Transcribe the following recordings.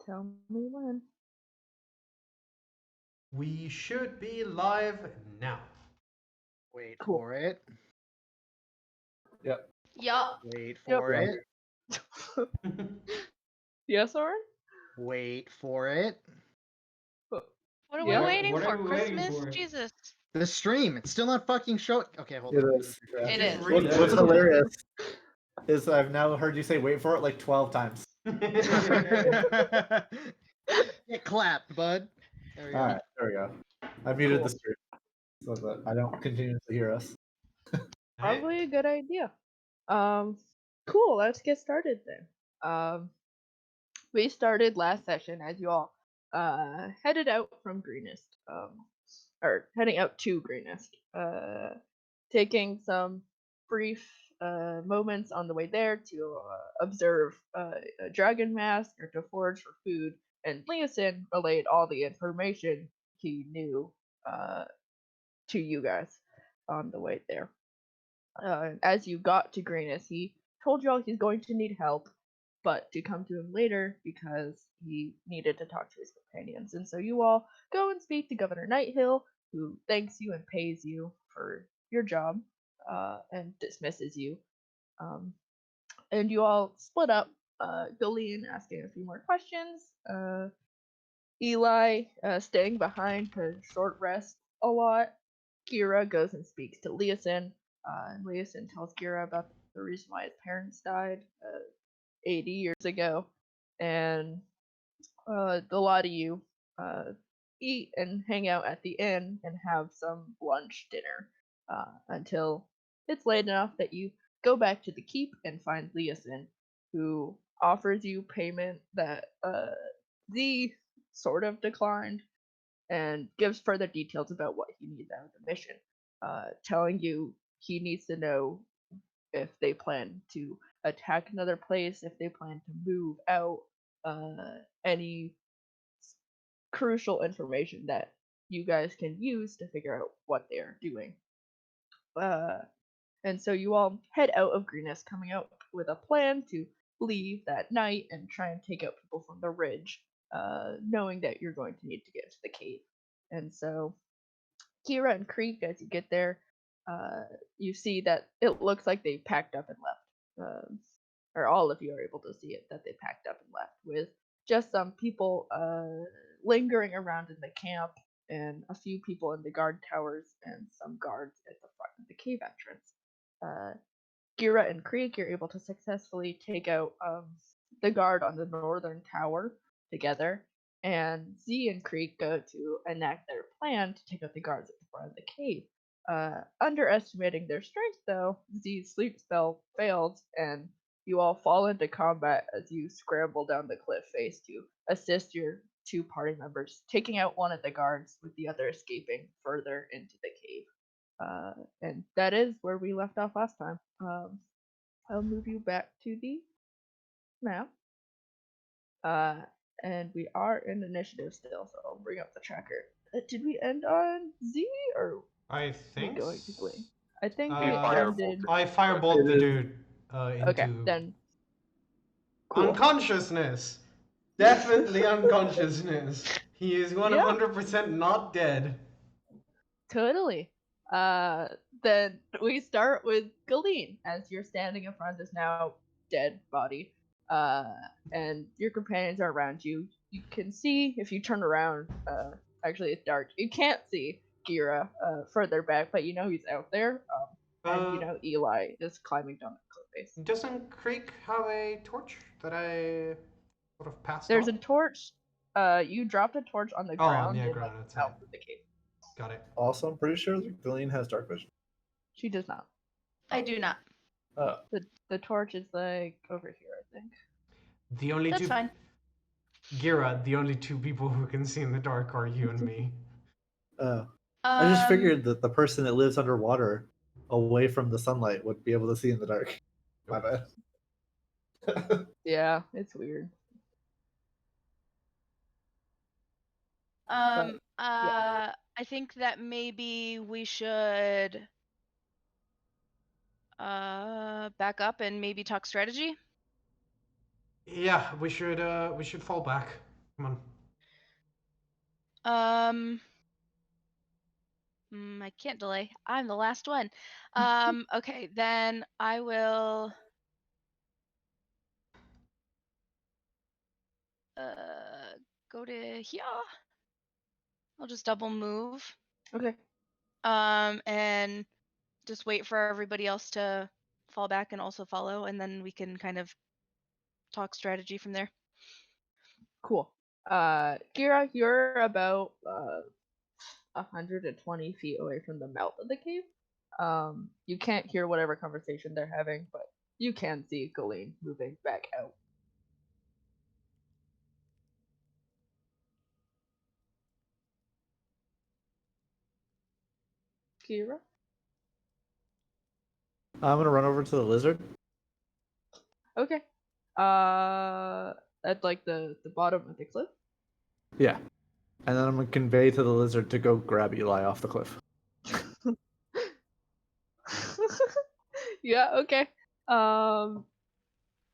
Tell me when. We should be live now. Wait Cool. for it. Yep. Yup. Wait Yep. for it. Yes, Oren? Wait for it. What are Yeah. we waiting What for? are we waiting Christmas? for? Jesus. The stream. It's still not fucking showing. Okay, hold It on. is. It Just is. read What's it. hilarious is I've now heard you say "wait for it" like 12 times. Get clapped, bud. There we go. All right, there we go. I muted Cool. the stream so that I don't continue to hear us. Probably a good idea. Cool. Let's get started then. We started last session as you all headed out from Greenest, or heading out to Greenest, taking some brief moments on the way there to observe a dragon mask or to forage for food, and Leosin relayed all the information he knew to you guys on the way there. As you got to Greenest, he told you all he's going to need help, but to come to him later because he needed to talk to his companions. And so you all go and speak to Governor Nighthill, who thanks you and pays you for your job, and dismisses you. And you all split up. Gillian asking a few more questions. Eli staying behind to short rest a lot. Gira goes and speaks to Leosin. And Leosin tells Gira about the reason why his parents died 80 years ago. And the lot of you eat and hang out at the inn and have some lunch dinner until it's late enough that you go back to the keep and find Leosin, who offers you payment that Z sort of declined and gives further details about what he needs out of the mission, telling you he needs to know if they plan to attack another place, if they plan to move out, any crucial information that you guys can use to figure out what they are doing. And so you all head out of Greenest, coming out with a plan to leave that night and try and take out people from the ridge, knowing that you're going to need to get to the cave. And so, Kira and Creek, as you get there, you see that it looks like they packed up and left. Or all of you are able to see it, that they packed up and left, with just some people lingering around in the camp, and a few people in the guard towers, and some guards at the front of the cave entrance. Gira and Creek, you're able to successfully take out the guard on the northern tower together, and Z and Creek go to enact their plan to take out the guards at the front of the cave. Underestimating their strength, though, Z's sleep spell failed, and you all fall into combat as you scramble down the cliff face to assist your two party members, taking out one of the guards with the other escaping further into the cave. And that is where we left off last time. I'll move you back to the map. And we are in initiative still, so I'll bring up the tracker. Did we end on Z, or I are we think. going to Glee? I think we Uh, ended. I firebolt the dude into Okay, then. Cool. unconsciousness. Definitely unconsciousness. He is 100% not dead. Totally. Then we start with Galeen, as you're standing in front of this now dead body. And your companions are around you. You can see if you turn around. Actually, it's dark. You can't see Gira further back, but you know he's out there. And you know Eli is climbing down the cliff face. Doesn't Creek have a torch that I sort of passed There's on? a torch. You dropped a torch on the ground yeah, in ground, like that's the mouth it. of the cave. Got it. Also, I'm pretty sure Gillian has dark vision. She does not. I do not. The torch is like over here, I think. The only That's two. fine. Gira, the only two people who can see in the dark are you and me. I just figured that the person that lives underwater, away from the sunlight, would be able to see in the dark. My bad. Yeah, it's weird. I think that maybe we should back up and maybe talk strategy. Yeah, we should fall back. Come on. I can't delay. I'm the last one. Okay, then I will. Go to here. I'll just double move. Okay. And just wait for everybody else to fall back and also follow, and then we can kind of talk strategy from there. Cool. Kira, you're about 120 feet away from the mouth of the cave. You can't hear whatever conversation they're having, but you can see Galeen moving back out. Kira? I'm gonna run over to the lizard. Okay. At like the bottom of the cliff? Yeah. And then I'm gonna convey to the lizard to go grab Eli off the cliff. Yeah, okay.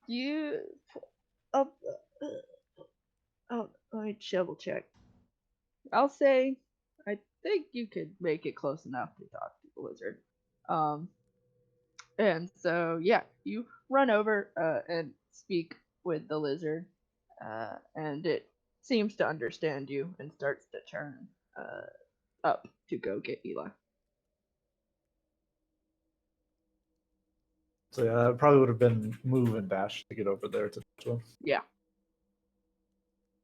You. Oh, let me double check. I'll say, I think you could make it close enough to talk to the lizard. And so, yeah, you run over and speak with the lizard, and it seems to understand you and starts to turn up to go get Eli. So yeah, that probably would have been move and dash to get over there to him. Yeah.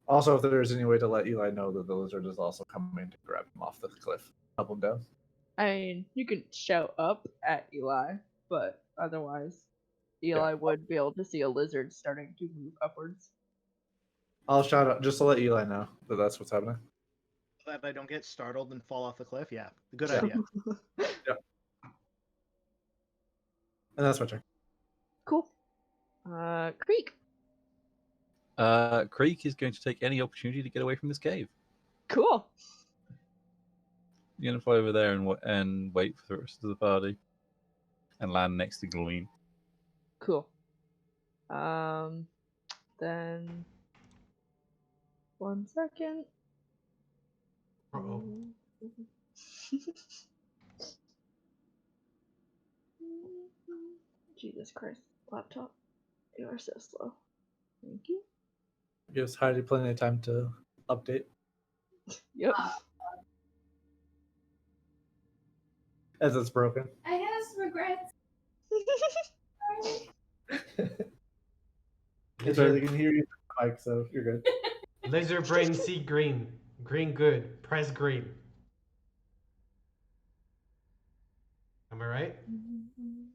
Also, if there's any way to let Eli know that the lizard is also coming to grab him off the cliff, help him down. I mean, you can shout up at Eli, but otherwise, Eli would be able to see a lizard starting to move upwards. I'll shout out just to let Eli know that that's what's happening. That I don't get startled and fall off the cliff. Yeah, good Yeah. idea. And that's my turn. Cool. Creek. Creek is going to take any opportunity to get away from this cave. Cool. You're going to fly over there and wait for the rest of the party and land next to Glean. Cool. Then 1 second. Uh-oh. Jesus Christ, laptop. You are so slow. Thank you. Gives Heidi plenty of time to update. Yep. As it's broken. I have some regrets. It's right, they can hear you through the mic, so you're good. Lizard brain see green. Green good. Press green. Am I right?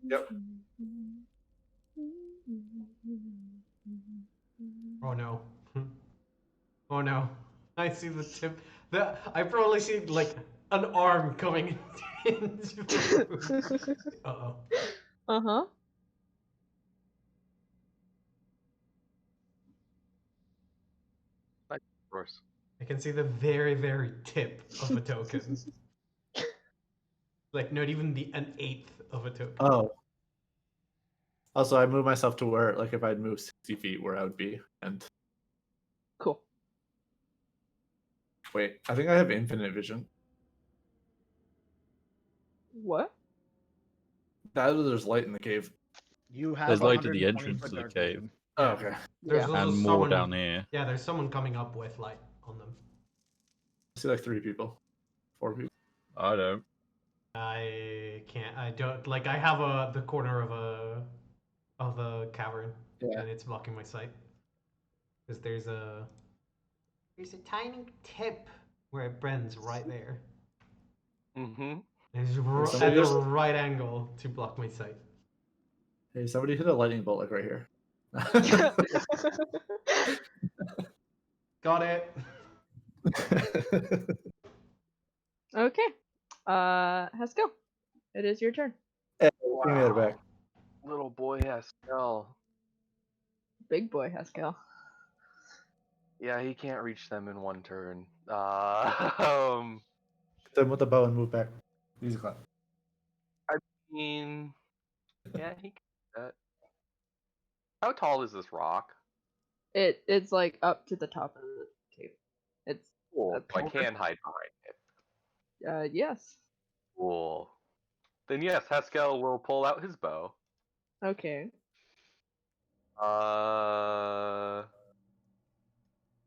Yep. Oh no. Oh no. I see the tip. I probably see like an arm coming into the room. Uh-oh. Uh-huh. Of course. I can see the very, very tip of a token. Like not even an eighth of a token. Oh. Also, I moved myself to where, like, if I'd moved 60 feet, where I would be. And Cool. wait, I think I have infinite vision. What? There's light in the cave. You have There's light at the 120 entrance foot to the dark cave. vision. Oh, okay. There's Yeah. also And more someone down here. Yeah, there's someone coming up with light on them. I see like 3 people. 4 people. I don't. I can't. I don't like. I have the corner of a cavern, Yeah. and it's blocking my sight. Because there's a tiny tip where it bends right there. Mm-hmm. It's somebody at the just- right angle to block my sight. Hey, somebody hit a lightning bolt like right here. Got it. Okay. Haskell, it is your turn. Hey, give me that back. Little boy Haskell. Big boy Haskell. Yeah, he can't reach them in one turn. Then with the bow and move back. Easy clap. Mean, yeah, he can do that. How tall is this rock? It's like up to the top of the It's Cool. So I pillar. can hide behind it. Yes. Cool. Then yes, Haskell will pull out his bow. Okay.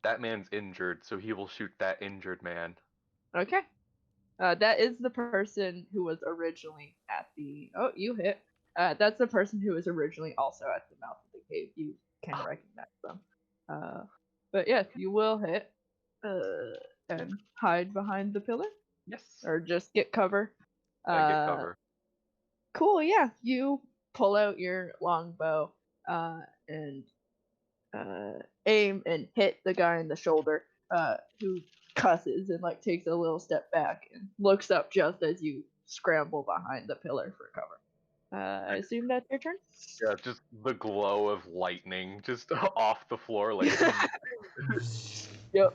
That man's injured, so he will shoot that injured man. Okay. That is the person who was originally at the. Oh, you hit. That's the person who was originally also at the mouth of the cave. You can recognize them. But yes, you will hit. And hide behind the pillar, Yes. or just get cover. I get cover. Cool. Yeah, you pull out your longbow, and aim and hit the guy in the shoulder, who cusses and like takes a little step back and looks up just as you scramble behind the pillar for cover. I assume that's your turn. Yeah, just the glow of lightning just off the floor, like. Yep.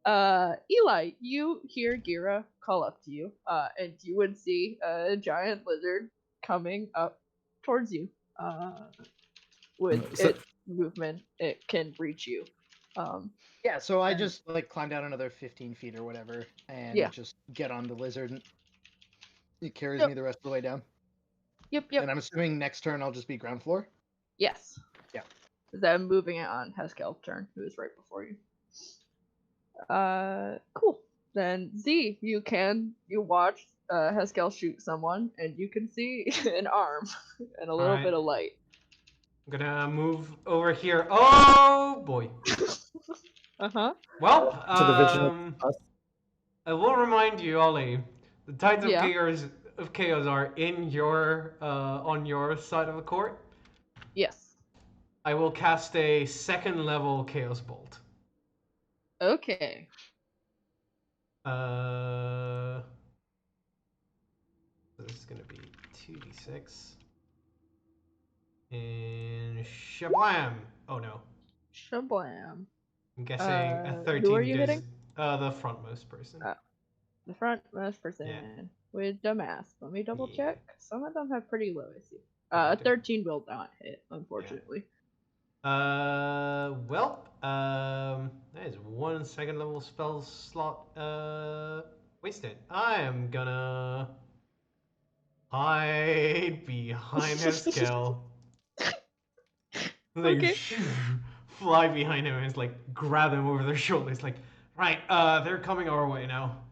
Eli, you hear Gira call up to you, and you would see a giant lizard coming up towards you. With So- its movement, it can reach you. Yeah, so I And- just like climb down another 15 feet or whatever, and Yeah. just get on the lizard. And it carries Yep. me the rest of the way down. Yep. And I'm assuming next turn I'll just be ground floor. Yes. Yeah. Because I'm moving it on Haskell's turn, who is right before you. Cool. Then Z, you watch Haskell shoot someone, and you can see an arm and a little Alright. bit of light. I'm gonna move over here. Oh boy. Uh-huh. Well, to the vision of us. I will remind you, Ollie, the tides of Yeah. chaos are in your on your side of the court. Yes. I will cast a second level chaos bolt. Okay. This is gonna be 2d6. And shablam! Oh no. Shablam. I'm guessing a 13 who are you does hitting? the frontmost person. The frontmost person with the mask. Let me double Yeah. check. Some of them have pretty low AC. Yeah, A they do. 13 will not hit, unfortunately. That is one second level spell slot wasted. I am gonna hide behind Haskell. Like Okay. fly behind him and just, like grab him over their shoulders, like, right, they're coming our way now.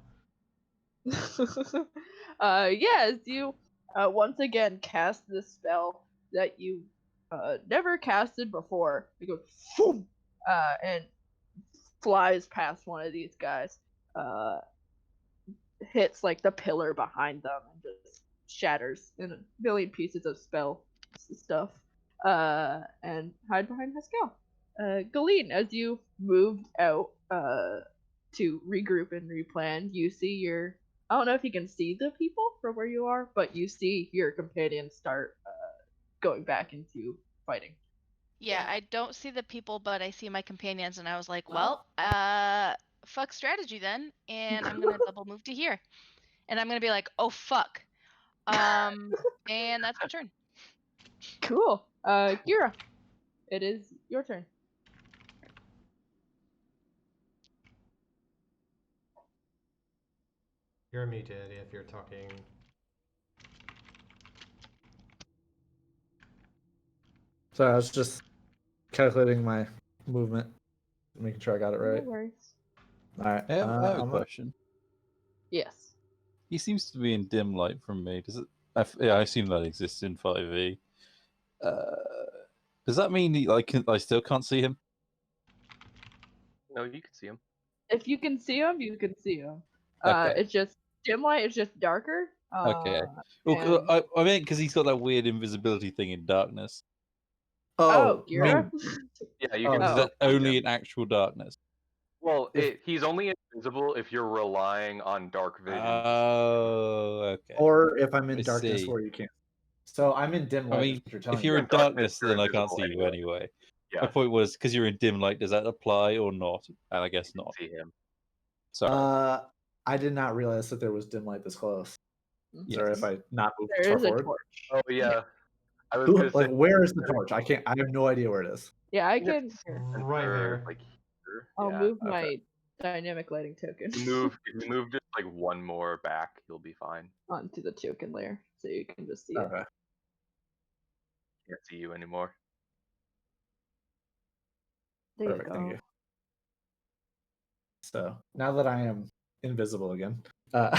Yes, you once again cast this spell that you never casted before. It goes boom, and flies past one of these guys, hits like the pillar behind them and just shatters in a million pieces of spell stuff, and hide behind Haskell. Galeen, as you moved out to regroup and replan, you see your. I don't know if you can see the people from where you are, but you see your companions start going back into fighting. Yeah, I don't see the people, but I see my companions, and I was like, well, fuck strategy then, and I'm gonna double move to here, and I'm gonna be like, oh fuck, and that's my turn. Cool. Kira, it is your turn. You're muted if you're talking. So I was just calculating my movement, making sure I got it No right. worries. All right. I have a I'm question. Yes. He seems to be in dim light from me. Does it? I assume that exists in 5e. Does that mean I still can't see him? No, you can see him. If you can see them, you can see them. Okay. It's just dim light. It's just darker. Okay. Well, and- I meant because he's got that weird invisibility thing in darkness. Oh, you mean- Kira. Yeah, you Oh, can. Is Oh. that only in actual darkness? Well, If- he's only invisible if you're relying on dark vision. Oh, okay. or if I'm in I darkness see. where you can't. So I'm in dim light. I mean, is what you're telling if you're me. in in darkness, darkness, you're then I can't invisible see you anyway. Yeah, My point was because you're in dim light. Does that apply or not? And I guess you can not. see him. Sorry. I did not realize that there was dim light this close. Sorry Yes. if I not moved There far is a forward. torch. Oh yeah, I was Who, gonna like, say where is the torch? I have no idea where it is. Yeah, I even if can. it's Here. Right center, there. like here. I'll Yeah. move Okay. my dynamic lighting token If you move just like one more back, you'll be fine. onto the token layer, so you can just see it. Okay. Can't see you anymore. There Perfect. you Thank go. you. So now that I am invisible again, now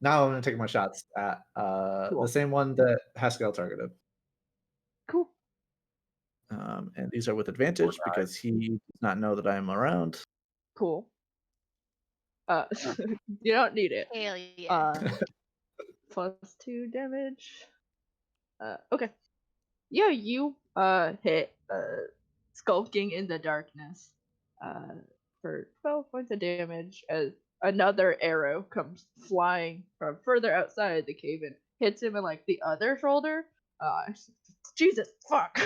I'm gonna take my shots at Cool. the same one that Haskell targeted. Cool. And these are with advantage because he does not know that I am around. Cool. You don't need it. Hell yeah. +2 damage. Okay. Yeah, you hit skulking in the darkness for 12 points of damage as another arrow comes flying from further outside the cave and hits him in like the other shoulder. Jesus fuck.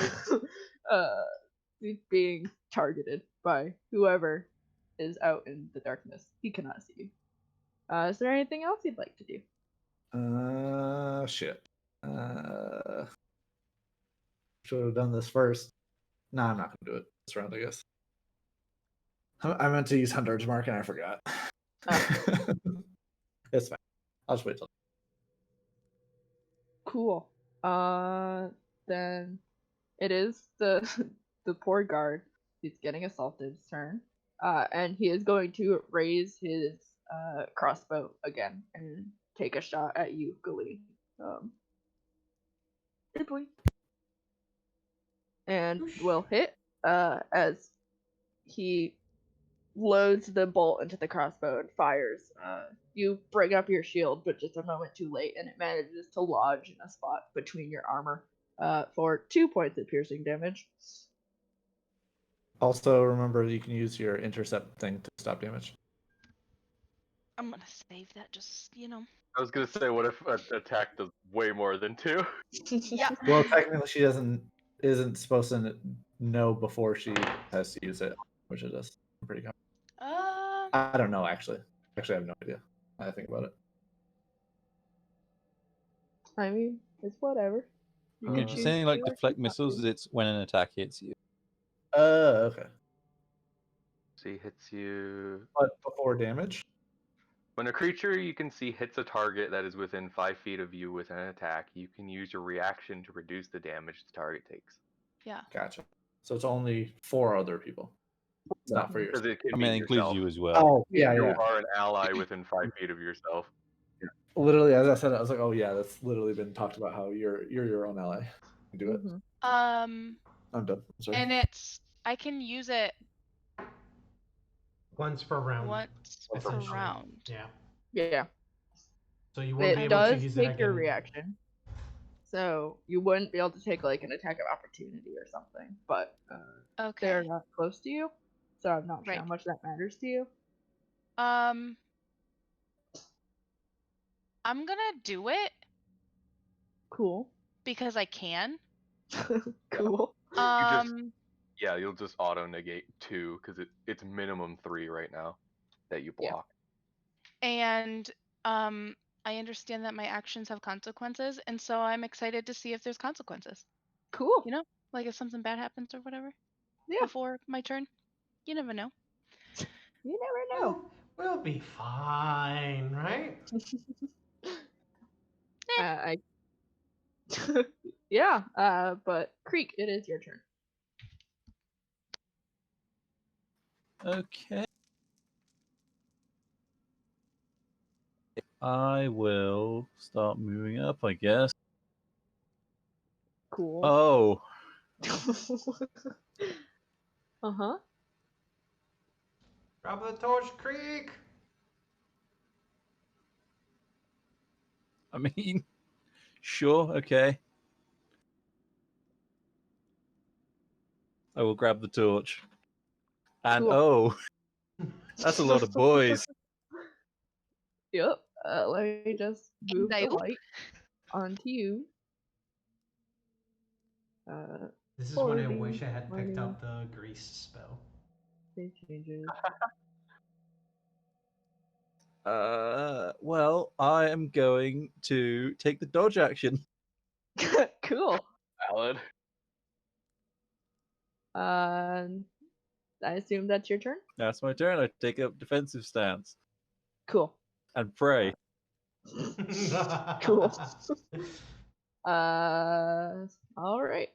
He's being targeted by whoever is out in the darkness. He cannot see you. Is there anything else you'd like to do? Shit. Should have done this first. No, I'm not gonna do it this round, I guess. I meant to use Hunter's Mark and I forgot. It's fine. I'll just wait till. Cool. Then it is the the poor guard who's getting assaulted's turn. And he is going to raise his crossbow again and take a shot at you, Glee. Boy. And will hit as he loads the bolt into the crossbow and fires. You bring up your shield, but just a moment too late, and it manages to lodge in a spot between your armor for 2 points of piercing damage. Also, remember you can use your intercept thing to stop damage. I'm gonna save that just, I was gonna say, what if an attack does way more than 2? Yeah. Well, technically, she isn't supposed to know before she has to use it, which it is. I'm pretty confident. I don't know actually. Actually, I have no idea. I think about it. I mean, it's whatever. You You're can choose saying like to or deflect choose not missiles, to. it's when an attack hits you. Okay. So he hits you. But before damage. When a creature you can see hits a target that is within 5 feet of you with an attack, you can use your reaction to reduce the damage the target takes. Yeah. Gotcha. So it's only for other people. It's not for Because yourself. it can I be mean, it includes yourself. you as well. Oh, yeah, You yeah. are an ally within 5 feet of yourself. Literally, as I said, I was like, oh yeah, that's literally been talked about how you're your own ally. You do it. Mhm. I'm done. I'm sorry. And I can use it Once per round. once per essentially. round. Yeah. Yeah. So you wouldn't be It able to does use it take your again. reaction. So you wouldn't be able to take like an attack of opportunity or something, but Okay. they're not close to you, so I'm not sure Right. how much that matters to you. I'm gonna do it Cool. because I can. Cool. Yeah, you'll just auto negate 2 because it's minimum 3 right now that you Yeah. block. And I understand that my actions have consequences, and so I'm excited to see if there's consequences. Cool. You know, like if something bad happens or whatever Yeah. before my turn. You never know. You never know. We'll be fine, right? I yeah, but Creek, it is your turn. Okay. I will start moving up, I guess. Cool. Oh, Uh-huh. Grab the torch, Creek! I mean, sure, okay. I will grab the torch. And Cool. that's a lot of boys. Yep. Let me just move the Nope. light onto you. This is when I 40, wish I had picked 20, up the grease spell. save changes. Well, I am going to take the dodge action. Cool. Valid. I assume that's your turn. That's my turn. I take up defensive stance Cool. and pray. Cool. All right.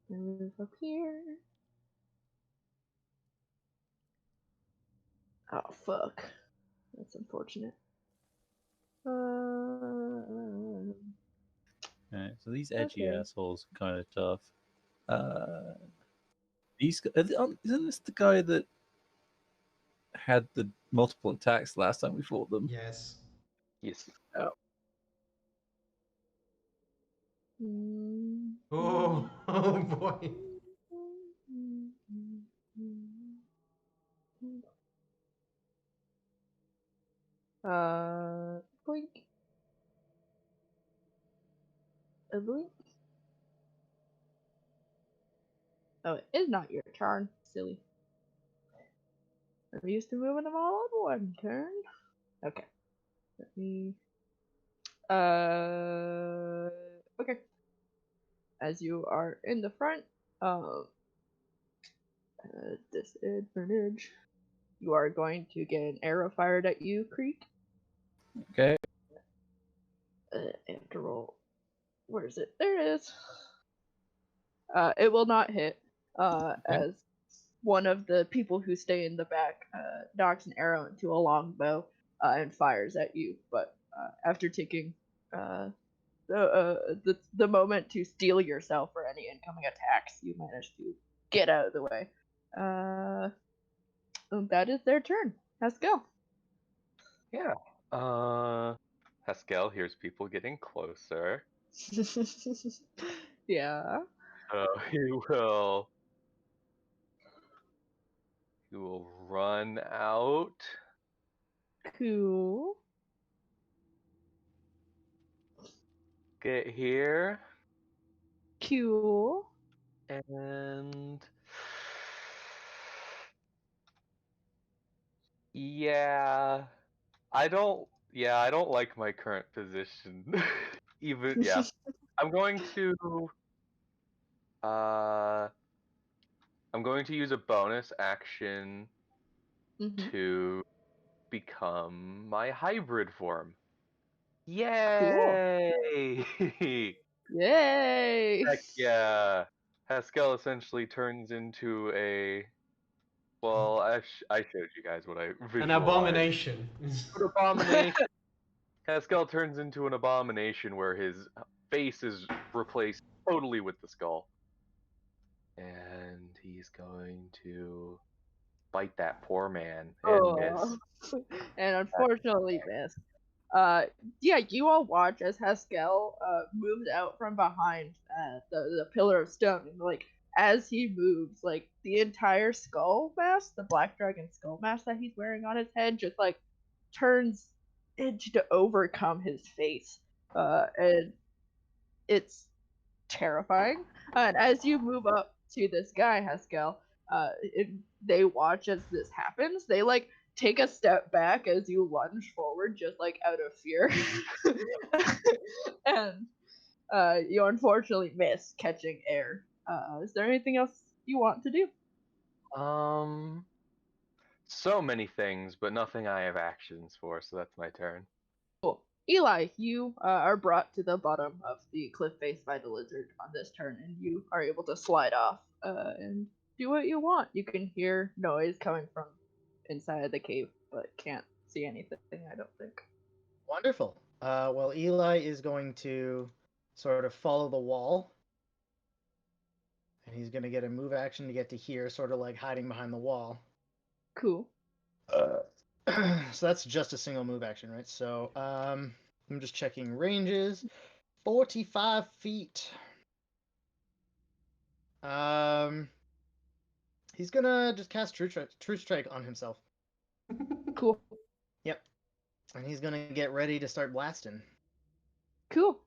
Move up here. Oh fuck. That's unfortunate. Alright, so these edgy Okay. assholes are kind of tough. Isn't this the guy that had the multiple attacks last time we fought them? Yes. Yes. Oh, oh boy. Blink. A blink. Oh, it is not your turn. Silly. I'm used to moving them all on one turn. Okay. Let me. Okay. As you are in the front, disadvantage. You are going to get an arrow fired at you, Creek. Okay. I have to roll. Where is it? There it is. It will not hit. As one of the people who stay in the back knocks an arrow into a longbow and fires at you. But after taking the moment to steel yourself for any incoming attacks, you manage to get out of the way. That is their turn. Let's go. Yeah. Haskell hears people getting closer. Yeah. So he will run out. Cool. Get here. Cool. And yeah, I don't like my current position. I'm going to uh I'm going to use a bonus action Mhm. to become my hybrid form. Cool. Yay! Yay. Heck yeah. Haskell essentially turns into a well, I showed you guys what I visualized. An abomination. An abomination. Haskell turns into an abomination where his face is replaced totally with the skull. And he's going to bite that poor man and miss. And unfortunately missed. Yeah, you all watch as Haskell moves out from behind the pillar of stone, and like as he moves, like the entire skull mask, the black dragon skull mask that he's wearing on his head, just like turns into to overcome his face, and it's terrifying. And as you move up to this guy, Haskell, they watch as this happens. They like take a step back as you lunge forward, just like out of fear. And you unfortunately miss catching air. Is there anything else you want to do? So many things, but nothing I have actions for, so that's my turn. Cool. Eli, you are brought to the bottom of the cliff face by the lizard on this turn, and you are able to slide off and do what you want. You can hear noise coming from inside of the cave, but can't see anything, I don't think. Wonderful. Well, Eli is going to sort of follow the wall. And he's going to get a move action to get to here, sort of like hiding behind the wall. Cool. So that's just a single move action, right? So I'm just checking ranges. 45 feet. He's gonna just cast True Strike on himself. Cool. Yep. And he's gonna get ready to start blasting. Cool.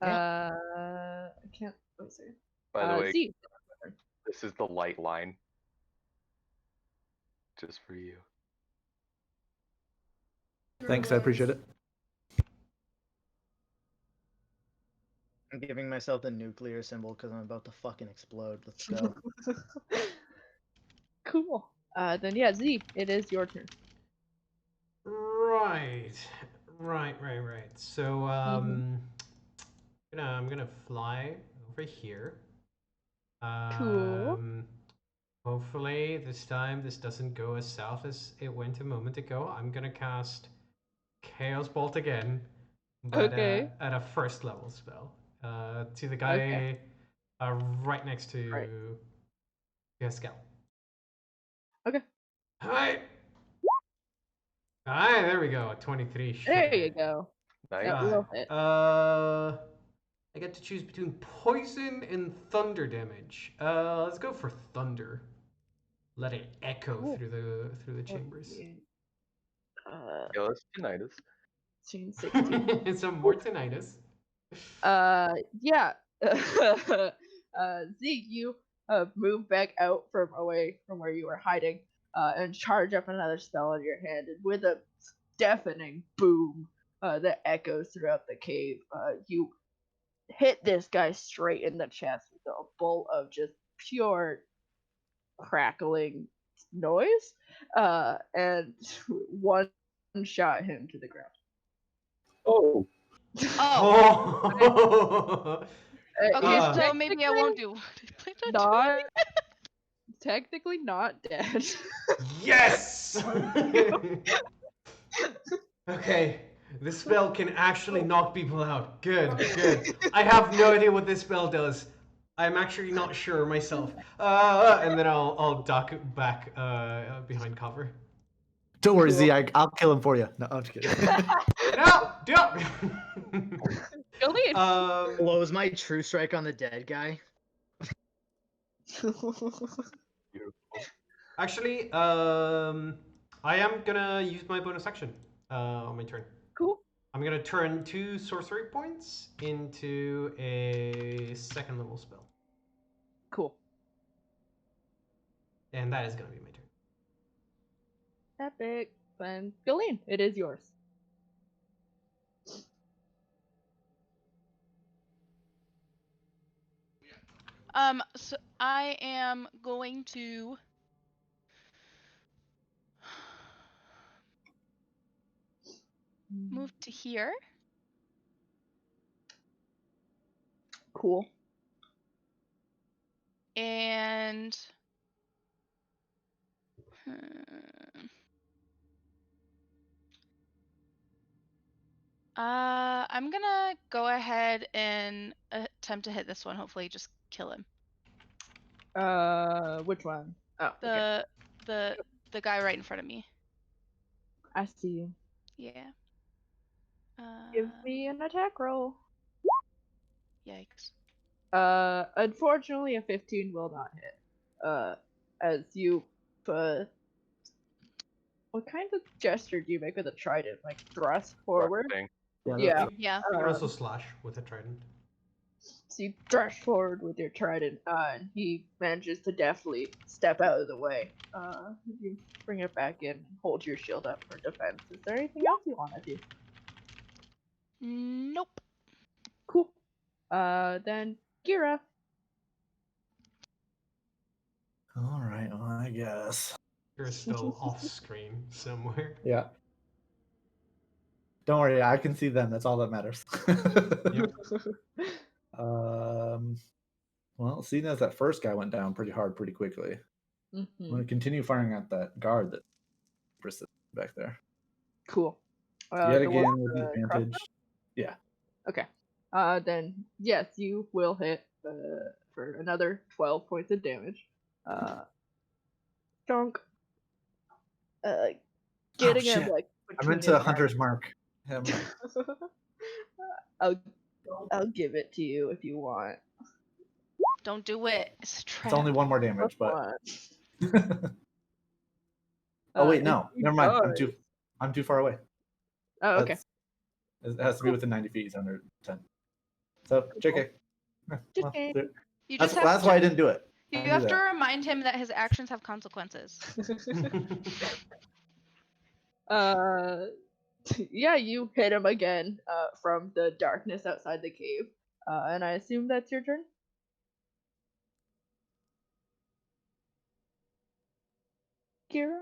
Yeah. I can't. Wait a second. By the way, Z. this is the light line. Just for you. Thanks, I appreciate it. I'm giving myself the nuclear symbol because I'm about to fucking explode. Let's go. Cool. Then yeah, Z, it is your turn. Right. So Mhm. I'm gonna fly over here. Cool. Hopefully this time this doesn't go as south as it went a moment ago. I'm gonna cast Chaos Bolt again, but Okay. at a first level spell. To the Okay. guy right next to Right. Pascal. Okay. Hi. Hi, there we go. 23 should There you hit. go. Nice. That will hit. I get to choose between poison and thunder damage. Let's go for thunder. Let it echo Cool. through the Let's chambers. see. Kill us tinnitus. 16. It's a Mortinitis. Yeah. Zeke, you move back out from away from where you were hiding, and charge up another spell in your hand, and with a deafening boom that echoes throughout the cave, you hit this guy straight in the chest with a bolt of just pure crackling noise, and one shot him to the ground. Oh, Oh. Okay, He's so maybe I won't do. not technically not dead. Yes! Okay, this spell can actually knock people out. Good, good. I have no idea what this spell does. I'm actually not sure myself. And then I'll duck back behind cover. Don't worry, Cool. Z. I'll kill him for you. No, I'm just kidding. No, duck. Blows my true strike on the dead guy. Actually, I am gonna use my bonus action on my turn. Cool. I'm gonna turn 2 sorcery points into a second level spell. Cool. And that is gonna be my turn. Epic. Then Gillian, it is yours. So I am going to move to here. Cool. And I'm gonna go ahead and attempt to hit this one. Hopefully, just kill him. Which one? Oh, okay. The guy right in front of me. I see you. Yeah. Give me an attack roll. Yikes. Unfortunately, a 15 will not hit. As you, what kind of gesture do you make with a trident? Like thrust forward? Thrusting. Yeah. Yeah. You can also slash with a trident. So you thrust forward with your trident, and he manages to deftly step out of the way. You bring it back in and hold your shield up for defense. Is there anything else you want to do? Nope. Cool. Then Gira. All right, well, I guess. You're still off screen somewhere. Yeah. Don't worry, I can see them. That's all that matters. Yep. Well, seeing as that first guy went down pretty hard pretty quickly, I'm going to continue firing at that guard that persisted back there. Cool. Yet the one again with the advantage. crossbow? Yeah. Okay. Then yes, you will hit for another 12 points of damage. Donk. Getting him shit. like I between meant to his Hunter's Mark. Him. I'll give it to you if you want. Don't do it. It's a trap. It's only one more damage, but. What? Oh wait, no, It never mind. does. I'm too far away. Oh, okay. It has to be within 90 feet. It's under 10. So, JK. Well, JK. You that's just have why I didn't do it. You I have knew to that. remind him that his actions have consequences. Yeah, you hit him again from the darkness outside the cave. And I assume that's your turn? Kira?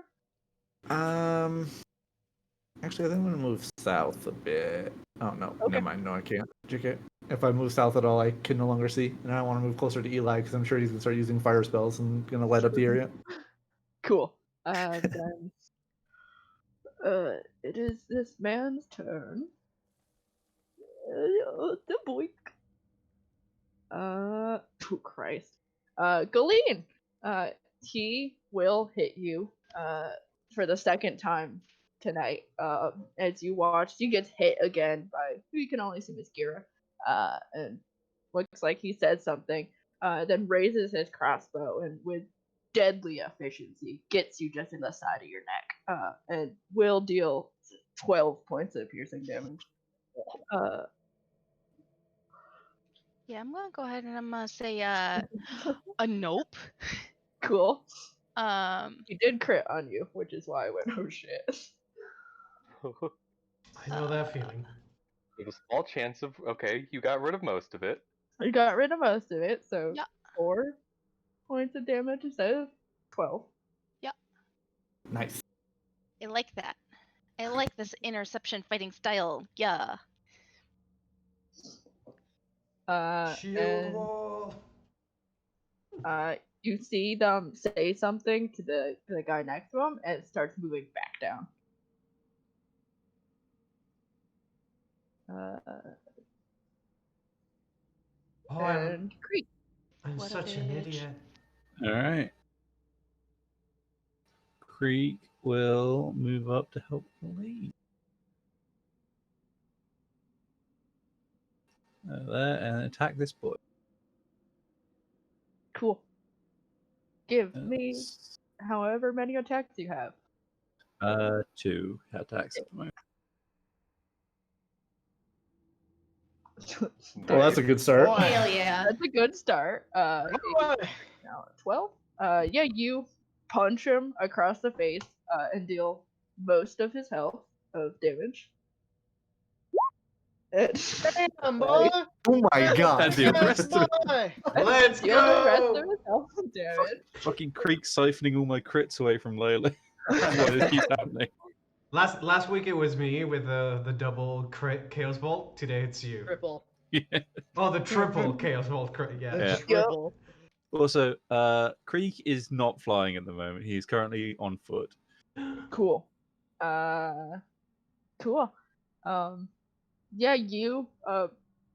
Actually, I think I'm gonna move south a bit. Oh no, Okay. never mind. No, I can't. JK. If I move south at all, I can no longer see, and I want to move closer to Eli because I'm sure he's gonna start using fire spells and gonna light up the area. Cool. Then it is this man's turn. The boy. Oh Christ. Galeen. He will hit you. For the second time tonight. As you watch, he gets hit again by who you can only assume is Gira. And looks like he said something. Then raises his crossbow and with deadly efficiency gets you just in the side of your neck. And will deal 12 points of piercing damage. Yeah, I'm gonna go ahead and I'm gonna say a nope. Cool. Um, He did crit on you, which is why I went, oh shit. I know that feeling. With a small chance of okay, you got rid of most of it. You got rid of most of it, so Yeah. 4 points of damage instead of 12. Nice. I like that. I like this interception fighting style. Yeah. Shield And wall. you see them say something to the guy next to him, and it starts moving back down. Oh, And Creek. I'm What a such an bitch. idiot. All right. Creek will move up to help the lead. There, and attack this boy. Cool. Give me however many attacks you have. 2 attacks at the moment. Well, that's a good start. Hell yeah. That's a good start. Now 12. Yeah, you punch him across the face and deal most of his health of damage. Damn, boy! Oh my god. And the rest of it. Boy! Let's Deal the rest of go! his health of damage. Fucking Creek siphoning all my crits away from Layla. What keeps happening? Last week it was me with the double crit Chaos Bolt. Today it's you. Triple. Yeah. Oh, the triple Chaos Bolt crit. Yeah. Yeah. Triple. Also, Creek is not flying at the moment. He's currently on foot. Cool. Cool. Yeah, you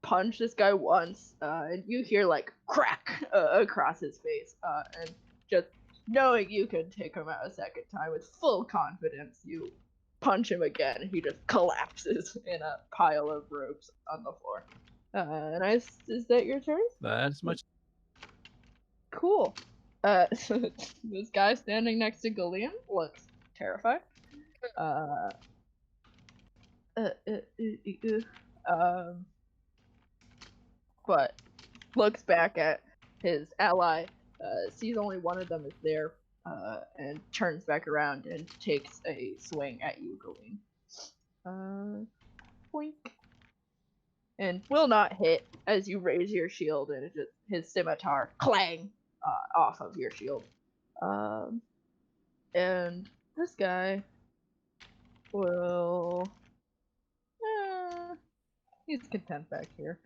punch this guy once, and you hear like crack across his face, and just knowing you can take him out a second time with full confidence, you punch him again, and he just collapses in a pile of ropes on the floor. Is that your turn? That's much. Cool. This guy standing next to Gillian looks terrified. But looks back at his ally, sees only one of them is there, and turns back around and takes a swing at you, Gillian. Boink. And will not hit as you raise your shield, and it just his scimitar clang off of your shield. And this guy will. He's content back here.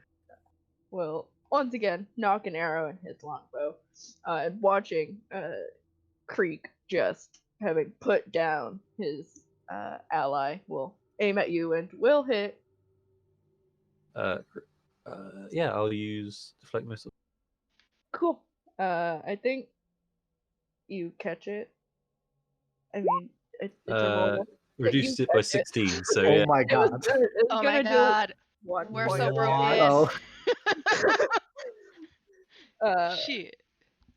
Will once again knock an arrow in his longbow, and watching Creek just having put down his ally will aim at you and will hit. Yeah, I'll use deflect missile. Cool. I think you catch it. I mean, it's a roll. Reduced you it by catch it. 16, so Oh yeah. my It was god. good. It was Oh gonna my god. do 1 We're point so of broken. damage. Oh. Shit.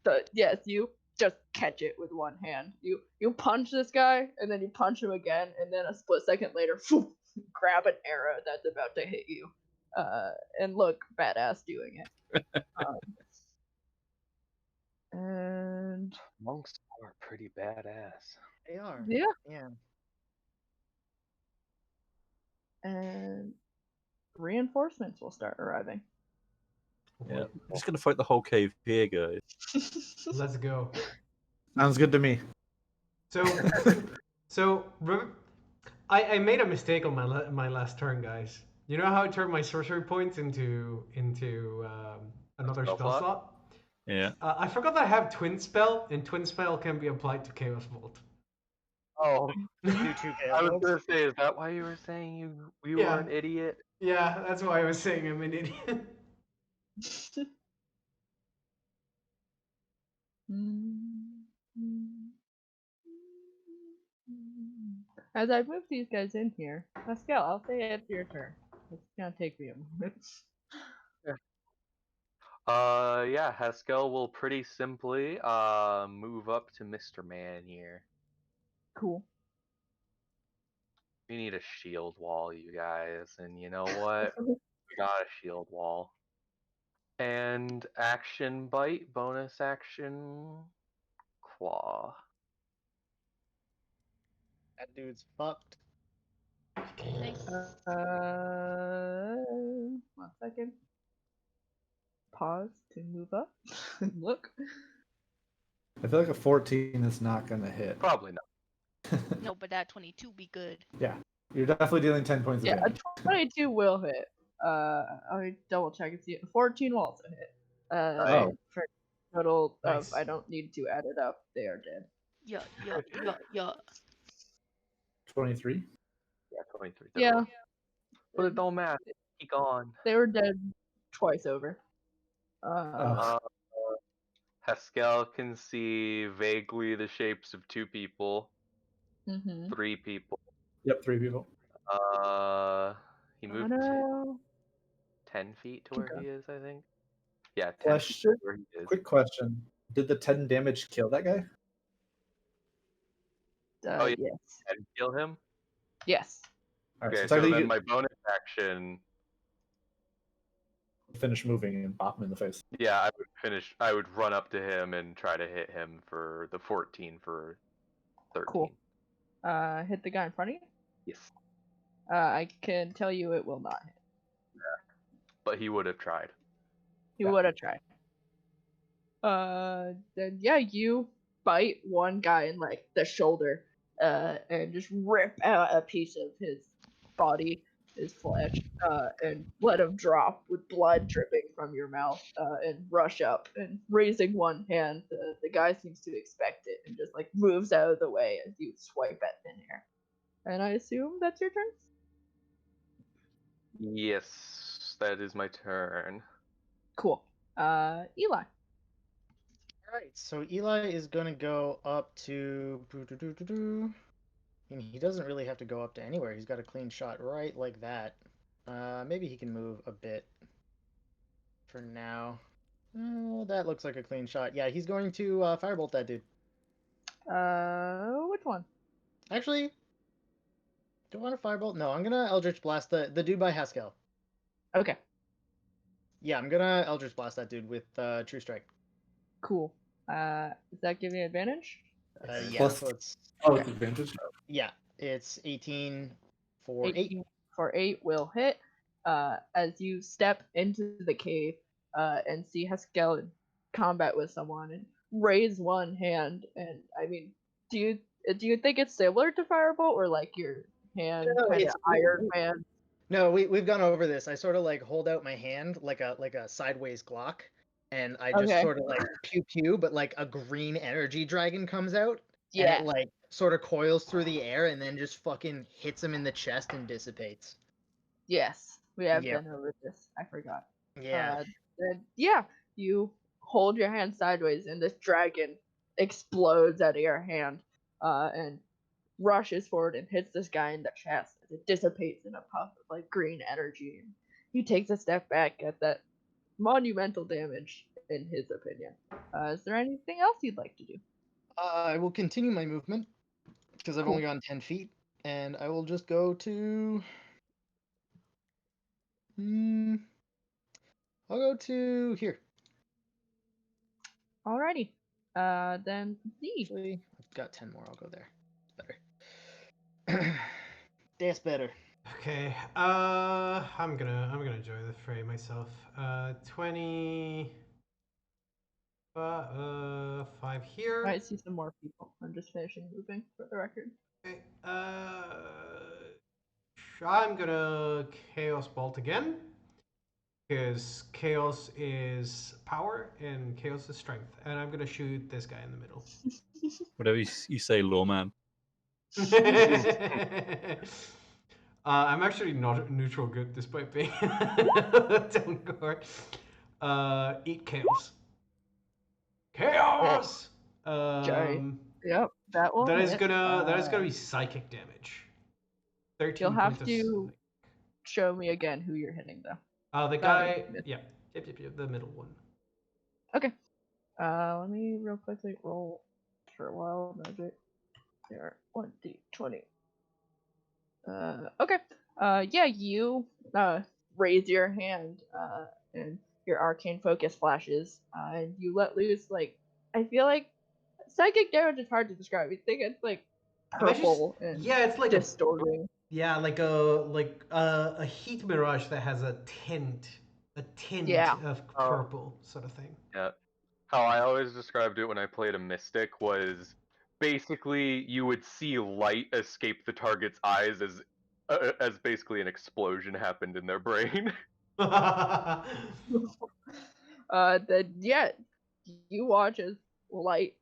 So yes, you just catch it with one hand. You punch this guy, and then you punch him again, and then a split second later, grab an arrow that's about to hit you, and look badass doing it. And Monks are pretty badass. They are. yeah, Yeah. and reinforcements will start arriving. Yeah. I'm just gonna fight the whole cave here, guys. Let's go. Sounds good to me. So I made a mistake on my last turn, guys. You know how I turned my sorcery points into another Spell spell slot? slot? Yeah. I forgot that I have Twin Spell, and Twin Spell can be applied to Chaos Vault. Oh, Do two I chaos was bolts. gonna say, is that why you were saying you were Yeah. an idiot? Yeah, that's why I was saying I'm an idiot. As I move these guys in here, Pascal, I'll say it's your turn. It's gonna take me a moment. Yeah, Haskell will pretty simply move up to Mr. Man here. Cool. We need a shield wall, you guys, and you know what? We got a shield wall. And action bite, bonus action claw. That dude's fucked. Nice. 1 second. Pause to move up. Look. I feel like a 14 is not gonna hit. Probably not. No, but that 22 be good. Yeah, you're definitely dealing 10 points of Yeah, a damage. 22 will hit. I double check and see. 14 will also hit. Nice. Oh. For a total of, Nice. I don't need to add it up. They are dead. Yeah. 23. Yeah, 23. Yeah, But it don't matter. He gone. they were dead twice over. Oh. Haskell can see vaguely the shapes of 2 people, Mm-hmm. 3 people. Yep, 3 people. He Oh moved no. 10 feet to Keep where going. he is, I think. Yeah, 10 feet Question. to where he is. Quick question. Did the 10 damage kill that guy? Oh, yeah. Yes. And kill him? Yes. Alright, Okay, so so technically then you my bonus action, finish moving and pop him in the face. yeah, I would run up to him and try to hit him for the 14 for 13. Cool. Hit the guy in front of you? Yes. I can tell you it will not hit. But he would have tried. He Yeah. would have tried. Then yeah, you bite one guy in like the shoulder, and just rip out a piece of his body, his flesh, and let him drop with blood dripping from your mouth, and rush up and raising one hand. The guy seems to expect it and just like moves out of the way as you swipe at thin air. And I assume that's your turn. Yes, that is my turn. Cool. Eli. Alright, so Eli is gonna go up to. I mean, he doesn't really have to go up to anywhere. He's got a clean shot right like that. Maybe he can move a bit for now. That looks like a clean shot. Yeah, he's going to firebolt that dude. Which one? Actually, do I want to firebolt? No, I'm gonna Eldritch Blast the dude by Haskell. Okay. Yeah, I'm gonna Eldritch Blast that dude with True Strike. Cool. Does that give you advantage? Yeah, Plus- so it's Oh, it's advantage? yeah, it's 18 for 8. 18 for 8 will hit. As you step into the cave, and see Haskell in combat with someone and raise one hand. And I mean, do you think it's similar to Firebolt, or like your hand No, kind of it's- Iron Man? No, we've gone over this. I sort of like hold out my hand like a sideways Glock, and I just Okay. sort of like pew pew, but like a green energy dragon comes out, and Yeah. it like sort of coils through the air and then just fucking hits him in the chest and dissipates. Yes, we have Yep. been over this. I forgot. Yeah. Then yeah, you hold your hand sideways, and this dragon explodes out of your hand, and rushes forward and hits this guy in the chest. As it dissipates in a puff of like green energy. And he takes a step back at that monumental damage, in his opinion. Is there anything else you'd like to do? I will continue my movement because I've Cool. only gone 10 feet, and I will just go to. I'll go to here. Alrighty. Then Z. Actually, I've got 10 more. I'll go there. Better. That's better. Okay. I'm gonna join the fray myself. 20. 5 here. I see some more people. I'm just finishing moving for the record. Okay, I'm gonna Chaos Bolt again. Because Chaos is power and Chaos is strength. And I'm gonna shoot this guy in the middle. Whatever you say, lawman. I'm actually not neutral good despite being down guard. Eat Chaos. Chaos! Okay. Yep, that will That is hit. gonna be psychic damage. 13 You'll have points of to show me again who you're hitting, though. the guy, yeah, yep, the middle one. Okay. Let me real quickly roll for a while. Magic. There, 1d20. Okay. Yeah, you raise your hand, and your arcane focus flashes, and you let loose. Like, I feel like psychic damage is hard to describe. You think it's like purple and Yeah, it's like distorting. like a heat mirage that has a tint Yeah. of purple sort of thing. Yeah. How I always described it when I played a mystic was basically you would see light escape the target's eyes as basically an explosion happened in their brain. Then yeah, you watch as light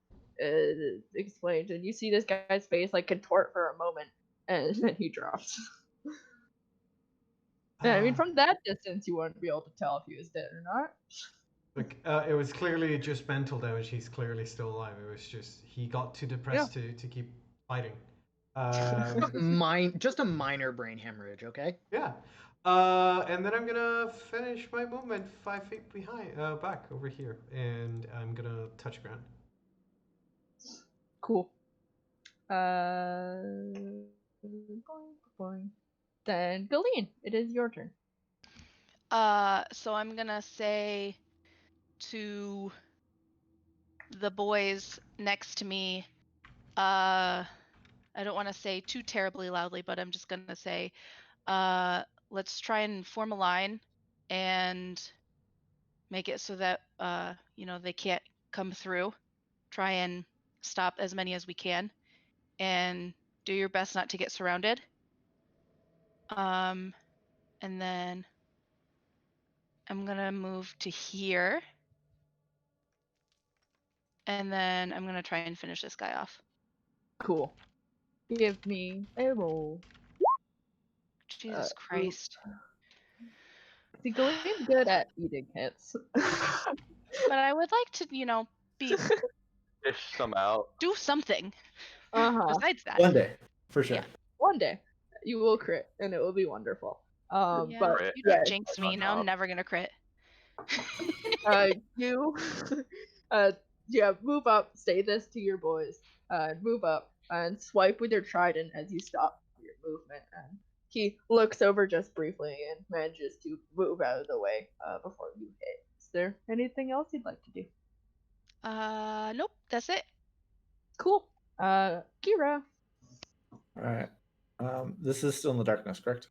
explains, and you see this guy's face like contort for a moment, and then he drops. And, I mean, from that distance, you wouldn't be able to tell if he was dead or not. Like it was clearly just mental damage. He's clearly still alive. It was just he got too depressed to keep fighting. Just a minor brain hemorrhage, okay? Yeah. And then I'm gonna finish my movement 5 feet behind, back over here, and I'm gonna touch ground. Cool. Boing, boing. Then Galeen, it is your turn. So I'm gonna say to the boys next to me, I don't want to say too terribly loudly, but I'm just gonna say, let's try and form a line and make it so that they can't come through. Try and stop as many as we can, and do your best not to get surrounded. And then I'm gonna move to here, and then I'm gonna try and finish this guy off. Cool. Give me a roll. Jesus Christ. See, Galeen's good at eating hits. But I would like to, be Fish some out. do something Uh-huh. besides that. One day, for sure. Yeah. One day, you will crit, and it will be wonderful. Yeah, But you yeah, jinxed me. Now I'm never gonna crit. you, yeah, move up. Say this to your boys. Move up and swipe with your trident as you stop your movement. And he looks over just briefly and manages to move out of the way before you hit. Is there anything else you'd like to do? Nope, that's it. Cool. Kira. All right. This is still in the darkness, correct?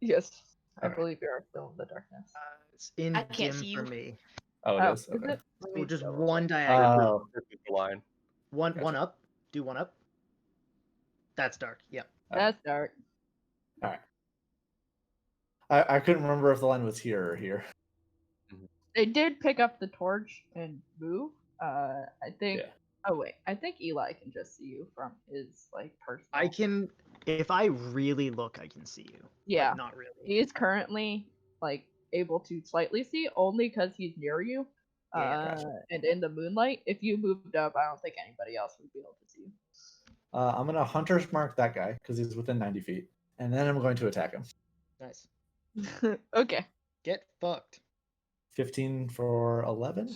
Yes, I Okay. believe you are still in the darkness. It's in I can't dim see for you. me. Oh, it is. Okay. it? Let me Well, just double one check. diagonal. Oh, This is the line. One Gotcha. one up. Do one up. That's dark. Yep. That's dark. all right. I couldn't remember if the line was here or here. They did pick up the torch and move. I think. Yeah. Oh wait, I think Eli can just see you from his personal. I can, if I really look, I can see you. Yeah. But not really. He is currently able to slightly see, only because he's near you. Yeah, gotcha. And in the moonlight, if you moved up, I don't think anybody else would be able to see you. I'm gonna hunter's mark that guy because he's within 90 feet, and then I'm going to attack him. Nice. Okay. Get fucked. 15 for 11.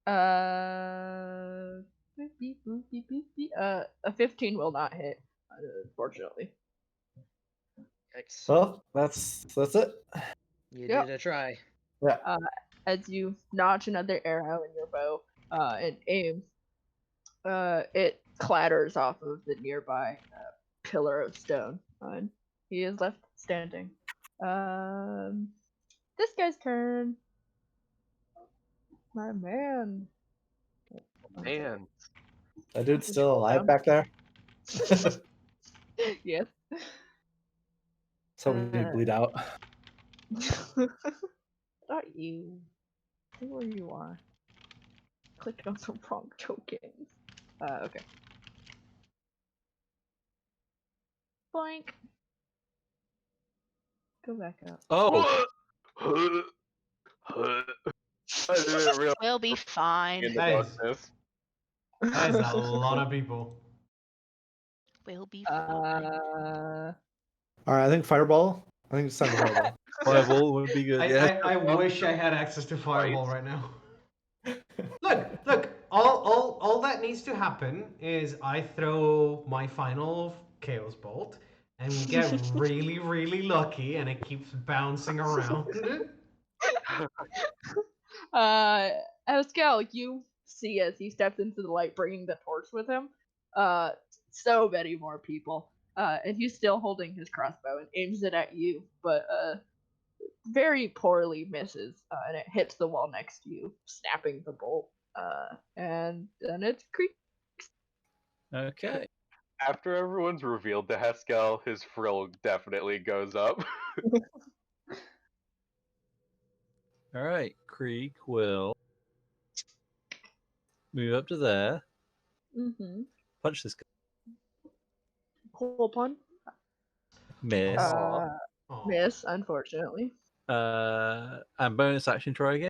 A 15 will not hit, unfortunately. Yikes. Well, that's it. You Yep. did a try. Yeah. As you notch another arrow in your bow and aim, it clatters off of the nearby pillar of stone, and he is left standing. This guy's turn. My man. Man, That dude's Just still roll alive down. back there. Yes. So we bleed out. Not you. See where you are. Clicked on the wrong tokens. Okay. Boink. Go back up. Oh, I didn't realize We'll be fine. in the Nice. darkness. That is a lot of people. We'll be fine. All right, I think fireball. I think it's time to fireball. fireball would be good. Yeah. I wish I had access to Fireball right now. Look, all that needs to happen is I throw my final Chaos Bolt, and we get really, really lucky, and it keeps bouncing around. Pascal, you see as he steps into the light, bringing the torch with him. So many more people. And he's still holding his crossbow and aims it at you, but very poorly misses, and it hits the wall next to you, snapping the bolt. And then it's Creek. Okay. After everyone's revealed to Haskell, his frill definitely goes up. All right. Krieg will move up to there. Mm-hmm. Punch this guy. Cool pun. Miss. Aw. Miss, unfortunately. And bonus action try again.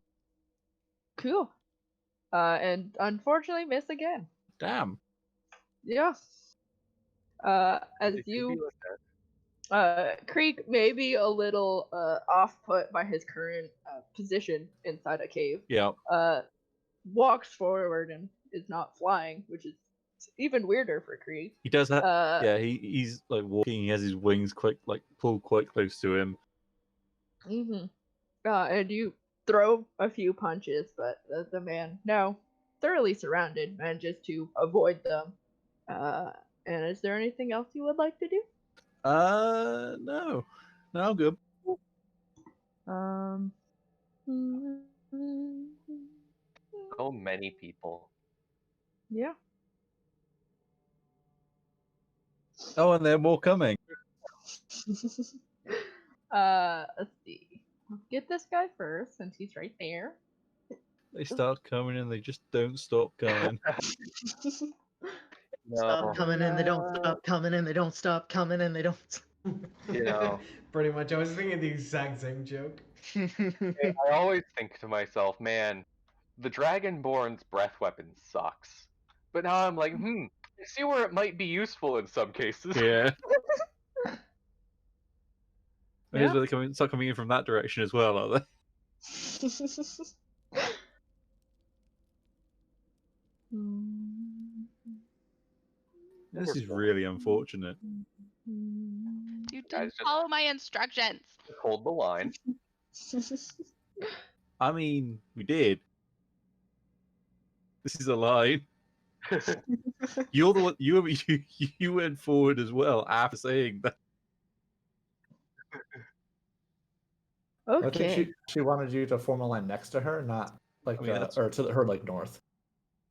Cool. And unfortunately miss again. Damn. Yeah. As It could be you like that. Creek may be a little off put by his current position inside a cave. Yeah. Walks forward and is not flying, which is even weirder for Creek. He does that. Yeah. He's like walking. He has his wings pulled quite close to him. Mm-hmm. And you throw a few punches, but the man, no, thoroughly surrounded, manages to avoid them. And is there anything else you would like to do? No, I'm good. So many people. Yeah. Oh, and there are more coming. Let's see. Let's get this guy first, since he's right there. They start coming and they just don't stop coming. Stop coming in, they don't stop coming in, they don't stop coming in, they don't. You know. Pretty much. I was thinking the exact same joke. I always think to myself, man, the Dragonborn's breath weapon sucks. But now I'm like, I see where it might be useful in some cases. Yeah. Here's Yeah. where they start coming in from that direction as well, are they? This is really unfortunate. You Guys, didn't just follow my instructions. hold the line. I mean, we did. This is a line. You're the one. You went forward as well after saying that. Okay. I think she wanted you to form a line next to her, not like I mean, that's- or to her like north.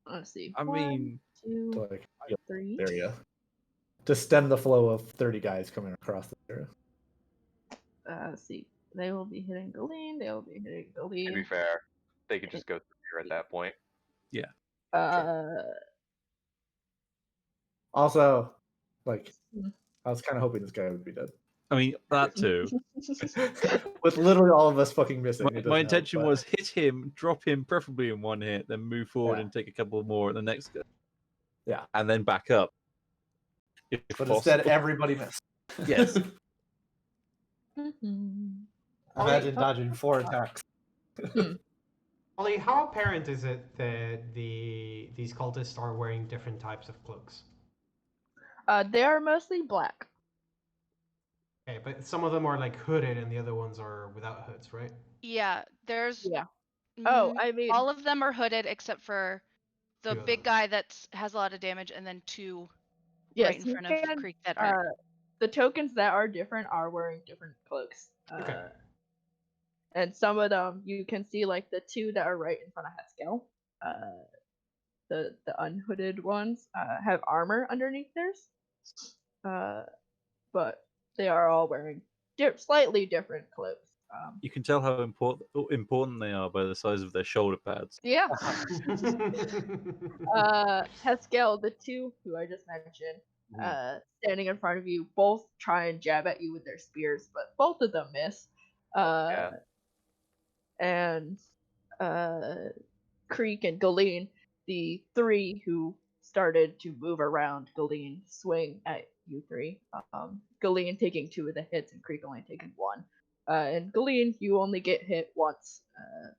Let's see. I mean, 1, To 2, like 3. area. To stem the flow of 30 guys coming across the area. Let's see. They will be hitting the lean. They will be hitting the To be lean. fair, they could just go through here at that point. Also, like, I was kind of hoping this guy would be dead. I mean that too. With literally all of us fucking missing. it My doesn't intention help, but- was hit him, drop him, preferably in one hit, then move forward Yeah. and take a couple more at the next guy. Yeah. And then back up. If But possible. instead, everybody missed. Yes. Imagine dodging 4 attacks. Ollie, how apparent is it that these cultists are wearing different types of cloaks? They are mostly black. Okay, but some of them are like hooded and the other ones are without hoods, right? Yeah, there's. Yeah. Oh, I mean, all of them are hooded except for the Two of big them. guy that has a lot of damage, and then 2 yes, right in you front of can, Creek that aren't. the tokens that are different are wearing different cloaks. Okay. And some of them you can see, like the two that are right in front of Haskell. The unhooded ones have armor underneath theirs, but they are all wearing slightly different clothes. You can tell how important they are by the size of their shoulder pads. Yeah. Haskell, the two who I just mentioned, standing in front of you, both try and jab at you with their spears, but both of them miss. And Creek and Galeen, the three who started to move around Galeen, swing at you three. Galeen taking 2 of the hits and Creek only taking 1. And Galeen, you only get hit once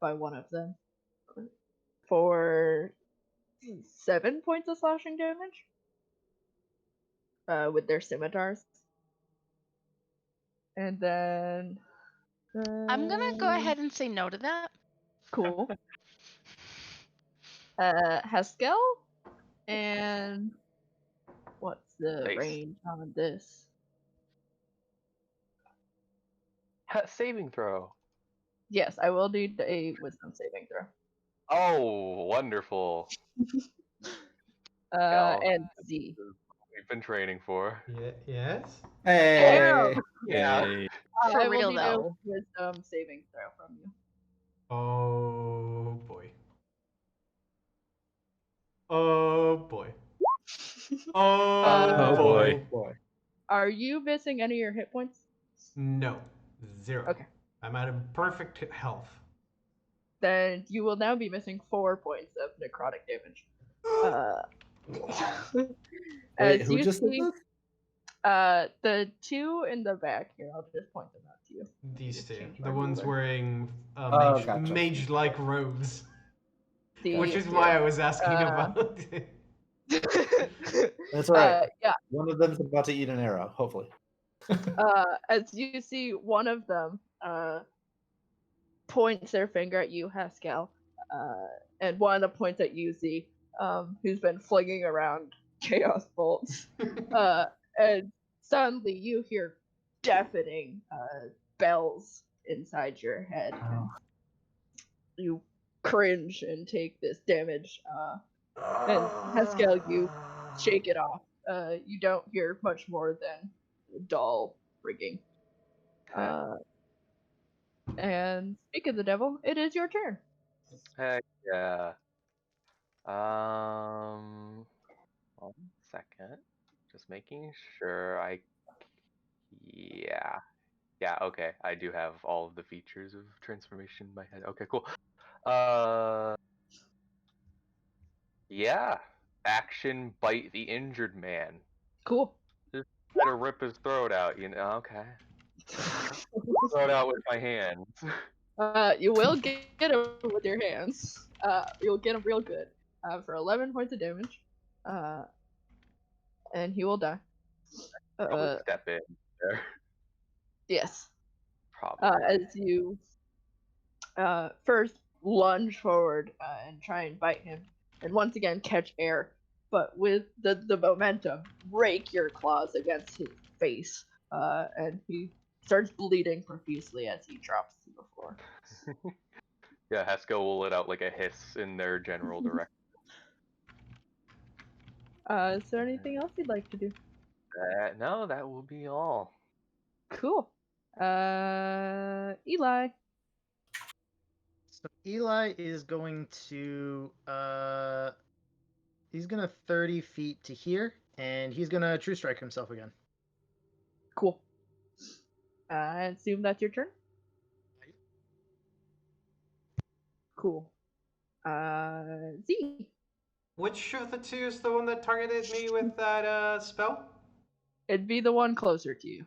by one of them for 7 points of slashing damage with their scimitars. And then I'm gonna go ahead and say no to that. Cool. Haskell, and what's the Nice. range on this? Saving throw. Yes, I will need a wisdom saving throw. Oh, wonderful. Yeah, And Z. we've been training for. Yes. Hey. Yeah. Yay. For I will real need a though. wisdom saving throw from you. Oh boy. Oh boy. Oh Oh, boy. boy. Are you missing any of your hit points? No. 0. Okay. I'm at a perfect health. Then you will now be missing 4 points of necrotic damage. Wait, As who you just did see, this? the 2 in the back here, I'll just point them out to you. These Just two. change The my ones ruler. wearing Gotcha. mage-like robes. The- Which is why I was asking Uh, about it. That's right. Yeah. One of them's about to eat an arrow, hopefully. As you see, one of them points their finger at you, Haskell, and one of them points at you, Z, who's been flinging around chaos bolts. And suddenly you hear deafening bells inside your head. Oh. You cringe and take this damage. And Haskell, you shake it off. You don't hear much more than dull rigging. And speak of the devil, it is your turn. Heck yeah. 1 second. Just making sure yeah. Yeah, okay. I do have all of the features of transformation in my head. Okay, cool. Yeah. Action bite the injured man. Cool. Just try to rip his throat out, you know? Okay. Throw it out with my hands. You will get him with your hands. You'll get him real good. For 11 points of damage. And he will die. Probably step in there. Yes. Probably. As you first lunge forward and try and bite him, and once again catch air, but with the momentum, rake your claws against his face, and he starts bleeding profusely as he drops to the floor. Yeah, Haskell will let out like a hiss in their general direction. Is there anything else you'd like to do? No, that will be all. Cool. Eli. So Eli is going to he's gonna 30 feet to here, and he's gonna true strike himself again. Cool. I assume that's your turn? Cool. Z. Which of the two is the one that targeted me with that spell? It'd be the one closer to you.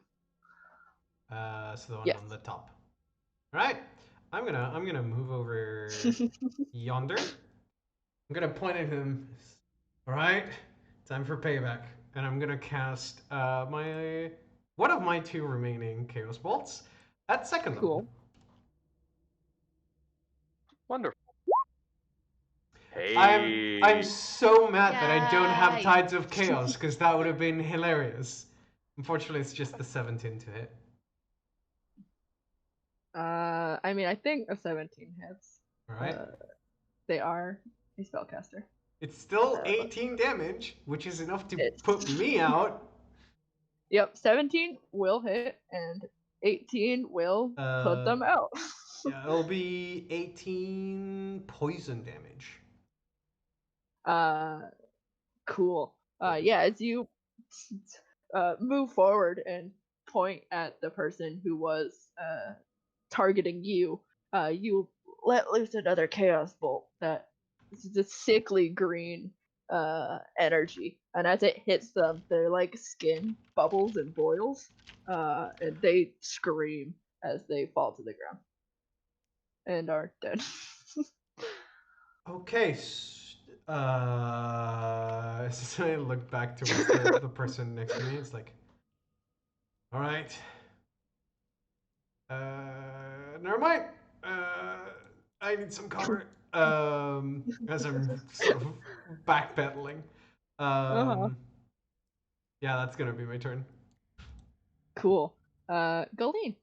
So the one Yes. on the top. All right. I'm gonna move over yonder. I'm gonna point at him. All right, time for payback, and I'm gonna cast one of my 2 remaining chaos bolts at second level. Cool. Wonderful. Hey. I'm so mad that I don't have Yay. Tides of Chaos because that would have been hilarious. Unfortunately, it's just the 17 to hit. I mean, I think a 17 hits. All right. They are a spellcaster. It's still 18 damage, which is enough to It's- put me out. Yep, 17 will hit, and 18 will put them out. Yeah, it'll be 18 poison damage. Cool. Yeah, as you move forward and point at the person who was targeting you, you let loose another chaos bolt that is a sickly green energy, and as it hits them, their like skin bubbles and boils, and they scream as they fall to the ground and are dead. Okay. So I look back towards the person next to me. It's like, all right. Never mind. I need some cover. As I'm sort of backpedaling. Yeah, that's gonna be my turn. Cool. Galeen.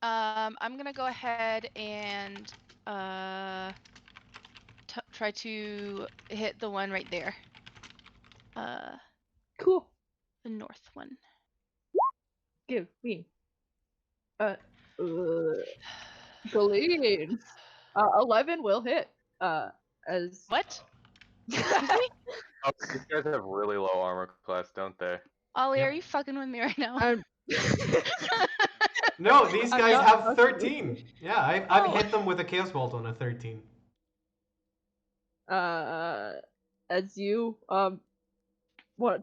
I'm gonna go ahead and try to hit the one right there. Cool. The north one. Give me. Galeen. 11 will hit. As What? Oh, these guys have really low armor class, don't they? Ollie, Yep. are you fucking with me right now? No, these I'm guys not have fucking 13. Yeah, I've Oh. hit them with a Chaos Bolt on a 13. As you want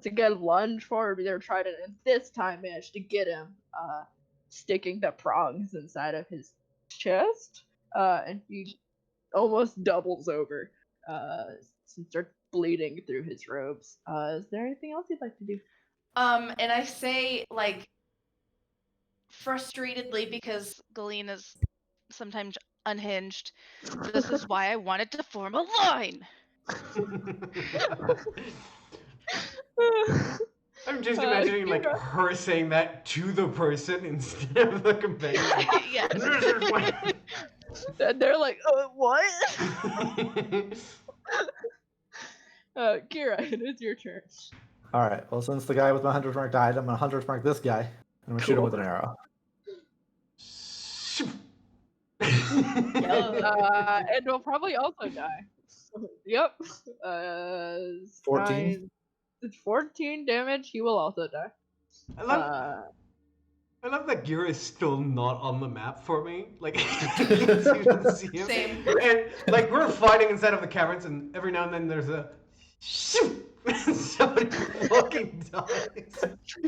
to get a lunge forward, they're trying to, and this time manage to get him, sticking the prongs inside of his chest, and he almost doubles over, and starts bleeding through his robes. Is there anything else you'd like to do? And I say, like, frustratedly, because Galeen is sometimes unhinged, this is why I wanted to form a line! I'm just imagining like Kira. her saying that to the person instead of the companion. Yes. This is why- And they're like, what? Kira, it is your turn. All right. Well, since the guy with my 100 mark died, I'm gonna 100 mark this guy. And I'm gonna shoot him with an arrow. And will probably also die. Yep. 14? It's 14 damage. He will also die. I love that Gira is still not on the map for me. Like, I can't even see him. Same. And like we're fighting inside of the caverns, and every now and then there's a shoot. Somebody fucking dies.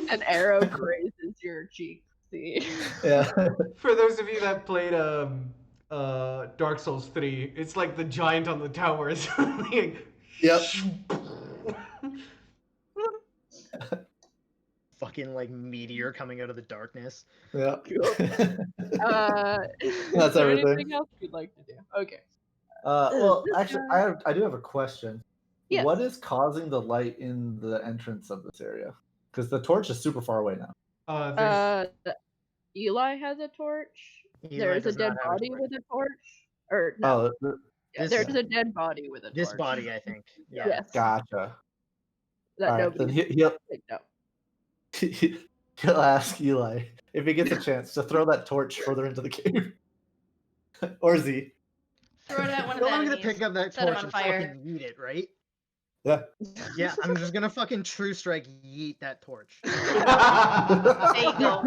An arrow grazes your cheek. See. Yeah. For those of you that played Dark Souls 3, it's like the giant on the tower. Like, Yep. Fucking like meteor coming out of the darkness. Yeah. Is That's there everything. anything else you'd like to do? Okay. Well, actually, I do have a question. Yes. What is causing the light in the entrance of this area? Because the torch is super far away now. There's Eli has a torch. Eli There's a does not dead have a body torch. with a torch. Or no, Oh, yeah, this- there's a dead body with a torch. This body, I think. Yeah. Yes. gotcha. That All right, then nobody he'll picked up. he'll ask Eli if he gets a chance to throw that torch further into the cave. Or Z. Throw it at one of So the I'm gonna enemies. pick up that Set him torch on and fire. fucking yeet it, right? Yeah. Yeah, I'm just gonna fucking true strike yeet that torch. There you go.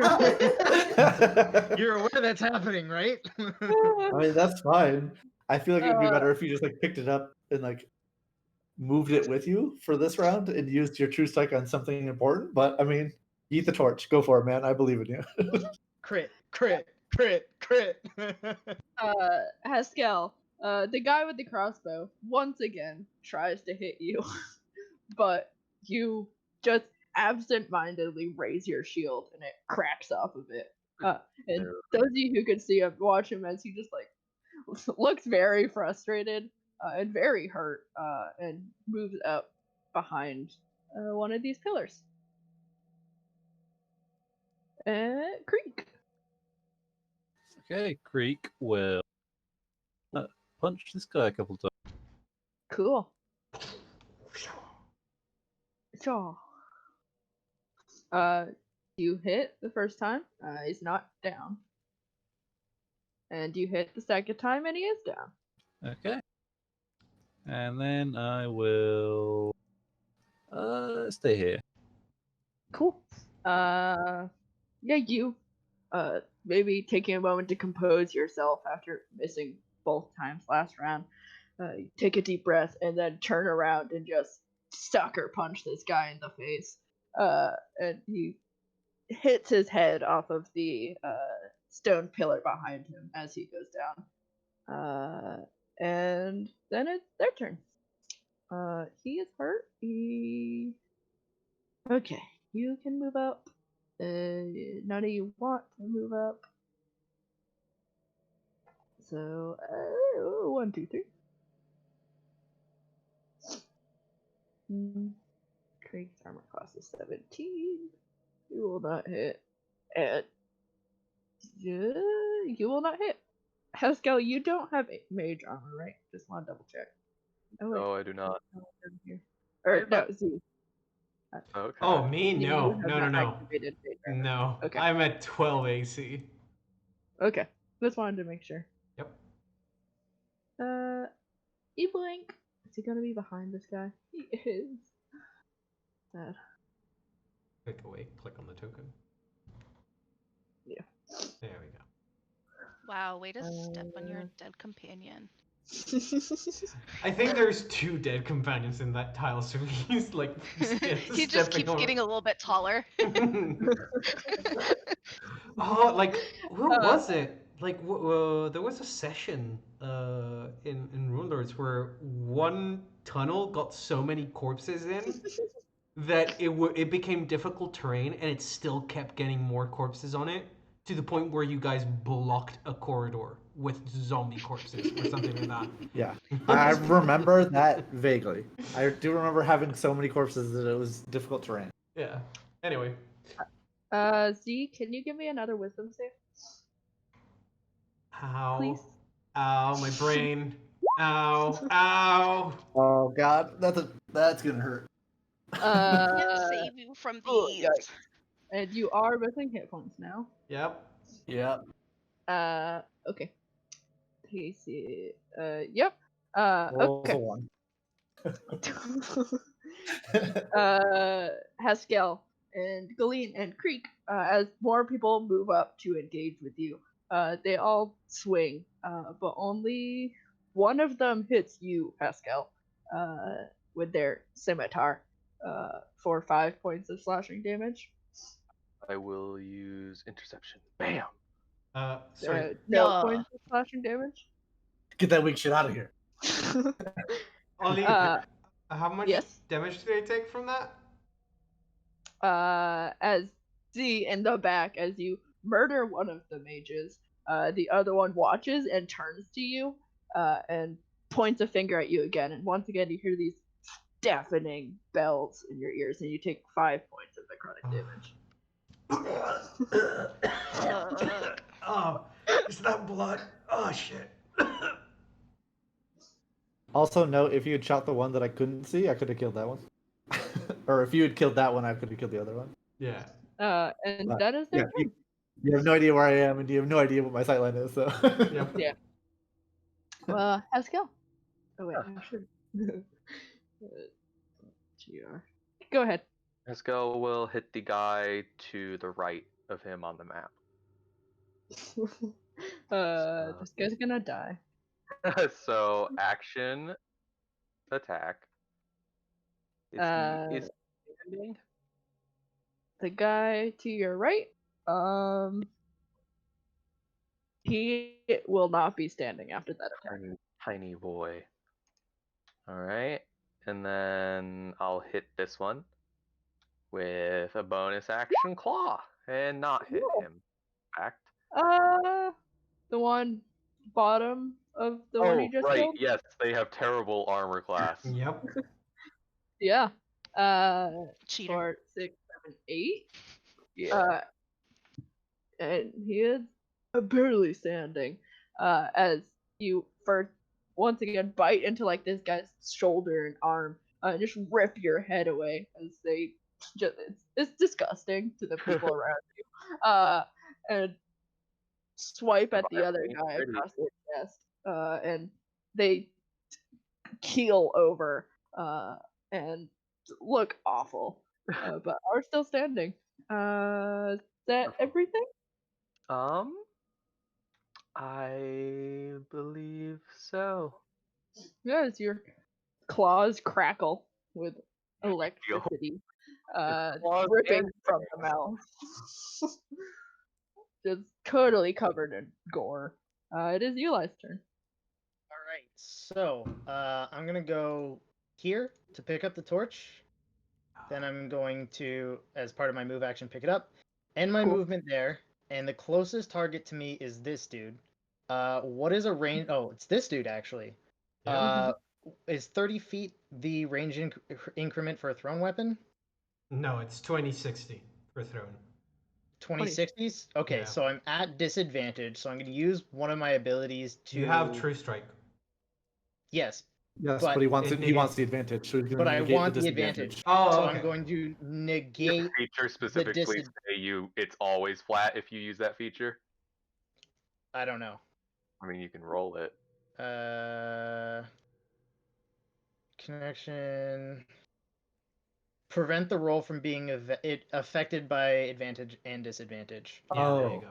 You're aware that's happening, right? I mean, that's fine. I feel like it'd be better if you just like picked it up and like moved it with you for this round and used your true strike on something important. But I mean, eat the torch. Go for it, man. I believe in you. Crit, crit, crit, crit. Haskell, the guy with the crossbow once again tries to hit you, but you just absent-mindedly raise your shield and it cracks off of it. And those of you who could see him, watch him as he just like looks very frustrated and very hurt, and moves up behind one of these pillars. Creek. Okay, Creek will punch this guy a couple times. Cool. Sure. You hit the first time. He's not down. And you hit the second time, and he is down. Okay. And then I will stay here. Cool. Yeah, you maybe taking a moment to compose yourself after missing both times last round. You take a deep breath and then turn around and just sucker punch this guy in the face. And he hits his head off of the stone pillar behind him as he goes down. And then it's their turn. He is hurt. Okay, you can move up. None of you want to move up. So, 1, 2, 3. Craig's armor class is 17. You will not hit. And you will not hit. Haskell, you don't have mage armor, right? Just want to double check. Oh, wait. No, I do not. Here. Or, no, Z. Okay. Oh, me? You No. have No, no, not no. activated mage armor. No. Okay. I'm at 12 AC. Okay. Just wanted to make sure. Yep. E-Blink. Is he gonna be behind this guy? He is. Sad. Click away. Click on the token. Yeah. There we go. Wow, way to step on your dead companion. I think there's 2 dead companions in that tile, so he's like He just keeps getting a little bit taller. Oh, like where was it? Like there was a session in Rulers where one tunnel got so many corpses in that it became difficult terrain, and it still kept getting more corpses on it to the point where you guys blocked a corridor with zombie corpses or something like that. Yeah, I remember that vaguely. I do remember having so many corpses that it was difficult terrain. Yeah. Anyway. Z, can you give me another wisdom save? Ow. Please? Ow, my brain. Ow. Ow. Oh god, that's gonna hurt. Can't save you from these. Yikes. And you are missing hit points now. Yep. Yeah. Okay. PC. Yep. Rolls a Okay. 1. Haskell and Galeen and Creek, as more people move up to engage with you, they all swing, but only one of them hits you, Haskell, with their scimitar, for 5 points of slashing damage. I will use interception. Bam. Sorry. No Yeah. points of slashing damage. Get that weak shit out of here. Ollie, how much yes. damage did I take from that? As Z in the back, as you murder one of the mages, the other one watches and turns to you, and points a finger at you again. And once again, you hear these deafening bells in your ears, and you take 5 points of necrotic damage. Oh, is that blood? Oh shit. Also, note if you had shot the one that I couldn't see, I could have killed that one. Or if you had killed that one, I could have killed the other one. Yeah. And that is their turn. You have no idea where I am, and you have no idea what my sightline is. So. Yep. Yeah. Haskell. Oh wait, I should. GR. Go ahead. Esco will hit the guy to the right of him on the map. This guy's gonna die. So action, attack. Is he standing? The guy to your right, he will not be standing after that attack. Tiny boy. All right, and then I'll hit this one with a bonus action claw and not hit Cool. him. In fact. The one bottom of the one you just right. killed? Yes, they have terrible armor class. Yep. Yeah. Cheater. 4, 6, 7, 8. Yeah. And he is barely standing, as you first once again bite into like this guy's shoulder and arm, and just rip your head away as they just it's disgusting to the people around you, and swipe at the other Environment ain't guy pretty. across their chest, and they keel over, and look awful, but are still standing. Is that everything? Um, I believe so. Yes, your claws crackle with Yo. electricity, Claws dripping and from the mouth. Just totally covered in gore. It is Eli's turn. All right, so I'm gonna go here to pick up the torch. Then I'm going to, as part of my move action, pick it up, end my Cool. movement there. And the closest target to me is this dude. What is a range? Oh, it's this dude actually. Yeah. Is 30 feet the range increment for a thrown weapon? No, it's 2060 for thrown. 2060s? Okay, Yeah. so I'm at disadvantage, so I'm going to use one of my abilities to. You have True Strike. Yes, Yes, But but he wants it he wants negates- the advantage, so he's going but to I negate want the the disadvantage. advantage. Oh, So okay. I'm going to Your negate. feature specifically say it's always flat if you use that feature. I don't know. I mean, you can roll it. Connection. Prevent the roll from being affected by advantage and disadvantage. Yeah, there you Oh. go.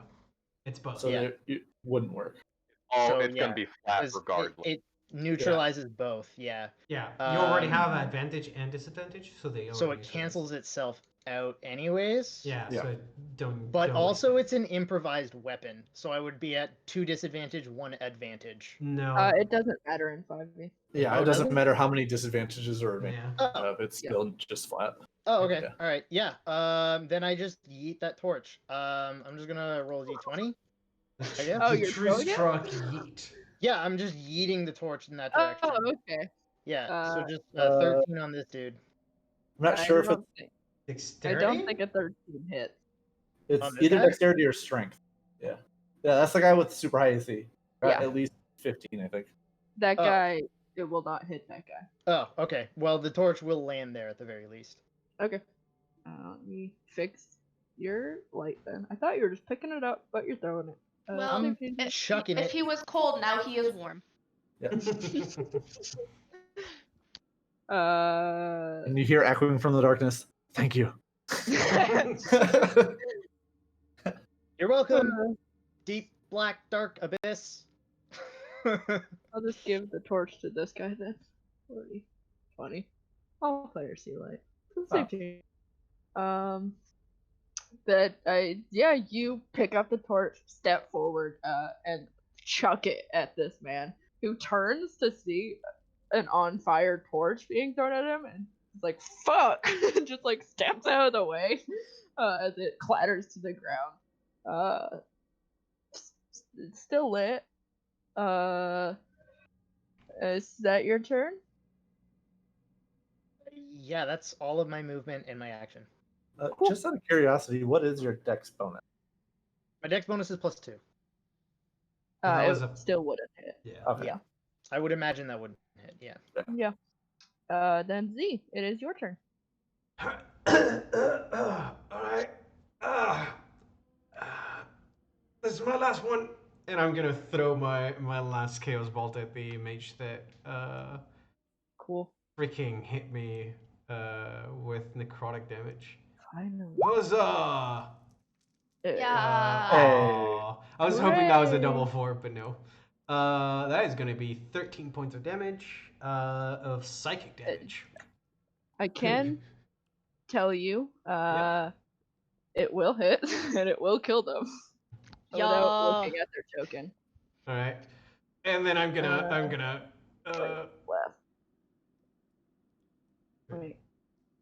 It's both. So Yeah. it wouldn't work. Oh, So, it's yeah, gonna be flat 'Cause regardless. It neutralizes both, yeah. Yeah, you already Um, have advantage and disadvantage, so they So already it cancels itself out anyways. Yeah, Yeah. so don't. But don't also waste it's an improvised weapon, so I would be at 2 disadvantage, 1 advantage. it. No. It doesn't matter in 5e. Yeah, Oh, it doesn't doesn't? matter how many disadvantages or advantages Yeah. Oh, you have, it's Yeah. still just flat. oh okay. Yeah. All right. Yeah. Then I just yeet that torch. I'm just gonna roll a d20. I guess. Oh, The you're true throwing it? struck yeet. Yeah, I'm just yeeting the torch in that direction. Oh, okay. Yeah. So just 13 on this dude. I'm not sure if don't think, I Dexterity? don't think a 13 hits. it's On this either guy? dexterity or strength. Yeah. Yeah, that's the guy with super high AC. Yeah. At least 15, I think. That Oh. guy, it will not hit that guy. Oh, okay. Well, the torch will land there at the very least. Okay. Let me fix your light then. I thought you were just picking it up, but you're throwing it. Well, see if you- Chucking If it. he was cold, now he is warm. Yeah. uh, And you hear echoing from the darkness. Thank you. You're welcome, deep black dark abyss. I'll just give the torch to this guy then. 40, 20. I'll fire sea light. It's the same team. You pick up the torch, step forward, and chuck it at this man, who turns to see an on fire torch being thrown at him, and he's like, "Fuck!" and just like steps out of the way as it clatters to the ground. It's still lit. Is that your turn? Yeah, that's all of my movement and my action. Just out of curiosity, what is your dex bonus? My dex bonus is +2. That It was a- still wouldn't hit. Yeah. Okay. Yeah. I would imagine that would hit, yeah. Yeah. Then Z, it is your turn. Alright. This is my last one. And I'm gonna throw my last Chaos Bolt at the mage that Cool. freaking hit me with necrotic damage. Finally. Huzzah! Yeah. Aw. I was hoping that was a Hooray! double 4, but no. That is gonna be 13 points of damage of psychic damage. I can tell you, it will hit and it will kill them without Yo. looking at their token. All right, and then I'm gonna. Left. Wait.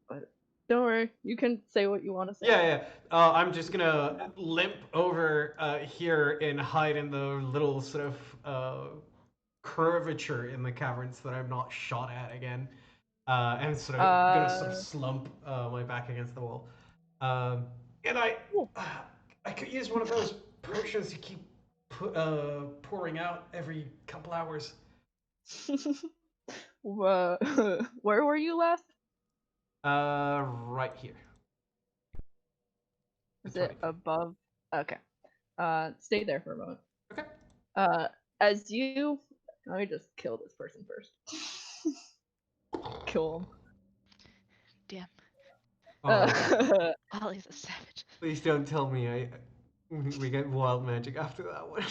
But don't worry, you can say what you want to say. Yeah. I'm just gonna limp over here and hide in the little sort of curvature in the caverns that I'm not shot at again, and sort of gonna sort of slump my back against the wall. And I could use one of those potions you keep pouring out every couple hours. Where were you last? Right here. Is The it 20 feet. above? Okay. Stay there for a moment. Okay. As you, let me just kill this person first. Kill him. Damn. Oh, Ollie's a savage. please don't tell me we get wild magic after that one.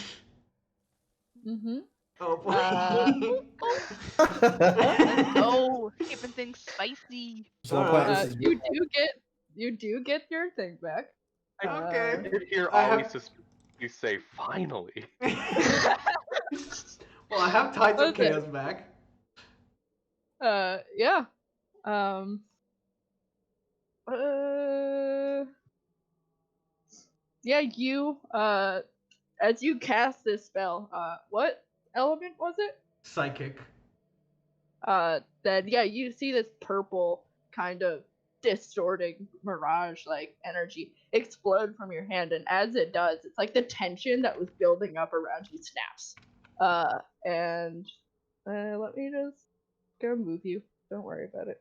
Mm-hmm. Oh boy. Oh, keeping things spicy. So one point, this is You do get your thing back. Okay. I did hear I Ollie have- you say finally. Well, I have Tides of Okay. Chaos back. Yeah. Uh, yeah, you, as you cast this spell, what element was it? Psychic. Then yeah, you see this purple kind of distorting mirage like energy explode from your hand, and as it does, it's like the tension that was building up around you snaps. And let me just go move you. Don't worry about it.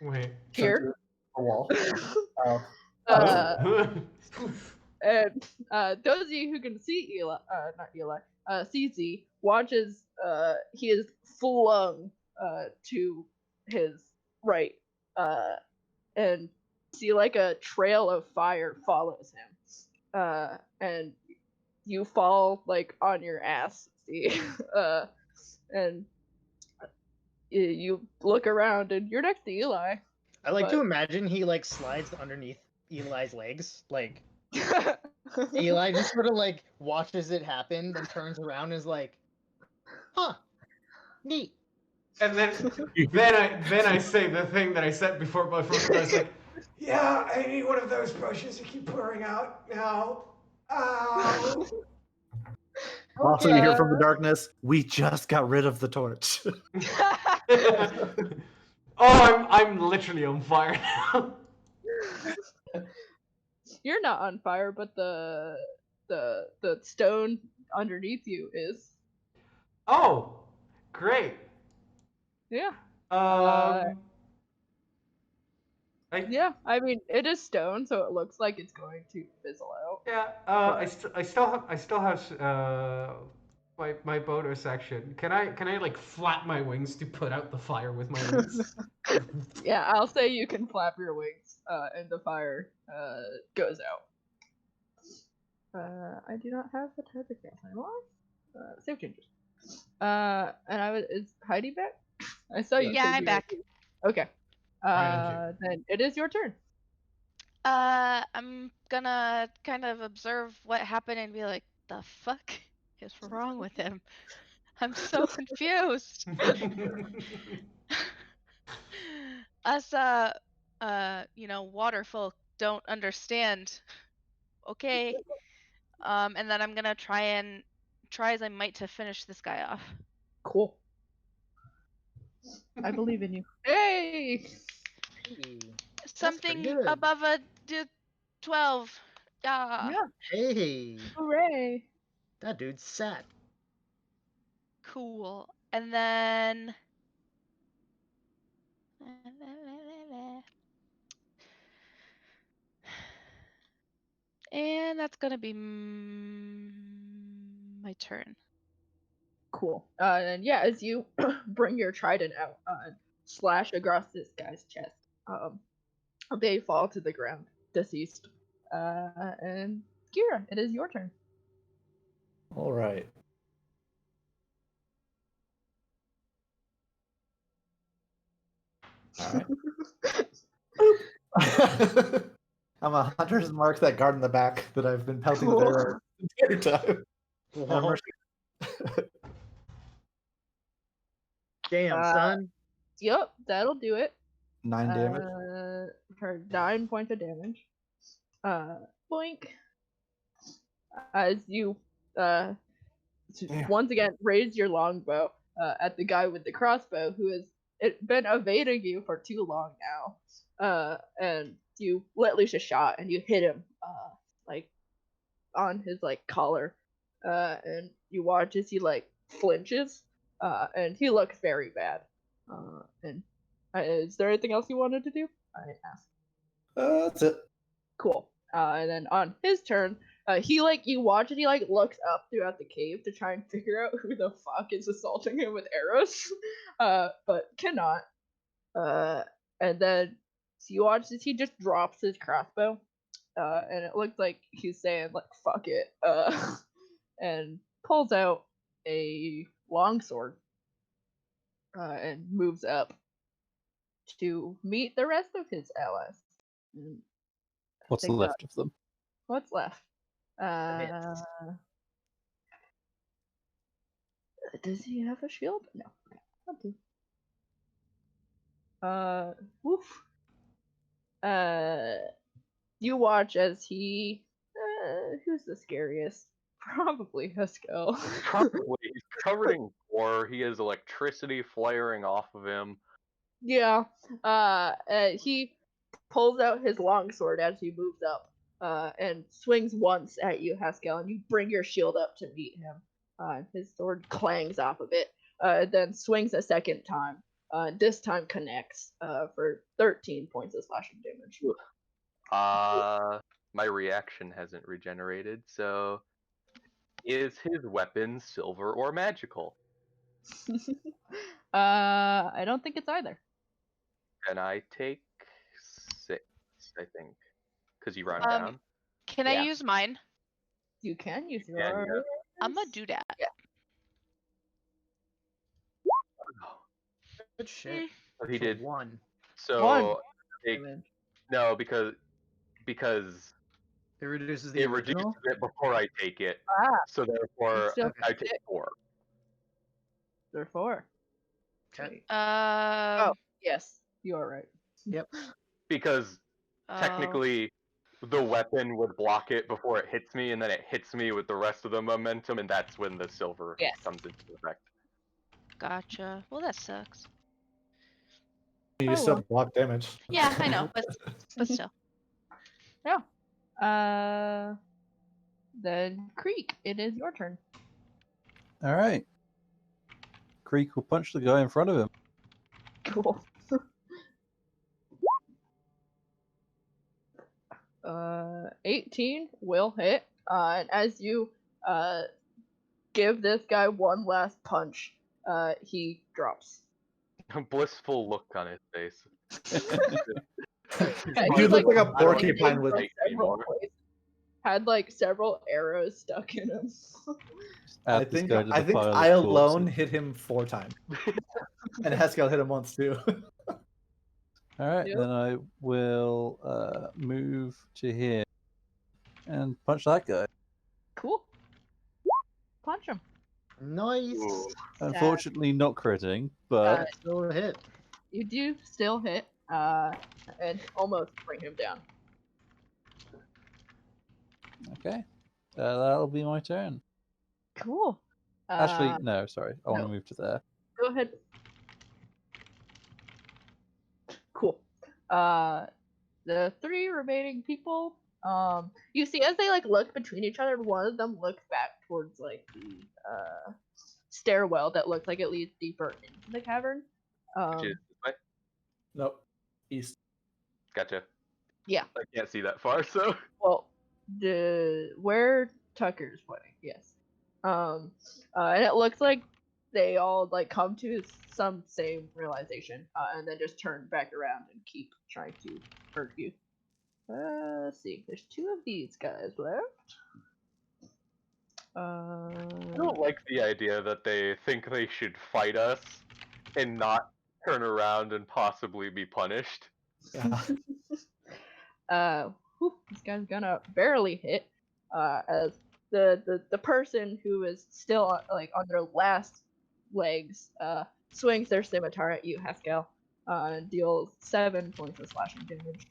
Wait. Here. a wall. Oh. And those of you who can see Eli, not Eli, see Z, watches he is flung to his right, and see like a trail of fire follows him, and you fall like on your ass, see, and you look around and you're next to Eli. I like to But- imagine he like slides underneath Eli's legs. Like Eli just sort of like watches it happen, then turns around and is like, "Huh, neat." And then I say the thing that I said before, but first I was like, yeah, I need one of those potions you keep pouring out now. Ow. Also, you hear from the darkness, we just got rid of the torch. Oh, I'm literally on fire now. You're not on fire, but the stone underneath you is. Oh, great. Yeah. I Yeah, I mean it is stone, so it looks like it's going to fizzle out. yeah. I still have my boater section. Can I like flap my wings to put out the fire with my wings? Yeah, I'll say you can flap your wings, and the fire goes out. I do not have the type of gas anymore. Save changes. And is Heidi back? I saw you. Yeah, said I'm you back. Okay. Thank Then it is your turn. I'm gonna kind of observe what happened and be like, the fuck is wrong with him? I'm so confused. Us, water folk don't understand. Okay. And then I'm gonna try as I might to finish this guy off. Cool. I believe in you. Hey! Hey, Something good. above a 12. Yeah. hey, Hooray! that dude's sad. Cool. And then and that's gonna be my turn. Cool. And yeah, as you bring your trident out and slash across this guy's chest, they fall to the ground, deceased. And Kira, it is your turn. All right. All right. I'm a hunter's mark that guard in the back that I've been pelting with arrows the entire time. Whoa. Damn, son. Yep, that'll do it. 9 damage. For 9 points of damage. Boink. As you once again raise your longbow at the guy with the crossbow who has been evading you for too long now. And you let loose a shot and you hit him like on his like collar, and you watch as he like flinches, and he looks very bad. And is there anything else you wanted to do? I asked. That's it. Cool. And then on his turn, he like you watch and he like looks up throughout the cave to try and figure out who the fuck is assaulting him with arrows, but cannot. And then so you watch as he just drops his crossbow, and it looks like he's saying like "fuck it," and pulls out a longsword, and moves up to meet the rest of his allies. And What's think left of them? what's left? Mist. Does he have a shield? No. Okay. Woof. You watch as he. Who's the scariest? Probably Huskel. Probably. He's covered in gore. He has electricity flaring off of him. Yeah. He pulls out his longsword as he moves up, and swings once at you, Haskell, and you bring your shield up to meet him. His sword clangs off of it, then swings a second time. This time connects for 13 points of slashing damage. My reaction hasn't regenerated, so is his weapon silver or magical? I don't think it's either. And I take 6, I think, because you round Um, down. Can I Yeah. use mine? You can use Yeah, your. I'm gonna do that. Good shit. He So did 1. so. One. Take, Damage. no, because It reduces the it reduces original. it before I take it. Ah, So therefore, still I take 4. Therefore. Okay. Oh, yes, you are right. Yep. Because Oh. technically, the weapon would block it before it hits me, and then it hits me with the rest of the momentum, and that's when the silver Yes. comes into effect. Gotcha. Well, that sucks. You Oh, still well. block damage. Yeah, I know, but still. Yeah. Then Creek, it is your turn. All right. Creek will punch the guy in front of him. Cool. 18 will hit. And as you give this guy one last punch, he drops. A blissful look on his face. Yeah, You he's, look like a I don't bleeding porcupine with. from fight several anymore. places. Had like several arrows stuck in him. I Add this think guy to the I think pile of I alone corpses. hit him 4 times, and Haskell hit him once too. All right, Yep. then I will move to here and punch that guy. Cool. Punch him. Nice. Ooh. Unfortunately, not critting, but Still a hit. You do still hit, and almost bring him down. okay. That'll be my turn. Cool. Actually, no, sorry. I want no. to move to there. Go ahead. Cool. The 3 remaining people, you see as they like look between each other, one of them looks back towards like the stairwell that looks like it leads deeper into the cavern. Which is this way? Nope. East. Gotcha. Yeah. I can't see that far, so. Well, where Tucker's pointing, yes. And it looks like they all like come to some same realization, and then just turn back around and keep trying to hurt you. Let's see. There's 2 of these guys left. I don't like the idea that they think they should fight us and not turn around and possibly be punished. Yeah. This guy's gonna barely hit. As the person who is still like on their last legs, swings their scimitar at you, Haskell, and deals 7 points of slashing damage.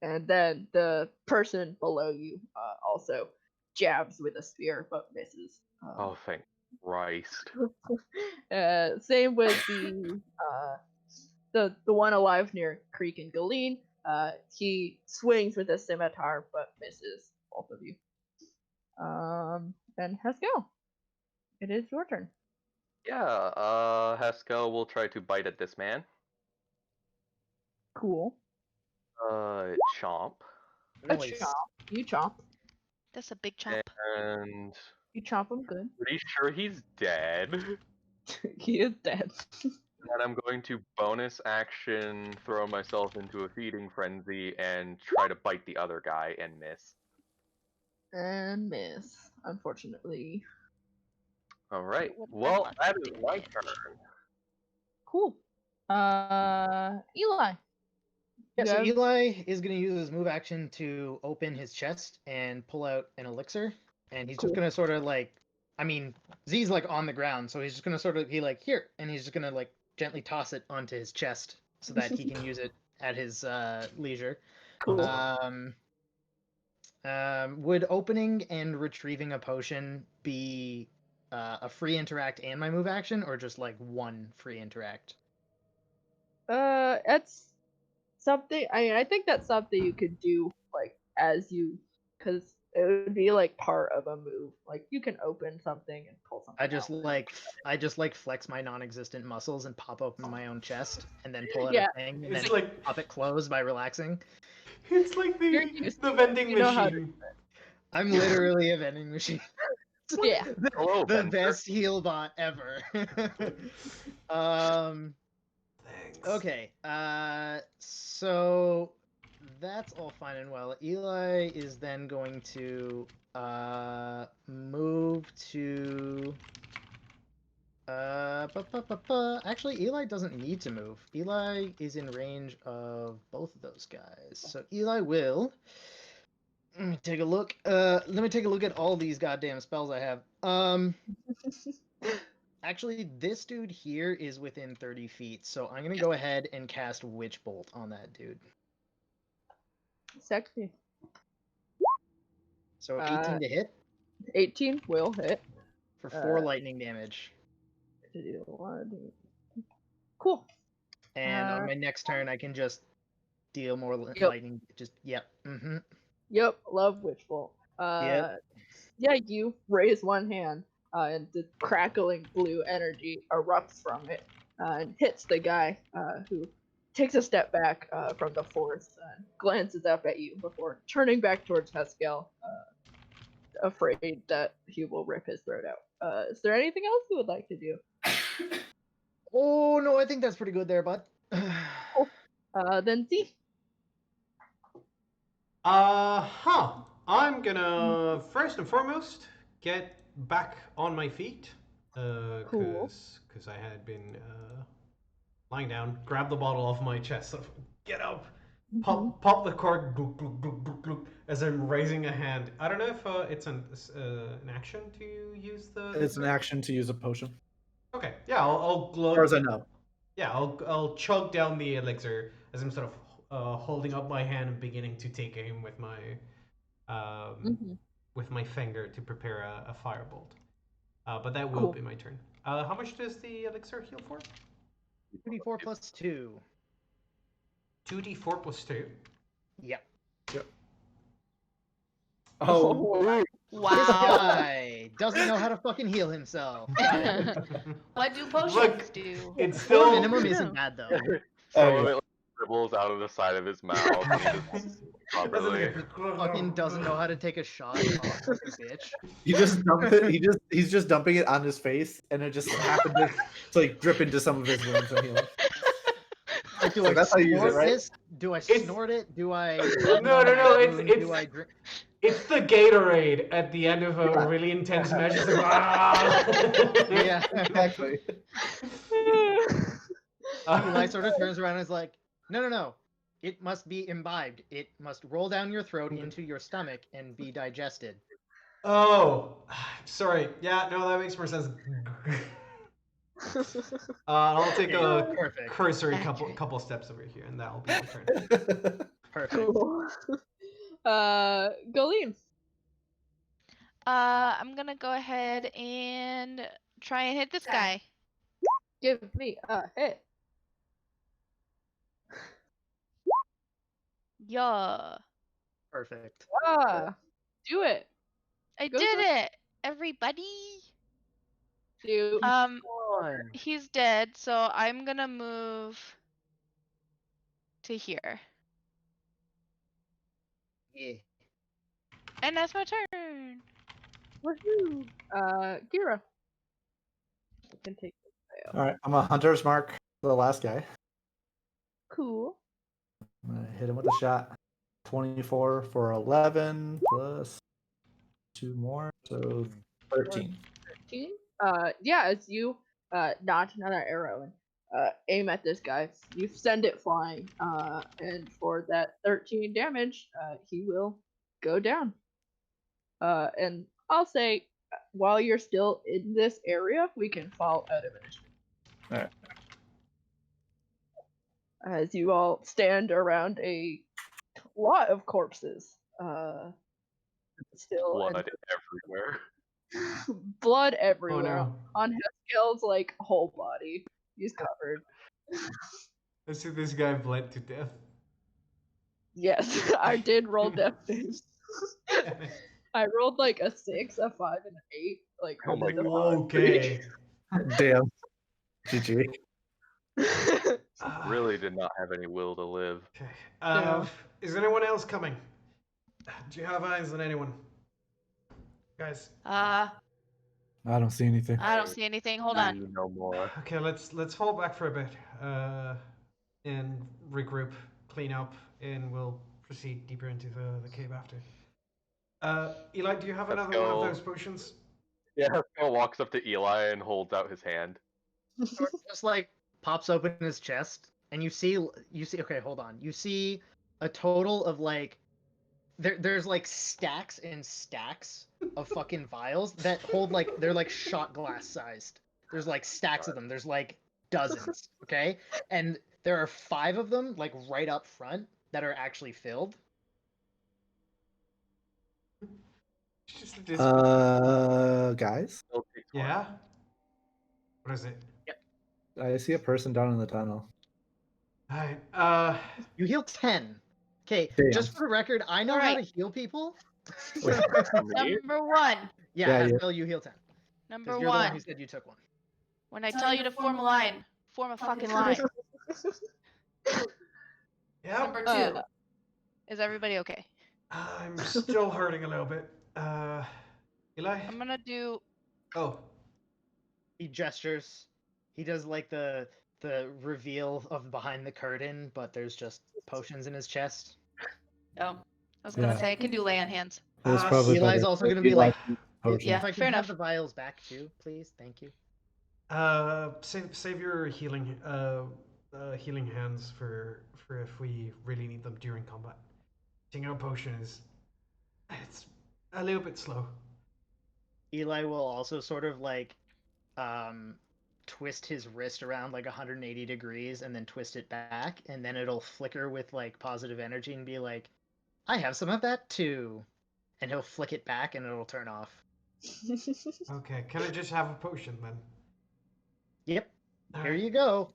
And then the person below you also jabs with a spear but misses. Oh, thank Christ. Same with the one alive near Creek and Galeen. He swings with his scimitar but misses both of you. Then Haskell, it is your turn. Yeah, Haskell will try to bite at this man. Cool. Chomp. A Nice. chomp. You chomp. That's a big chomp. And You chomp him good. pretty sure he's dead. He is dead. And I'm going to bonus action throw myself into a feeding frenzy and try to bite the other guy and miss. And miss, unfortunately. Alright, What well, about that to is do my next? turn. Cool. Eli. Yeah, so have- Eli is going to use his move action to open his chest and pull out an elixir. And he's Cool. just going to sort of like, I mean, Z's like on the ground, so he's just going to sort of be like, here. And he's just going to like gently toss it onto his chest so that he can use it at his leisure. Cool. Would opening and retrieving a potion be a free interact and my move action, or just like one free interact? That's something. I think that's something you could do like as you, because it would be like part of a move. Like you can open something and pull something. I just like flex my non-existent muscles and pop open my own chest and then pull out Yeah. a thing and It's then like pop it closed by relaxing. it's like You're the used the vending You know how to- machine. I'm literally a vending machine. Yeah. Hello, The Benzer. best heal bot ever. um Thanks. Okay, so that's all fine and well. Eli is then going to move to actually Eli doesn't need to move. Eli is in range of both of those guys. So Eli will let me take a look. Let me take a look at all these goddamn spells I have. Actually, this dude here is within 30 feet, so I'm gonna go ahead and cast Witch Bolt on that dude. Sexy. So 18 to hit 18 will hit. for 4 lightning damage. Cool. And on my next turn, I can just deal more Yep. lightning. Just, yep. Yep, love Witch Bolt. Yep. Yeah, you raise one hand, and the crackling blue energy erupts from it and hits the guy, who takes a step back from the force and glances up at you before turning back towards Haskell, afraid that he will rip his throat out. Is there anything else you would like to do? Oh, no, I think that's pretty good there, bud. Then Z. I'm gonna first and foremost get back on my feet. Cool. Because I had been lying down, grab the bottle off my chest, sort of get up, pop the cord, gluk, gluk, gluk, gluk, gluk, as I'm raising a hand. I don't know if it's an action to use the. It's an action to use a potion, Okay, yeah, I'll as glug. far as I know. Yeah, I'll chug down the elixir as I'm sort of holding up my hand and beginning to take aim with my finger to prepare a firebolt. But that will Cool. be my turn. How much does the elixir heal for? 2d4 plus 2. 2d4 plus 2. Yep. Oh, This Wow. guy doesn't know how to fucking heal himself. What do potions Look, do? it's 4 still minimum isn't bad, though. Some of it like, dribbles out of the side of his mouth. And he just properly. Fucking doesn't know how to take a shot. Oh, fucking bitch. he just dumped it. He's just dumping it on his face, and it just happened to like drip into some of his wounds and heal. Like, do So I that's how you use it, snort right? this? Do I It's- snort it? Do I? No, it's- Do I drink? It's the Gatorade at the end of a really intense match. It's like, "Ah!" Yeah. Exactly. Eli sort of turns around and is like, no. It must be imbibed. It must roll down your throat into your stomach and be digested. Oh, sorry. Yeah, no, that makes more sense. I'll take a Perfect. cursory Accurate. couple steps over here, and that'll be my turn. Perfect. Cool. Galeen. I'm gonna go ahead and try and hit this guy. Give me a hit. Yeah. Perfect. Ah, do it. I Go did for it, everybody. Do One. He's dead, so I'm gonna move to here. Yeah. And that's my turn. woohoo. Kira. You can take this guy out. All right, I'm a hunter's mark for the last guy. Cool. I'm gonna hit him with a shot. 24 for 11 plus 2 more, so 13. 13. Yeah, as you notch another arrow and aim at this guy, you send it flying. And for that 13 damage, he will go down. And I'll say, while you're still in this area, we can fall out of initiative. Alright. As you all stand around a lot of corpses. Still Blood everywhere. blood Oh everywhere no. on Haskell's like whole body. He's covered. I see this guy bled to death. Yes, I did roll death saves. I rolled like a 6, a 5, and an 8. Like Oh my only the Okay. Damn. GG. Really did not have any will to live. Okay. Yeah. Is anyone else coming? Do you have eyes on anyone? Guys. Uh, I don't see anything. I don't see anything. Hold on. See no more. Okay, let's hold back for a bit. And regroup, clean up, and we'll proceed deeper into the cave after. Eli, do you have Let's another one of go. those potions? Yeah, Haskell walks up to Eli and holds out his hand. Sort of just like pops open his chest, and you see. Okay, hold on. You see a total of like there's like stacks and stacks of fucking vials that hold like they're like shot glass sized. There's like stacks of them. There's like dozens. Okay, and there are 5 of them like right up front that are actually filled. Just this. Guys, Still takes one. Yeah. What is it? I see a person down in the tunnel. Alright. You heal 10. Okay, Damn. just for the record, I know how to Alright. heal people. Me? Number 1. Yeah, Yeah, yeah. Haskell, you heal 10. Number Because you're the one who 1. said you took one. When I tell you to form a line, form a fucking line. Yeah. Number 2. Is everybody okay? I'm still hurting a little bit. Eli? I'm gonna do. Oh. He gestures. He does like the reveal of behind the curtain, but there's just potions in his chest. Oh, I was gonna Yeah. say I can do lay on hands. It's probably Eli's better also gonna if be you like, potions. Yeah, if I fair can have enough. the vials back too, please, thank you. Save your healing healing hands for if we really need them during combat. Taking out potion it's a little bit slow. Eli will also sort of like twist his wrist around like 180 degrees and then twist it back, and then it'll flicker with like positive energy and be like, I have some of that too. And he'll flick it back and it'll turn off. Okay, can I just have a potion then? Yep. All Here right. you go.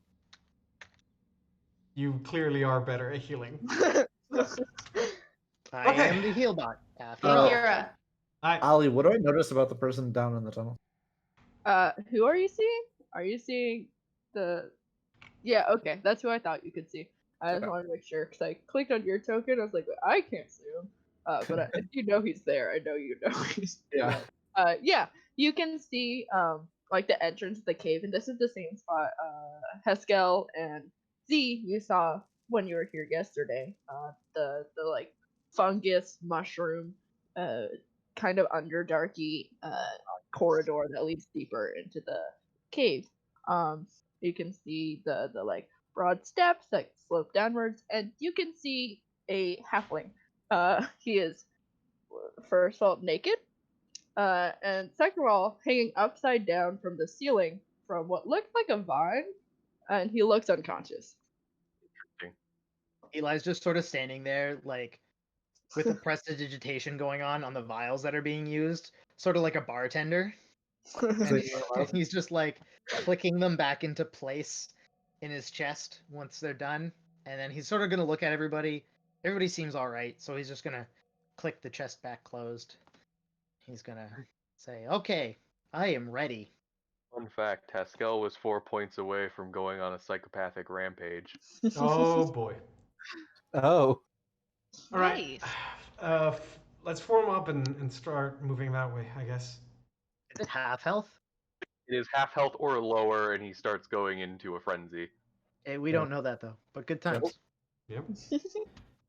You clearly are better at healing. I Okay. am the heal bot. After Hey, all. Kira. Ali, what do I notice about the person down in the tunnel? Who are you seeing? Are you seeing the? Yeah, okay, that's who I thought you could see. I just Okay. wanted to make sure because I clicked on your token. I was like, I can't see him. But if you know he's there, I know you know he's Yeah. there. Yeah, you can see like the entrance of the cave, and this is the same spot Haskell and Z you saw when you were here yesterday. The like fungus mushroom kind of underdarky corridor that leads deeper into the cave. You can see the like broad steps that slope downwards, and you can see a halfling. He is first of all naked, and second of all hanging upside down from the ceiling from what looks like a vine, and he looks unconscious. Eli's just sort of standing there, like, with the prestidigitation going on the vials that are being used, sort of like a bartender. And he's just like clicking them back into place in his chest once they're done. And then he's sort of going to look at everybody, Everybody seems all right, so he's just gonna click the chest back closed. He's gonna say, "Okay, I am ready." Fun fact: Haskell was 4 points away from going on a psychopathic rampage. Oh boy. Oh. All right. Nice. Let's form up and start moving that way, I guess. Is it half health? It is half health or lower, and he starts going into a frenzy. We don't know that though, but good Yep. times. Yep.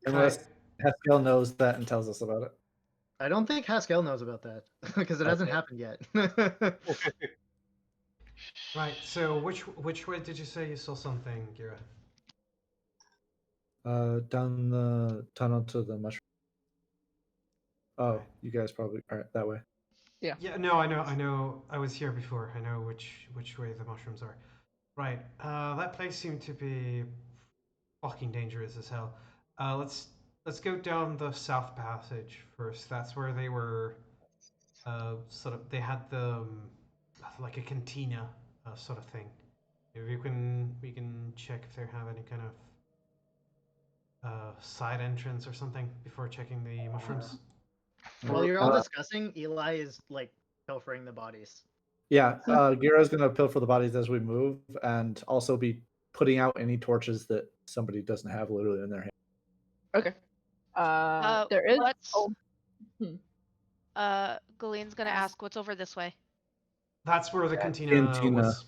Unless Okay. Haskell knows that and tells us about it. I don't think Haskell knows about that because it hasn't Okay. happened yet. Right. So which way did you say you saw something, Gira? Down the tunnel to the mushroom. Oh, Right. you guys probably all right that way. Yeah. No, I know. I was here before. I know which way the mushrooms are. Right. That place seemed to be fucking dangerous as hell. Let's go down the south passage first. That's where they were. Sort of. They had the like a cantina sort of thing. Maybe we can check if they have any kind of side entrance or something before checking the mushrooms. While you're all discussing, Eli is like pilfering the bodies. Yeah, Gira's gonna pilfer the bodies as we move, and also be putting out any torches that somebody doesn't have literally in their hand. Okay. There is. What's Oh, hmm. Galen's gonna ask what's over this way. That's where the Yeah. cantina Cantina. was.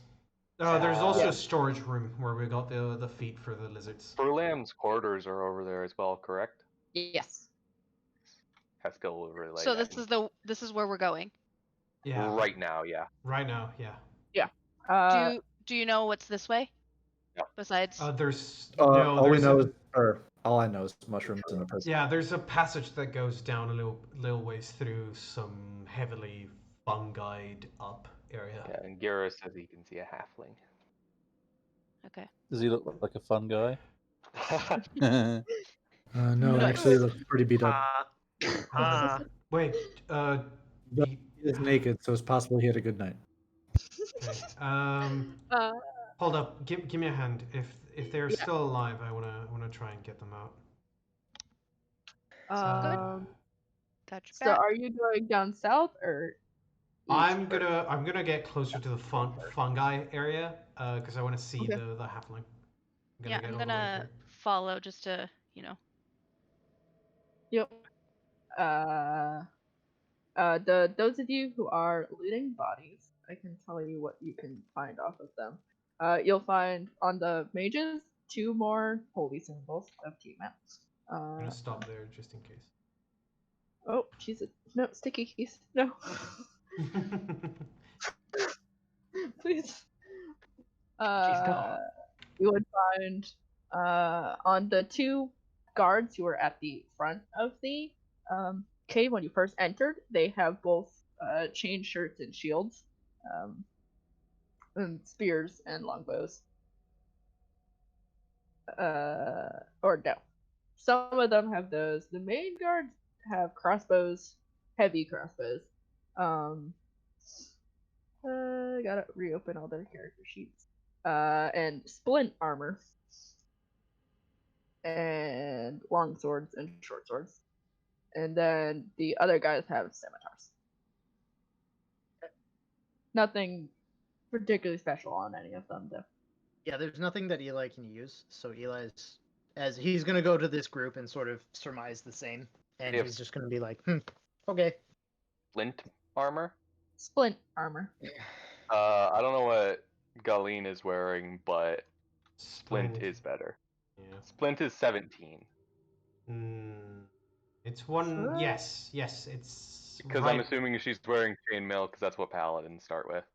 There's also Yeah. a storage room where we got the feed for the lizards. Furlam's quarters are over there as well, correct? Yes. Haskell will relay So that. this is where we're going. Yeah. Right now, yeah. Right now, yeah. Do you know what's this way? No. Besides, There's All we there's know a is, or all I know is mushrooms and a person. yeah, there's a passage that goes down a little ways through some heavily fungied up area. Yeah, and Garrus says he can see a halfling. okay. Does he look like a fun guy? No, Nice. actually, it looks pretty beat up. Wait, But he is naked, so it's possible he had a good night. okay. Uh, Hold up. Give me a hand. If they're Yeah. still alive, I wanna try and get them out. Got your So back. are you going down south or east? I'm gonna get closer to the fungi area because I want to see Okay. the halfling. Yeah, get I'm all the way gonna through. follow just to, Yep. Those of you who are looting bodies, I can tell you what you can find off of them. You'll find on the mages 2 more holy symbols of Tiamat. I'm gonna stop there just in case. Oh, Jesus. No, sticky keys. No. Please. You would find on the 2 guards who were at the front of the cave when you first entered, they have both chain shirts and shields, and spears and longbows. Or no. Some of them have those. The main guards have crossbows, heavy crossbows. Gotta reopen all their character sheets. And splint armor. And long swords and short swords. And then the other guys have scimitars. Nothing particularly special on any of them, though. Yeah, there's nothing that Eli can use, so Eli's as he's gonna go to this group and sort of surmise the same, and Yep. he's just gonna be like, okay. Flint armor? Splint armor. I don't know what Galeen is wearing, but Splint is better. Yeah. Splint is 17. It's one. Sure. Yes, it's. Because I'm assuming she's wearing chainmail, because that's what paladins start with.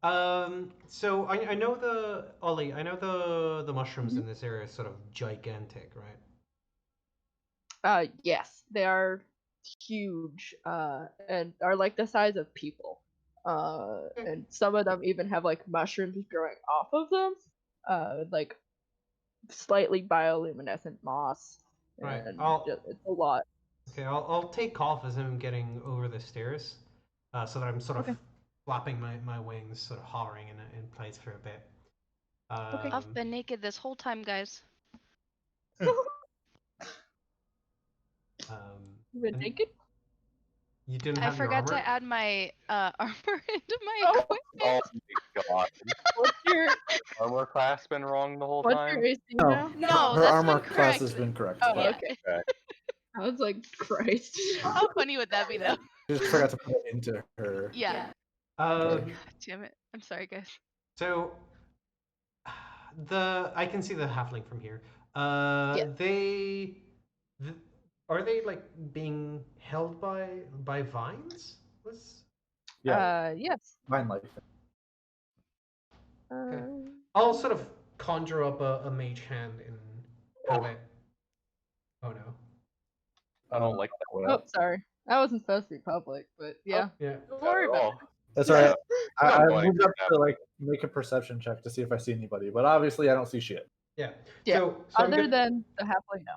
So I know the Ollie. I know the mushrooms in this area are sort of gigantic, right? Yes, they are huge, and are like the size of people. And some of them even have like mushrooms growing off of them, like slightly bioluminescent moss. Right. And it's a lot. Okay, I'll take off as I'm getting over the stairs, so that I'm sort of Okay. flapping my wings, sort of hovering in place for a bit. Okay. I've been naked this whole time, guys. You been and naked? you didn't I have your forgot armor? to add my armor into my Oh. equipment. Oh my god. What's your Armor class been wrong the whole what's time? your AC No. now? No, Her that's armor been class correct. has been correct. Oh, Yeah. okay. Okay. I was like, Christ. How funny would that be, though? She just forgot to put it into her. Yeah. Uh, Okay. God damn it. I'm sorry, guys. so I can see the halfling from here. Yeah. Th- are they like being held by vines? Was Yeah, Yes. mine life. I'll sort of conjure up a mage hand and have it. Oh no. I don't like that. Oh, sorry. That wasn't supposed to be public, but yeah. Yeah. Don't worry At about all. it. That's Yeah. all right. We don't I know moved up anything to like make a perception check to see if I see anybody, but obviously I don't see shit. Yeah. Yeah, So I'm Other gonna, than the halfling, no.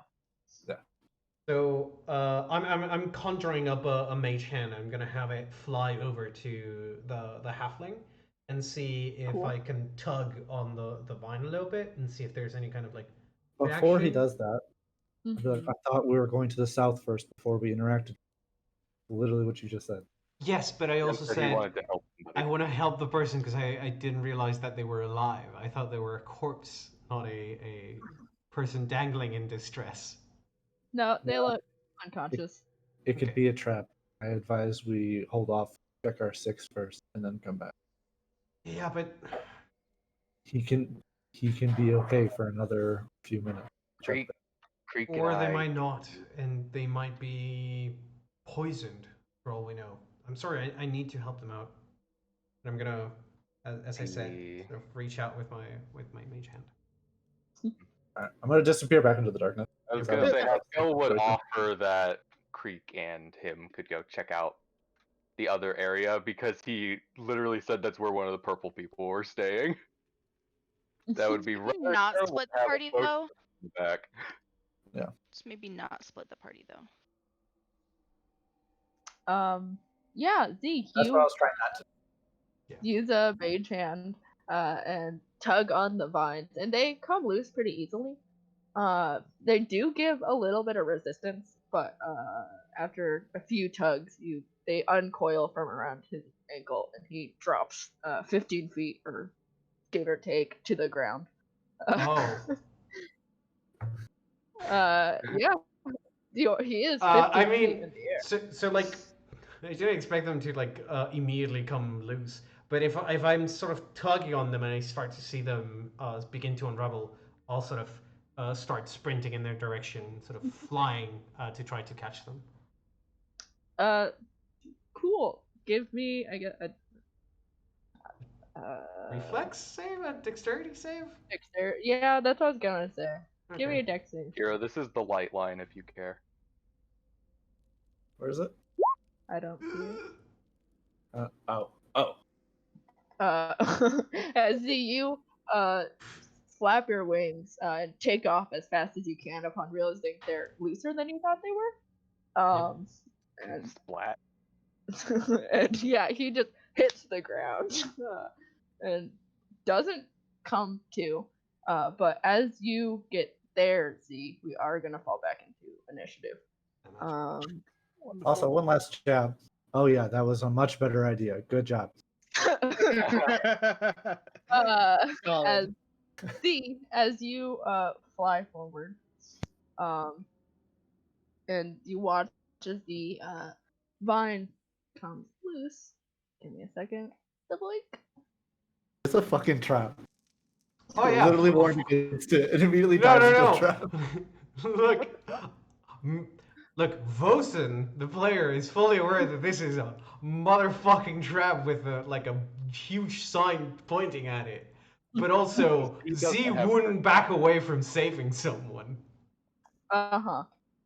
I'm conjuring up a mage hand. I'm gonna have it fly over to the halfling and see if Cool. I can tug on the vine a little bit and see if there's any kind of like Before he reaction. does that, I feel like Mhm. I thought we were going to the south first before we interacted. Literally what you just said. Yes, but I also that he said wanted to help I somebody. want to help the person because I didn't realize that they were alive. I thought they were a corpse, not a person dangling in distress. No, they No. look unconscious. It could Okay. be a trap. I advise we hold off, check our six first, and then come back. Yeah, but He can be okay for another few minutes. Check Creek, Creek and or they I. might not, and they might be poisoned for all we know. I'm sorry, I need to help them out. And I'm gonna, as I said, The- sort of reach out with my mage hand. Alright, I'm gonna disappear back into the darkness. I was because gonna don't say know Haskell would situation. offer that Creek and him could go check out the other area because he literally said that's where one of the purple people were staying. That would be Maybe rather not terrible split to the have a party, potion though. in the back. Just maybe not split the party, though. Yeah, Z, That's what I you was trying not to. use a mage hand and tug on the vines, and they come loose pretty easily. They do give a little bit of resistance, but after a few tugs, they uncoil from around his ankle, and he drops 15 feet, or give or take, to the ground. Oh. Yeah, he is 15 I feet mean, in the air. so like, I didn't expect them to like immediately come loose. But if I'm sort of tugging on them and I start to see them begin to unravel, I'll sort of start sprinting in their direction, sort of flying to try to catch them. Cool. Give me, I guess, Reflex save, a dexterity save. dexterity. Yeah, that's what I was gonna say. Give me Okay. a dex save. Kira, this is the light line if you care. Where is it? I don't see it. Oh. As you flap your wings and take off as fast as you can upon realizing they're looser than you thought they were. And, Splat. and yeah, he just hits the ground and doesn't come to. But as you get there, Z, we are gonna fall back into initiative. Also, one last jab. Oh yeah, that was a much better idea. Good job. as Solid. Z, as you fly forward, and you watch as the vine comes loose. Give me a second. The blink. It's a fucking trap. Oh yeah. Literally warned against it and immediately No, dives into the no, trap. no. Look, Vosen, the player, is fully aware that this is a motherfucking trap with a huge sign pointing at it. But also, He doesn't Z have wouldn't back away from saving someone.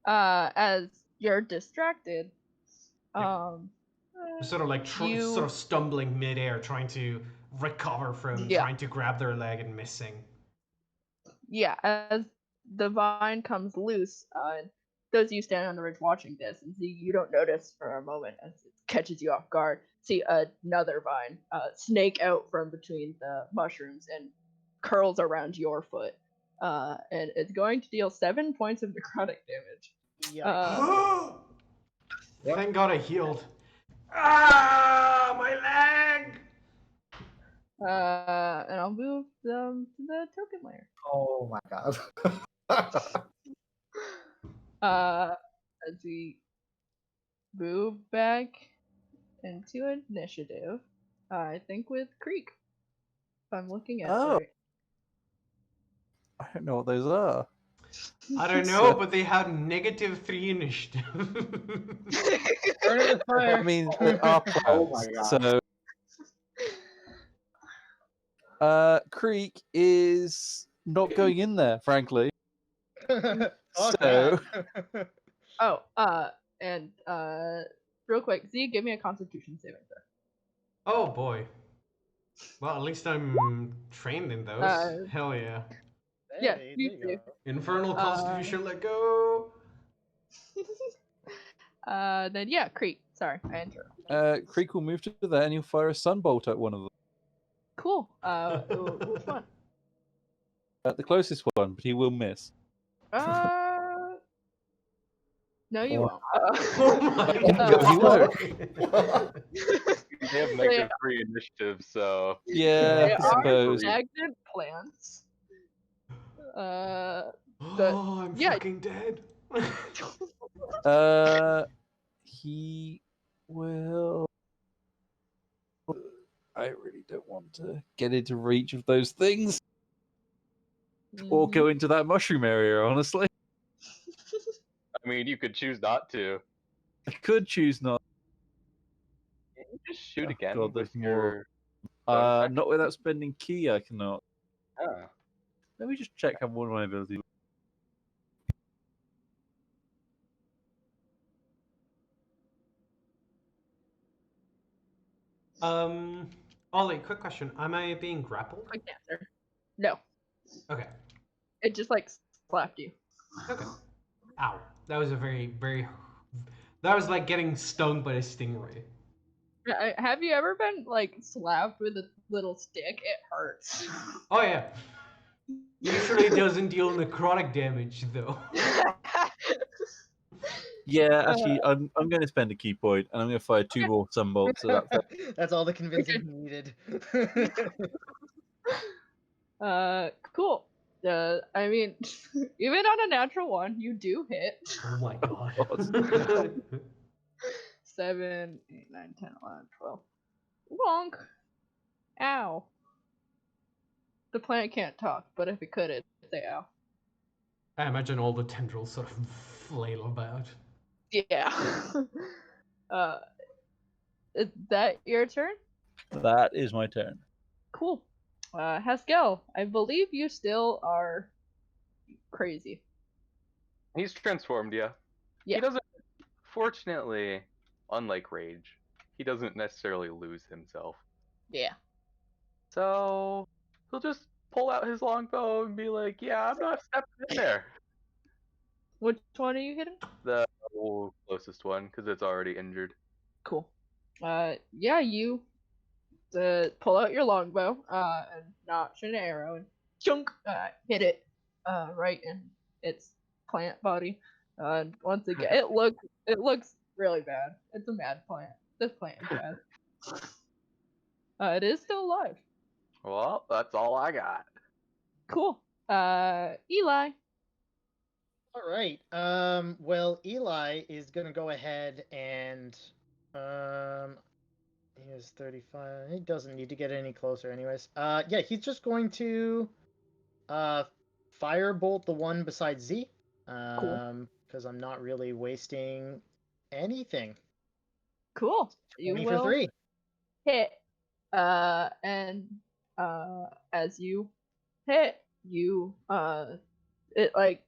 As you're distracted, Sort of like you sort of stumbling midair, trying to recover from Yeah. trying to grab their leg and missing. yeah, as the vine comes loose, and those of you standing on the ridge watching this, and see you don't notice for a moment as it catches you off guard. See another vine snake out from between the mushrooms and curls around your foot, and it's going to deal 7 points of necrotic damage. Yikes. Thank God I healed. Ah, my leg! And I'll move them to the token layer. Oh my god. As we move back into initiative, I think with Creek. If I'm looking at Oh. right. I don't know what those are. I don't know, but they have -3 initiative. Burn it with fire. I mean, they are Oh plants, my god. so Creek is not going in there, frankly. Fuck So- that. Oh, and real quick, Z, give me a Constitution saving throw. Oh boy. Well, at least I'm trained in those. Hell yeah. Yeah, Hey, you there you go. Infernal Constitution, let go. Then yeah, Creek. Sorry, I interrupted. Creek will move to there and he'll fire a sunbolt at one of them. Cool. Which one? At the closest one, but he will miss. No, you won't. Oh my You won't. god. They have -3 initiative, so Yeah, They I are suppose. stagnant plants. Oh, I'm yeah. fucking dead. He will. I really don't want to get into reach of those things or go into that mushroom area, honestly. I mean, you could choose not to. I could choose not. Can you just shoot Oh, again God, with there's more. your bonus action? Not without spending key, I cannot. Ah. Let me just check how one of my abilities. Ollie, quick question. Am I being grappled? Quick answer. No, Okay. it just like slapped you. Okay. Ow. That was a very. That was like getting stung by a stingray. Have you ever been like slapped with a little stick? It hurts. Oh yeah. Usually doesn't deal necrotic damage though. Yeah, actually, I'm going to spend a key point and I'm going to fire 2 more sunbolts at that thing. That's all the convincing he needed. Cool. I mean, even on a natural 1, you do hit. Oh my god. 7, 8, 9, 10, 11, 12. Wonk. Ow. The plant can't talk, but if it could, it'd say ow. I imagine all the tendrils sort of flail about. Yeah. Is that your turn? That is my turn. Cool. Haskell, I believe you still are crazy. He's transformed, yeah. Yeah. He doesn't. Fortunately, unlike Rage, he doesn't necessarily lose himself. Yeah. So he'll just pull out his longbow and be like, "Yeah, I'm not stepping in there." Which one are you hitting? The closest one, because it's already injured. Cool. Yeah, you pull out your longbow, and notch an arrow and chunk, hit it, right in its plant body. And once again, it looks really bad. It's a mad plant. This plant is bad. It is still alive. Well, that's all I got. Cool. Eli. All right. Well, Eli is gonna go ahead and he is 35. He doesn't need to get any closer, anyways. Yeah, he's just going to firebolt the one beside Z. Because I'm not really wasting anything. Cool. 20 You for will 3. hit. And as you hit, you it like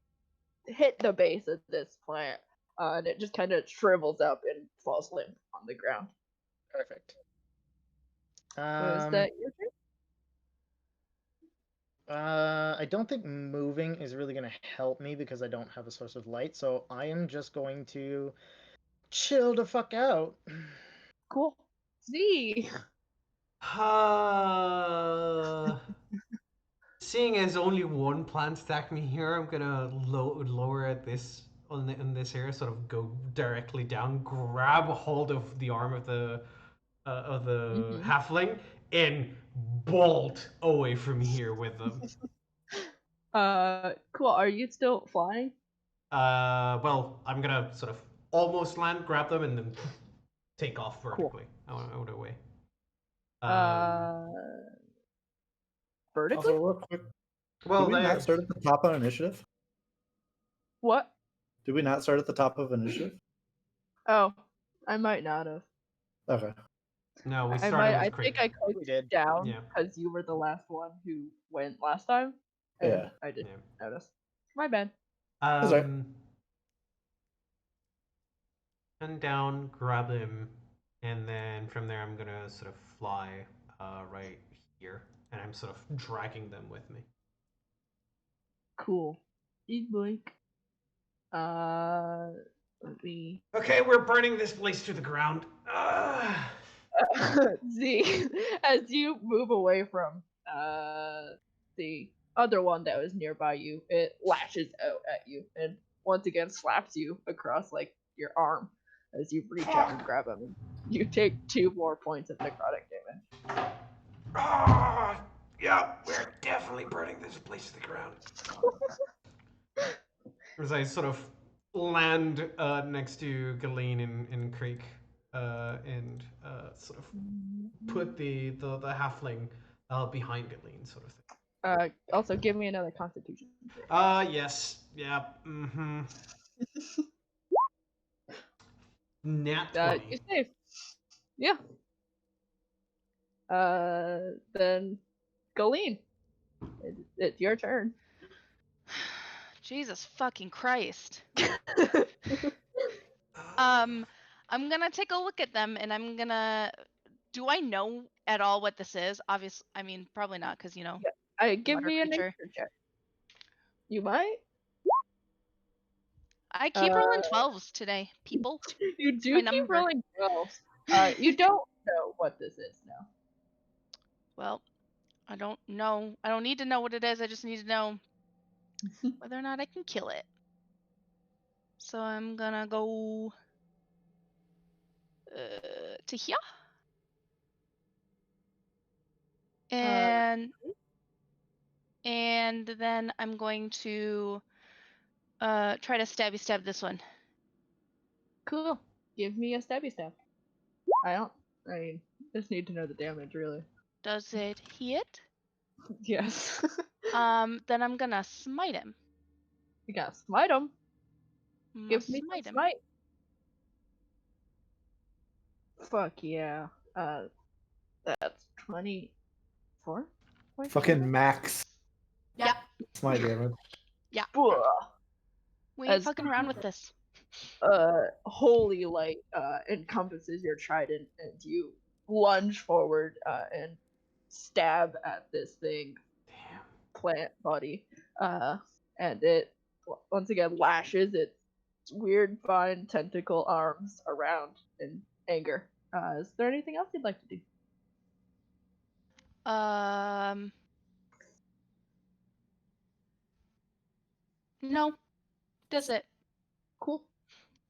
hit the base of this plant, and it just kind of shrivels up and falls limp on the ground. Perfect. Was that your turn? I don't think moving is really going to help me because I don't have a source of light, so I am just going to chill the fuck out. Cool. Z. seeing as only one plant attacked me here, I'm gonna lower at this on this area, sort of go directly down, grab a hold of the arm of the halfling, and bolt away from here with them. Cool. Are you still flying? Well, I'm gonna sort of almost land, grab them, and then take off Cool. vertically out away. Vertically? Also, real quick, Well, did we they not start at the top of initiative? What? Did we not start at the top of initiative? Oh, I might not have. Okay. no, we I started might. with I Creek. think I We clicked did. down Yeah. because you were the last one who went last time, and Yeah. I didn't Yeah. notice. My bad. That's right. And down, grab him, and then from there I'm gonna sort of fly right here, and I'm sort of dragging them with me. Cool. Big blink. Let me. Okay, we're burning this place to the ground. Z, as you move away from the other one that was nearby you, it lashes out at you and once again slaps you across like your arm as you reach out and grab him. You take 2 more points of necrotic damage. Yeah, we're definitely burning this place to the ground. As I sort of land next to Galeen and Creek, and sort of put the halfling behind Galeen, sort of thing. Also give me another constitution. Yes. Yeah. Mm-hmm. Nat 20. You save. Yeah. Then Galeen, it's your turn. Jesus fucking Christ. I'm gonna take a look at them and I'm gonna. Do I know at all what this is? Obviously, I mean probably not because you know. Give Water me a creature. nature check. You might. I keep rolling 12s today, people. You do My keep number. rolling 12s. You don't know what this is now. Well, I don't know. I don't need to know what it is. I just need to know whether or not I can kill it. So I'm gonna go to here. And then I'm going to try to stab this one. Cool. Give me a stabby stab. I mean, just need to know the damage, really. Does it hit? Yes. Then I'm gonna smite him. You gotta smite him. Give me Smite some him. smite. Fuck yeah. That's 24 points. Fucking max. Yeah. That's my damage. Yeah. Buh. We ain't As- fucking around with this. Holy light encompasses your trident, and you lunge forward and stab at this thing, plant body, and it once again lashes its weird vine tentacle arms around in anger. Is there anything else you'd like to do? No. Does it? Cool.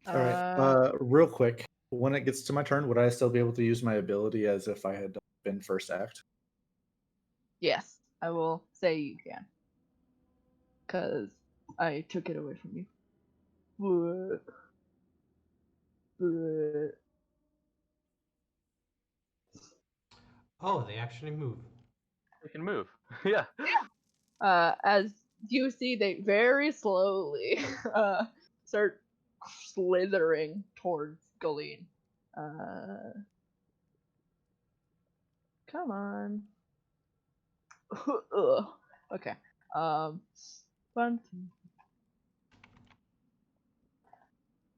All right. Real quick, when it gets to my turn, would I still be able to use my ability as if I had been first act? Yes, I will say you can. Because I took it away from you. Oh, they actually move. We can move. Yeah. As you see, they very slowly start slithering towards Galeen. Come on. Ugh. Okay. 1, 2.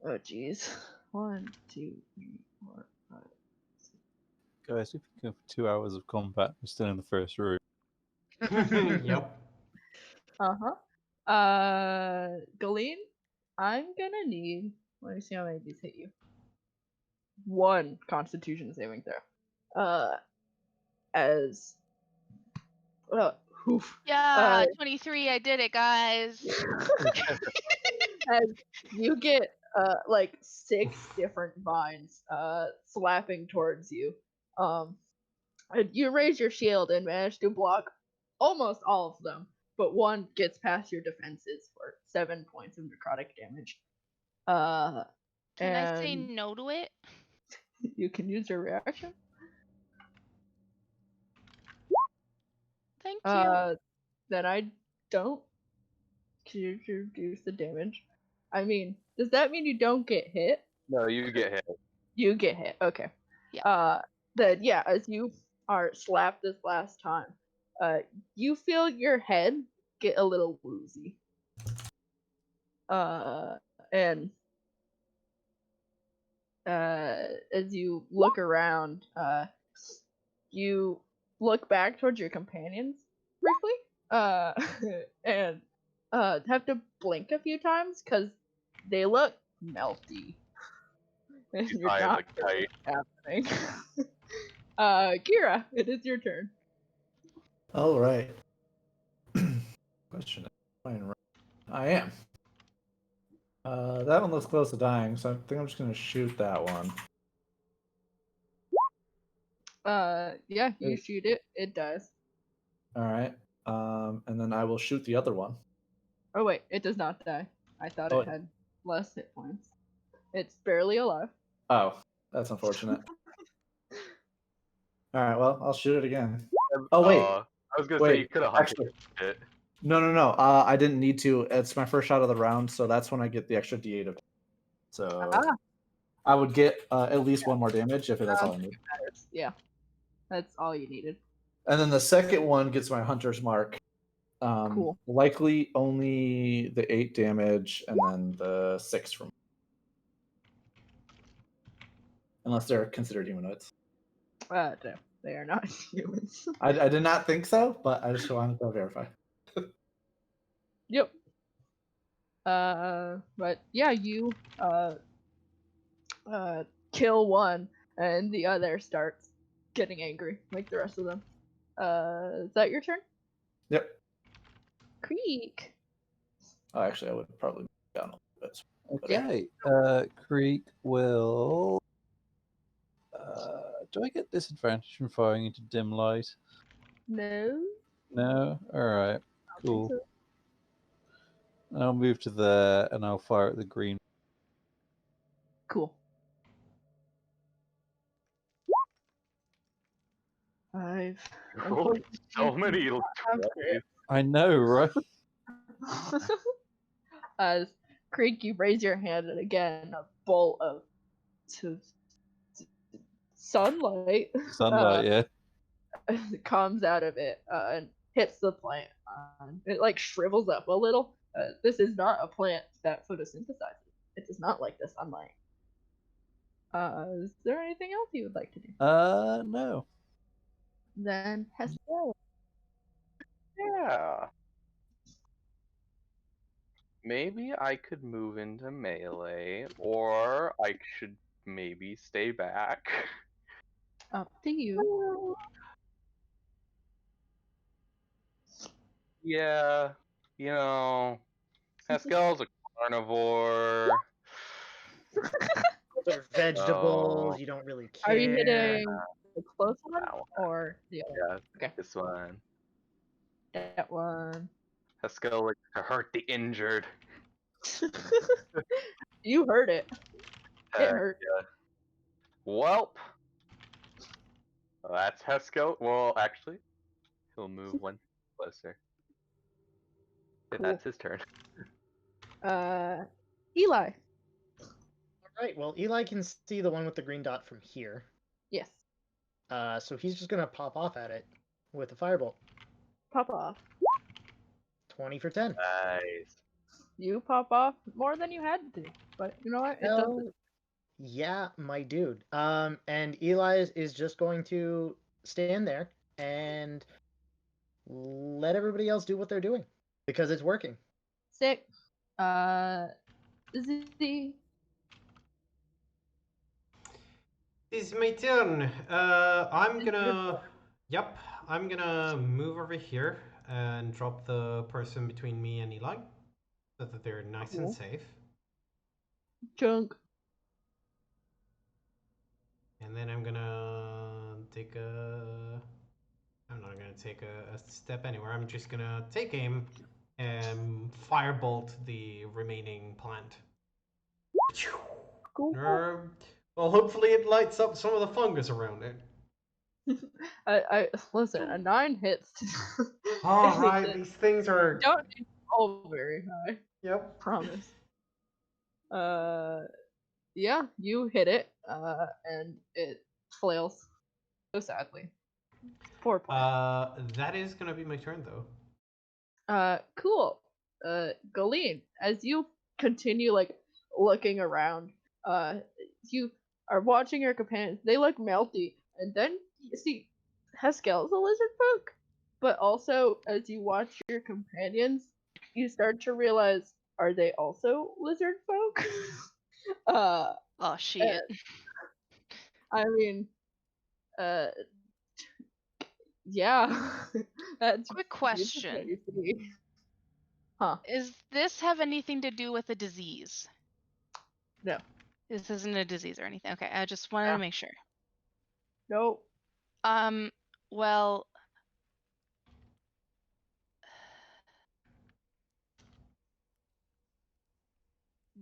Oh, jeez. 1, 2, 3, 4, 5. Guys, if you go for 2 hours of combat, we're still in the first room. Yep. Galeen, I'm gonna need. Let me see how many of these hit you. 1 Constitution saving throw. As Oof. Yeah, 23. I did it, guys. And you get like 6 different vines slapping towards you. And you raise your shield and manage to block almost all of them, but one gets past your defenses for 7 points of necrotic damage. Can I say And no to it? you can use your reaction. Thank you. Then I don't reduce the damage. I mean, does that mean you don't get hit? No, you get hit. You get hit. Okay. Yeah. Then yeah, as you are slapped this last time, you feel your head get a little woozy. And as you look around, you look back towards your companions briefly, and have to blink a few times because they look melty. And He's you're high as not a sure kite. what's happening. Kira, it is your turn. All right. Question. I am. That one looks close to dying, so I think I'm just gonna shoot that one. Yeah, you shoot it. It dies. All right. And then I will shoot the other one. Oh wait, it does not die. I thought Oh. it had less hit points. It's barely alive. Oh, that's unfortunate. All right. Well, I'll shoot it again. Oh wait. I was gonna say Wait, you could have hunted actually, it. no. I didn't need to. It's my first shot of the round, so that's when I get the extra D8 of. So I would get at least one more damage if that's all I need. Yeah, that's all you needed. And then the second one gets my hunter's mark. Cool. Likely only the 8 damage and then the 6 from. Unless they're considered humanoids. No, they are not humans. I did not think so, but I just wanted to verify. Yep. But yeah, you kill one, and the other starts getting angry, like the rest of them. Is that your turn? Yep. Creek. Oh, actually, I would probably be down a little bit. Okay. Creek will. Do I get disadvantage from firing into dim light? No. No? Alright. Cool. So. I'll move to there and I'll fire at the green. Cool. I've Rolled so many. I know, right? As Creek, you raise your hand, and again, a bolt of sunlight Sunlight, yeah. comes out of it and hits the plant. It like shrivels up a little. This is not a plant that photosynthesizes. It does not like the sunlight. Is there anything else you would like to do? No. Then Hesper. Yeah. Maybe I could move into melee, or I should maybe stay back. Up to you. Yeah, Haskell's a carnivore. They're vegetables. Oh. You don't really care. Are you hitting the close one That one. or the other? Yeah, Okay. this one. That one. Haskell likes to hurt the injured. You heard it. It Heck hurt. yeah. Welp. That's Haskell. Well, actually, he'll move one closer. Cool. That's his turn. Eli. Alright, well, Eli can see the one with the green dot from here. Yes. So he's just gonna pop off at it with a firebolt. Pop off. 20 for 10. Nice. You pop off more than you had to, but you know what? It doesn't. Hell, yeah, my dude. And Eli is just going to stand there and let everybody else do what they're doing because it's working. Sick. Z. It's my turn. I'm gonna. Yep, I'm gonna move over here and drop the person between me and Eli, so that they're nice and Cool. safe. Chunk. And then I'm gonna take a. I'm not gonna take a step anywhere. I'm just gonna take aim and firebolt the remaining plant. Cool. Well, hopefully it lights up some of the fungus around it. I listen. A 9 hits. All right, Anything. these things are. Don't roll very high. Yep. Promise. Yeah, you hit it. And it flails so sadly. Poor plant. That is gonna be my turn though. Cool. Galeen, as you continue like looking around, you are watching your companions. They look melty, and then you see Haskell's a lizard folk. But also, as you watch your companions, you start to realize, are they also lizard folk? uh, Oh shit. I mean, uh, yeah. That's Quick what question. you see. Huh? Does this have anything to do with a disease? No. This isn't a disease or anything. Okay, I just wanted to make sure. Nope. Well,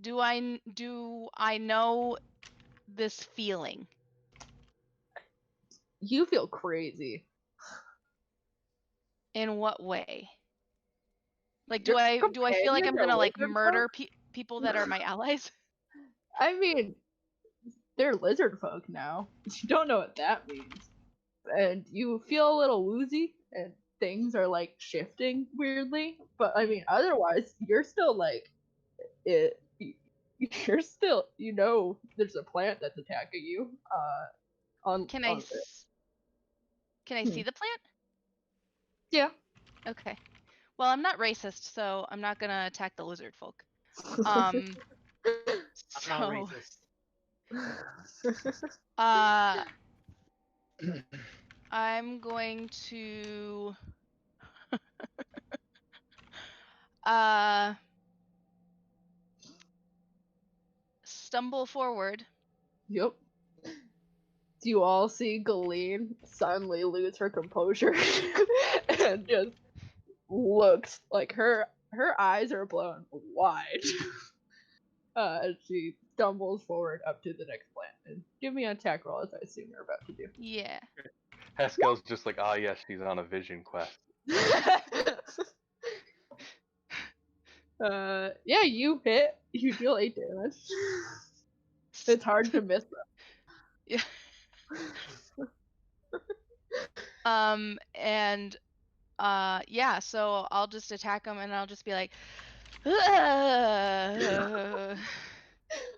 do I know this feeling? You feel crazy. In what way? Like, Your do I feel like I'm companions are gonna like lizard murder folk? people that are my allies? I mean, they're lizard folk now. You don't know what that means. And you feel a little woozy, and things are like shifting weirdly. But I mean, otherwise, you're still like, it. You're still, there's a plant that's attacking you. Can I see the plant? Yeah. Okay. Well, I'm not racist, so I'm not gonna attack the lizard folk. I'm So, not racist. I'm going to stumble forward. Yep. Do you all see Galeen suddenly lose her composure and just looks like her eyes are blown wide as she stumbles forward up to the next plant. And give me an attack roll, as I assume you're about to do. Yeah. Haskell's just like, ah, yes, she's on a vision quest. Yeah, you hit. You deal 8 damage. It's hard to miss them. Yeah. And yeah, so I'll just attack him and I'll just be like,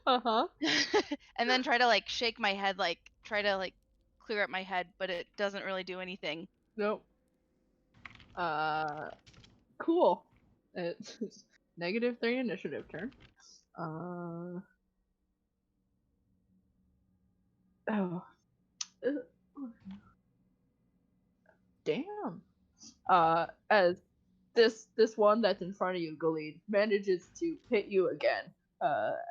Uh-huh. and then try to like shake my head, like try to like clear up my head, but it doesn't really do anything. Nope. Cool. It's -3 initiative turn. Oh. Damn. As this one that's in front of you, Galid, manages to hit you again.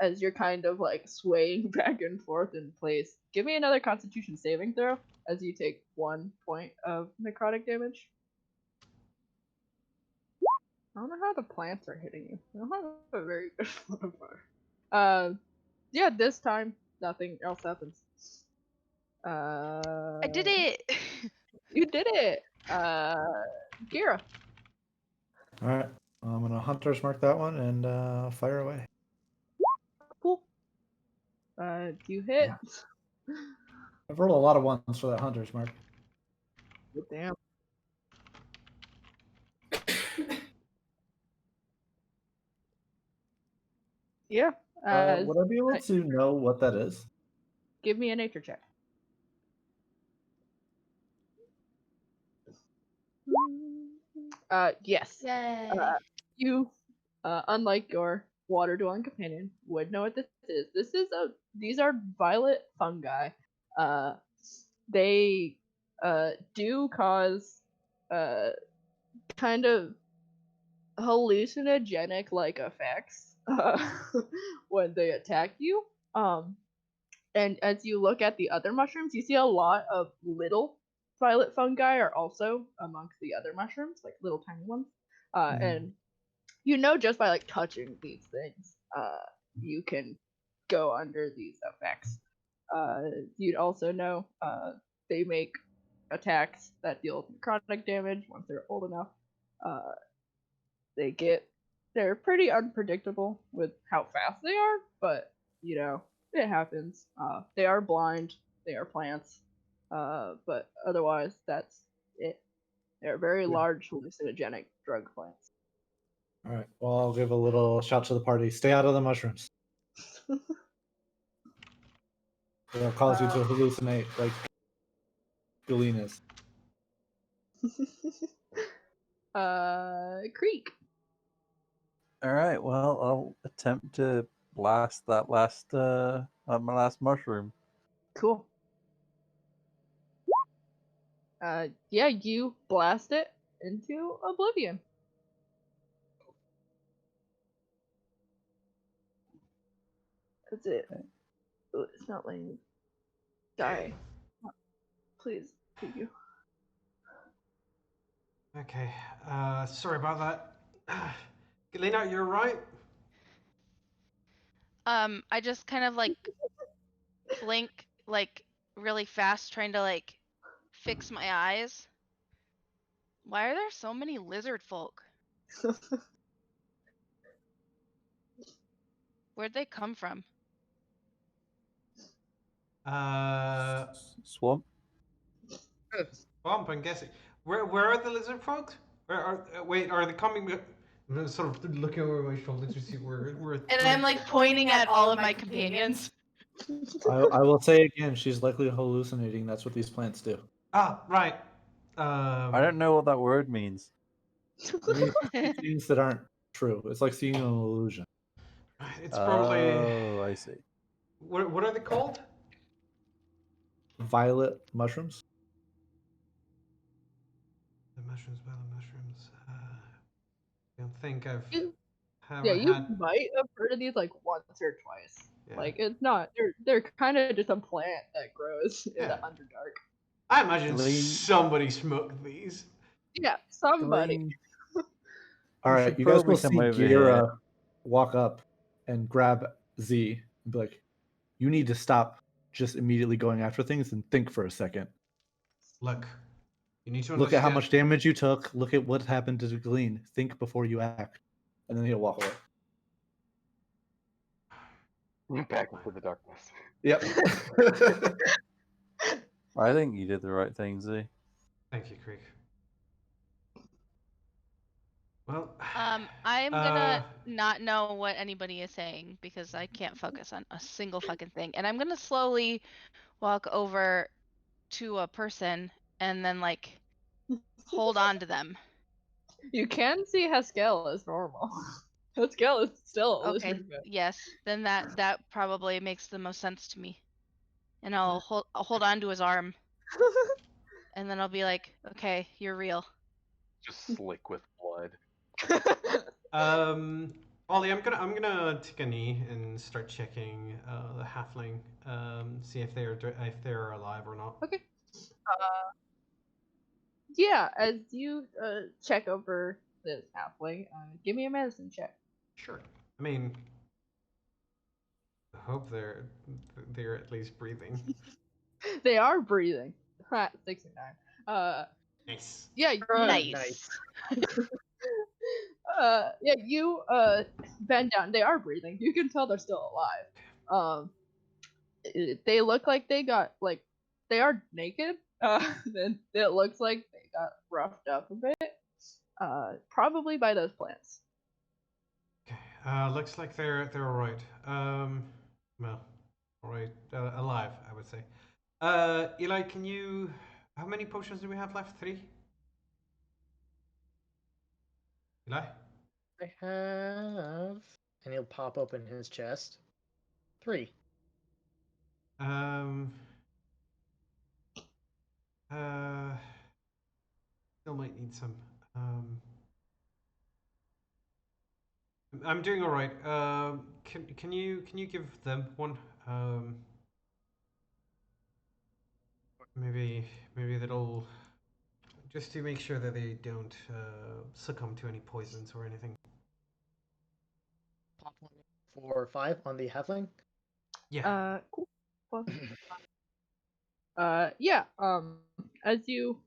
As you're kind of like swaying back and forth in place. Give me another Constitution saving throw as you take 1 point of necrotic damage. I don't know how the plants are hitting you. I don't have a very good modifier. Yeah, this time nothing else happens. I did it. You did it. Kira. All right, I'm gonna hunter's mark that one and fire away. Cool. You hit. Yeah. I've rolled a lot of ones for that hunter's mark. Damn. Yeah. Would I be able to know what that is? Give me a nature check. Yes. Yay. You, unlike your water-dwelling companion, would know what this is. These are violet fungi. They do cause kind of hallucinogenic like effects when they attack you. And as you look at the other mushrooms, you see a lot of little violet fungi are also amongst the other mushrooms, like little tiny ones. And you know just by like touching these things, you can go under these effects. You'd also know they make attacks that deal necrotic damage once they're old enough. Uh, they're pretty unpredictable with how fast they are, but you know it happens. They are blind. They are plants, but otherwise that's it. They're very large hallucinogenic drug plants. All right. Well, I'll give a little shout to the party. Stay out of the mushrooms. They'll cause you to hallucinate like Galenas. Creek. All right. Well, I'll attempt to blast that my last mushroom. Cool. Yeah, you blast it into oblivion. That's it. Ooh, it's not letting me die. Please, thank you. Okay. Sorry about that. Galena, you're right. I just kind of like blink like really fast, trying to like fix my eyes. Why are there so many lizard folk? Where'd they come from? Swamp. Swamp, I'm guessing. Where are the lizard folk? Wait, are they coming? I'm sort of looking over my shoulder to see where. And I'm like pointing at all of my companions. I will say again, she's likely hallucinating. That's what these plants do. Ah, right. I don't know what that word means. It means things that aren't true. It's like seeing an illusion. It's probably. Oh, I see. What are they called? Violet mushrooms. The mushrooms, violet mushrooms. I don't think I've Yeah, you had. might have heard of these like once or twice. Yeah. Like it's not. They're kind of just a plant that grows in Yeah. the Underdark. I imagine Glean- somebody smoked these. Yeah, somebody. Glean, All You right, should you guys probably will come see over Gira walk up and grab Z and be like, "You need to stop just immediately going after things and think for a second. Look, you need to Look at how understand. much damage you took. Look at what happened to Glean. Think before you act." And then he'll walk away. Back into the darkness. Yep. I think you did the right thing, Z. Thank you, Creek. Well. I'm gonna not know what anybody is saying because I can't focus on a single fucking thing. And I'm gonna slowly walk over to a person and then like hold on to them. You can see Haskell as normal. Haskell is still a Okay, lizard man. yes, then that probably makes the most sense to me. And I'll hold on to his arm, and then I'll be like, "Okay, you're real." Just slick with blood. Ollie, I'm gonna take a knee and start checking the halfling. See if they're alive or not. Okay. Yeah, as you check over this halfling, give me a medicine check. Sure. I mean, I hope they're at least breathing. They are breathing. 69. Nice. Yeah, Nice. yeah, you bend down. They are breathing. You can tell they're still alive. They look like they got like they are naked. And it looks like they got roughed up a bit. Probably by those plants. Okay. Looks like they're all right. Well, all right. Alive, I would say. Eli, can you? How many potions do we have left? 3. Eli. I have, and he'll pop open his chest. 3. Um. Still might need some. I'm doing all right. Can you give them one? Maybe that'll just to make sure that they don't succumb to any poisons or anything. Pop one for 5 on the halfling. Yeah. Cool. Well, yeah. As you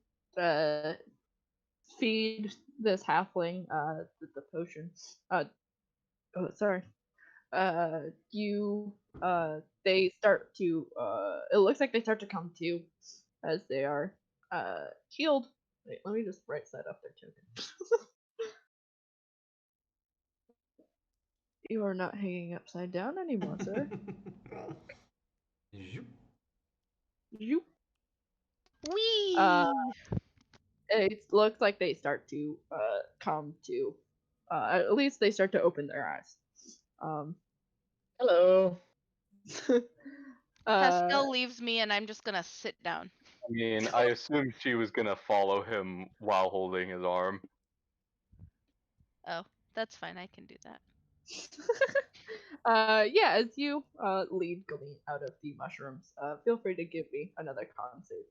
feed this halfling the potion, oh sorry, you they start to it looks like they start to come to as they are healed. Wait, let me just right side up their token. You are not hanging upside down anymore, sir. Zoop. You Wee. it looks like they start to come to at least they start to open their eyes. Hello. Haskell leaves me, and I'm just gonna sit down. I mean, I assumed she was gonna follow him while holding his arm. Oh, that's fine. I can do that. Yeah, as you lead Galeen out of the mushrooms, feel free to give me another con save,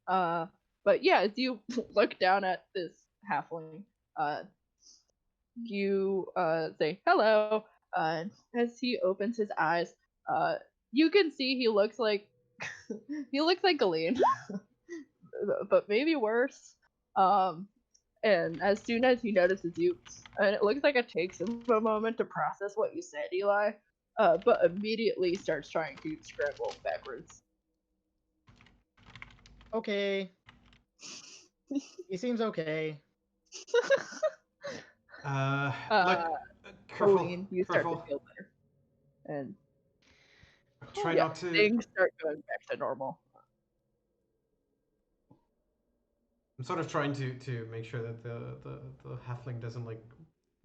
Galeen. But yeah, as you look down at this halfling, you say hello. As he opens his eyes, you can see he looks like he looks like Galeen, but maybe worse. And as soon as he notices you, and it looks like it takes him a moment to process what you said, Eli, but immediately starts trying to scramble backwards. Okay. He seems okay. Look, careful, Galeen, you start to careful. feel better, and Try yeah, not to. things start going back to normal. I'm sort of trying to make sure that the halfling doesn't like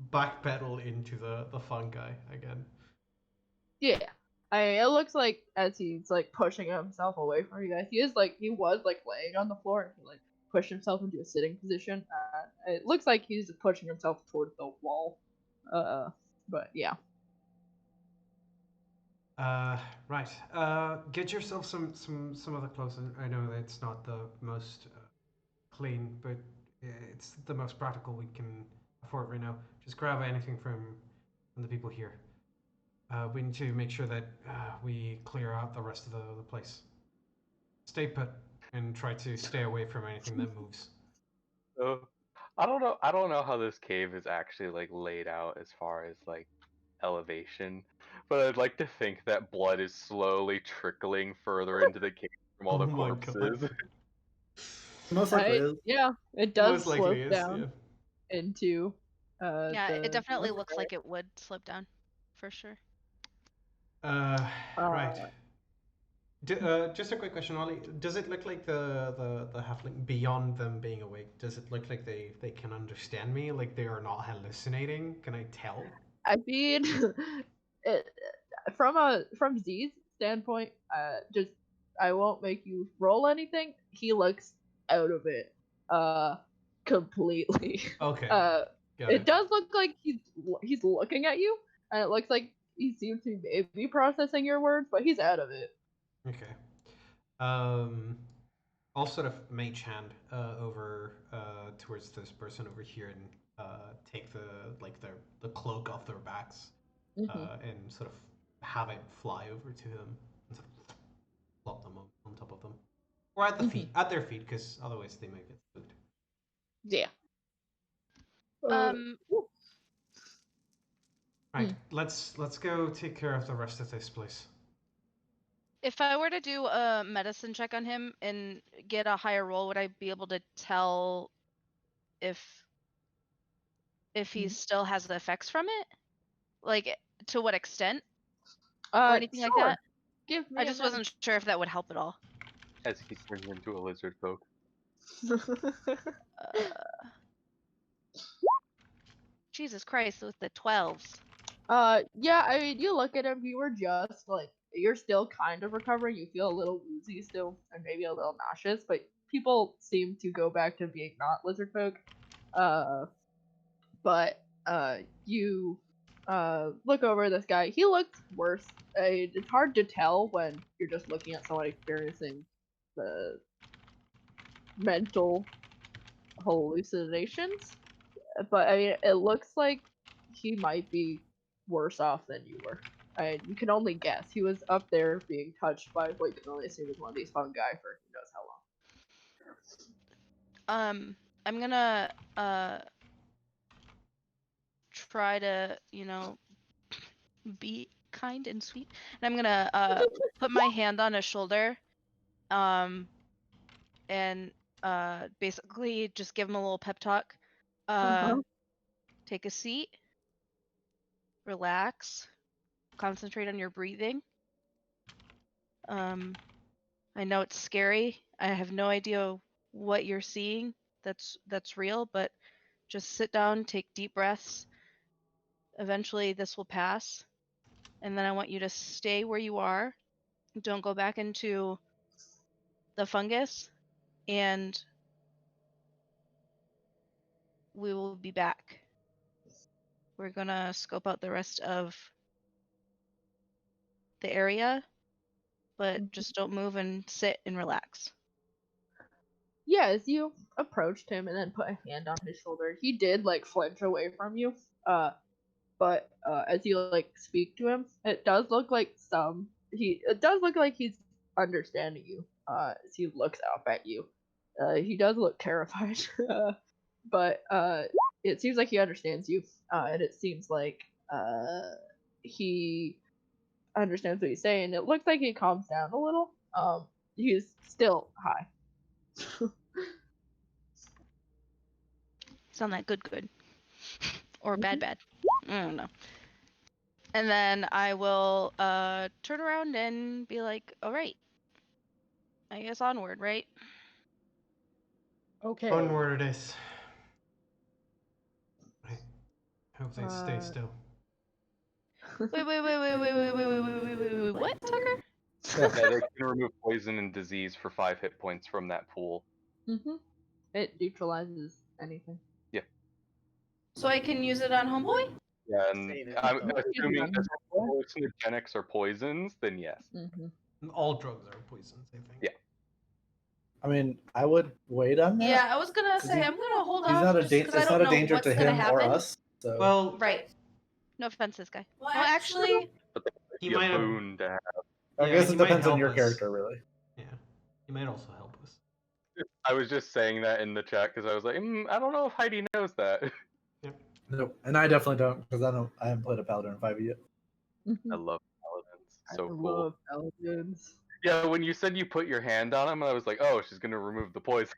backpedal into the fungi again. Yeah. It looks like as he's like pushing himself away from you guys, he was like laying on the floor and he like pushed himself into a sitting position. It looks like he's pushing himself toward the wall. But yeah. Right. Get yourself some other clothes. I know that it's not the most clean, but it's the most practical we can afford right now. Just grab anything from the people here. We need to make sure that we clear out the rest of the place. Stay put and try to stay away from anything that moves. So, I don't know. I don't know how this cave is actually like laid out as far as like elevation, but I'd like to think that blood is slowly trickling further into the cave from all Oh the my god. corpses. Most likely is. Yeah, it does Most likely slope is, down yeah. into Yeah, it the definitely looks like it would slip down, for sure. Right. Just a quick question, Ollie. Does it look like the halfling, beyond them being awake, does it look like they can understand me? Like they are not hallucinating? Can I tell? I mean, it, from Z's standpoint, just I won't make you roll anything. He looks out of it, completely. Okay. Got It it. does look like he's looking at you, and it looks like he seems to be processing your words, but he's out of it. Okay. I'll sort of mage hand over towards this person over here and take the cloak off their backs and sort of have it fly over to them and sort of plop them on top of them, or at the feet, at their feet, because otherwise they might get spooked. Yeah. Right. Let's go take care of the rest of this place. If I were to do a medicine check on him and get a higher roll, would I be able to tell if he still has the effects from it? Like, to what extent? Or anything like Sure. that? Give me I just wasn't sure if that would help at all. As he turns into a lizard folk. Jesus Christ, with the 12s. Yeah, I mean, you look at him, you were just like, you're still kind of recovering. You feel a little woozy still, and maybe a little nauseous, but people seem to go back to being not lizard folk. But you look over this guy. He looks worse. It's hard to tell when you're just looking at someone experiencing the mental hallucinations. But I mean, it looks like he might be worse off than you were. You can only guess. He was up there being touched by what you can only assume is one of these fungi for who knows how long. I'm gonna try to, be kind and sweet. And I'm gonna put my hand on his shoulder, and basically just give him a little pep talk. Take a seat, relax, concentrate on your breathing. I know it's scary. I have no idea what you're seeing that's real, but just sit down, take deep breaths. Eventually this will pass. And then I want you to stay where you are. Don't go back into the fungus, and we will be back. We're gonna scope out the rest of the area, but just don't move and sit and relax. Yeah, as you approached him and then put a hand on his shoulder, he did like flinch away from you. But as you like speak to him, it does look like he's understanding you. As he looks up at you, he does look terrified. But it seems like he understands you, and it seems like he understands what he's saying. It looks like he calms down a little. He's still high. Sound like good. Or bad. I don't know. And then I will turn around and be like, all right, I guess onward, right? Okay. Onward it is. I hope they stay still. Wait, what, Tucker? Yeah, they can remove poison and disease for 5 hit points from that pool. It neutralizes anything. Yeah. So I can use it on Homeboy? Yeah, and Save it, I'm though. assuming if hallucinogenics are poisons, then yes. All drugs are poisons, I think. Yeah. I mean, I would wait on that. Yeah, I was gonna 'Cause say I'm gonna hold He's off not a just because I it's don't not a know danger what's to gonna him happen. or us. So. Well, Right. No offense, this guy. Well, Well, actually, But that he might be might a have. boon to have. I Yeah, guess he it might depends on help your us. character, really. Yeah, he might also help us. I was just saying that in the chat because I was like, I don't know if Heidi knows that. Nope, and I definitely don't because I haven't played a paladin in 5 yet. I love paladins. So I cool. love paladins. Yeah, when you said you put your hand on him, I was like, oh, she's gonna remove the poison.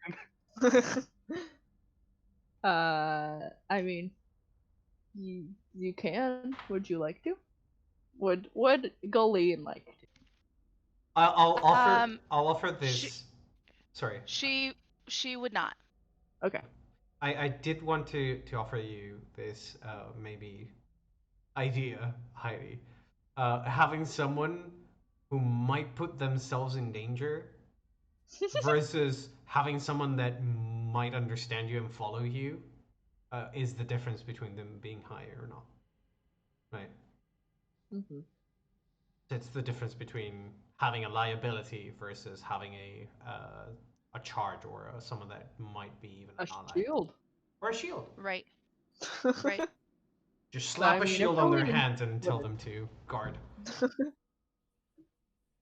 I mean, you can. Would you like to? Would Goleen like to? I'll offer this. Sorry. she would not. Okay. I did want to offer you this maybe idea, Heidi. Having someone who might put themselves in danger versus having someone that might understand you and follow you is the difference between them being high or not. Right? It's the difference between having a liability versus having a charge or someone that might be even A an ally. shield. Or a shield. Right. Right. Just slap a shield on their hands and tell would- them to guard.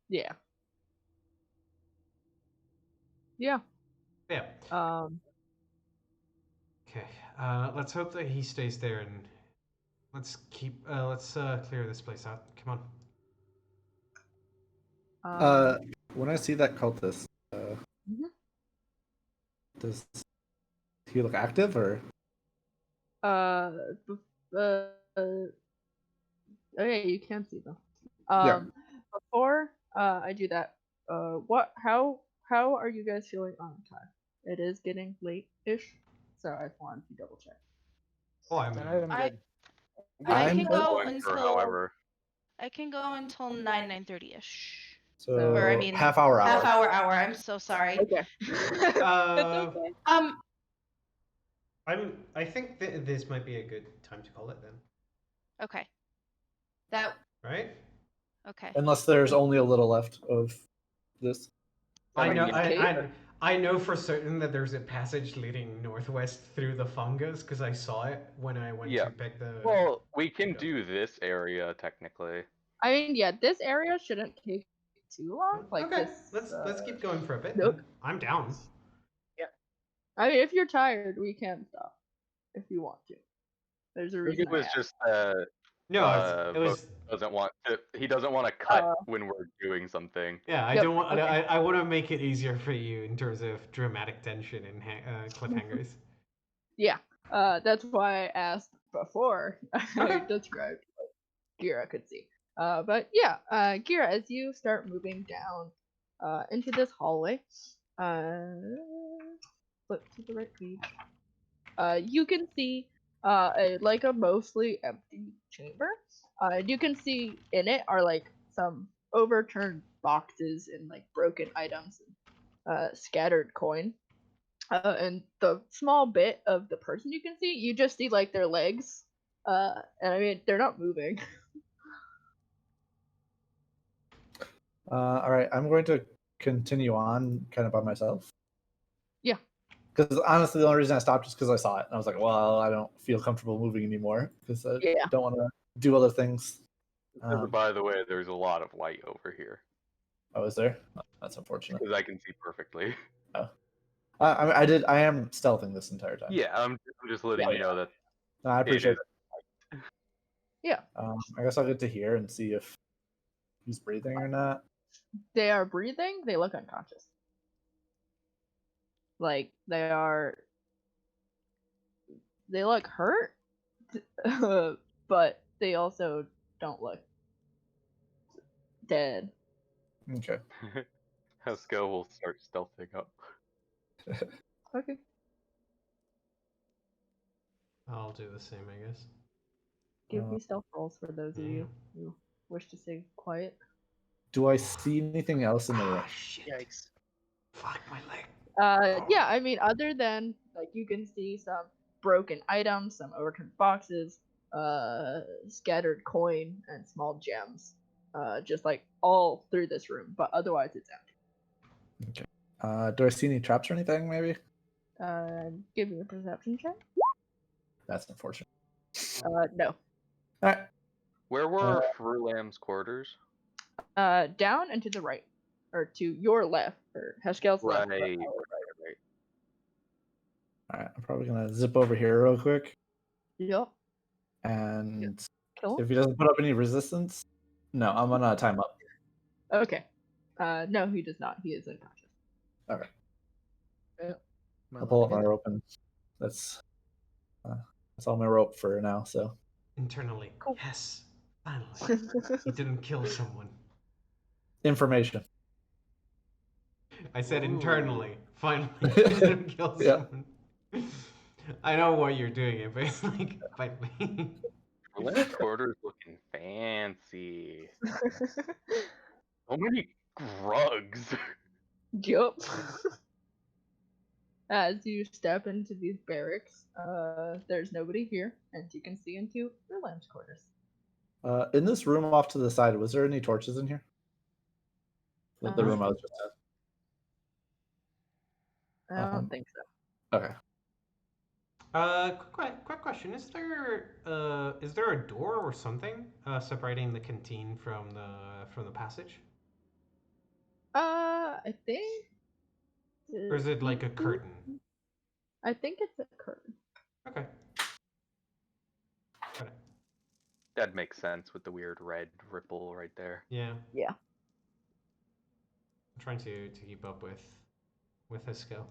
Yeah. Yeah. Yeah. Okay. Let's hope that he stays there, and let's clear this place out. Come on. When I see that cultist, does he look active or? Okay, you can see them. Yeah. Before I do that, how are you guys feeling on time? It is getting late-ish, so I wanted to double check. Oh, I'm I I'm can go Going for until however. I can go until 9:30ish. So Or, I mean, half hour. half hour. I'm so sorry. Okay. It's okay. I think this might be a good time to call it then. Okay. That right? okay. Unless there's only a little left of this. I From know. the cave? I know for certain that there's a passage leading northwest through the fungus because I saw it when I went Yeah. to pick the. Well, we can pick up. do this area technically. I mean, yeah, this area shouldn't take too long. Like Okay, this. let's keep going for a bit. Nope. Then. I'm down. I mean, if you're tired, we can stop if you want to. There's a I think reason it I was asked. just No, it Bo was. doesn't want to. He doesn't want to cut Uh, when we're doing something. Yeah, I Yep, don't want. okay. I want to make it easier for you in terms of dramatic tension and cliffhangers. Yeah, that's why I asked before I Okay. described what Gira could see. But yeah, Gira, as you start moving down into this hallway, flip to the right page. You can see like a mostly empty chamber. You can see in it are like some overturned boxes and like broken items and scattered coin. And the small bit of the person you can see, you just see like their legs. And I mean, they're not moving. All right, I'm going to continue on kind of by myself. Yeah. Because honestly, the only reason I stopped is because I saw it. And I was like, well, I don't feel comfortable moving anymore because I Yeah. don't want to do other things. By the way, there's a lot of light over here Oh, is there? That's unfortunate. because I can see perfectly. I am stealthing this entire time. Yeah, I'm just letting Yeah. you know that No, I appreciate is- it. Yeah. I guess I'll get to here and see if he's breathing or not. They are breathing, they look unconscious. Like they look hurt, but they also don't look dead. Okay. Haskell will start stealthing up. Okay. I'll do the same, I guess. Give me stealth rolls for those of Yeah. you who wish to stay quiet. Do I see anything else in the room? Ah, shit. Yikes. Fuck my leg. Yeah, I mean, other than like you can see some broken items, some overturned boxes, scattered coin, and small gems, just like all through this room. But otherwise, it's empty. Do I see any traps or anything? Maybe. Give me a perception check. That's unfortunate. No. All right. Where were Frulam's quarters? Down and to the right, or to your left, or Heskel's left. but Right. All right. I'm probably gonna zip over here real quick, Yep. and Kill him. if he doesn't put up any resistance, no, I'm gonna time up. Okay. No, he does not. He is unconscious. Okay. My I'll pull up luck. my rope, and that's all my rope for now. So Internally. Cool. Yes. Finally. He didn't kill someone. information. I said Ooh. internally. Finally. He didn't kill Yeah. someone. I know why you're doing it, but it's like, finally. Frulam's quarters looking fancy. So many rugs. Yup. As you step into these barracks, there's nobody here, and you can see into Erlam's quarters. In this room off to the side, was there any torches in here? The room I was just I don't Um, think so. in. Okay. Quick question: Is there a door or something separating the canteen from the passage, I think. or is it like a curtain? I think it's a curtain. Okay. Got it. That makes sense with the weird red ripple right there. Yeah. Yeah. I'm trying to keep up with his skill.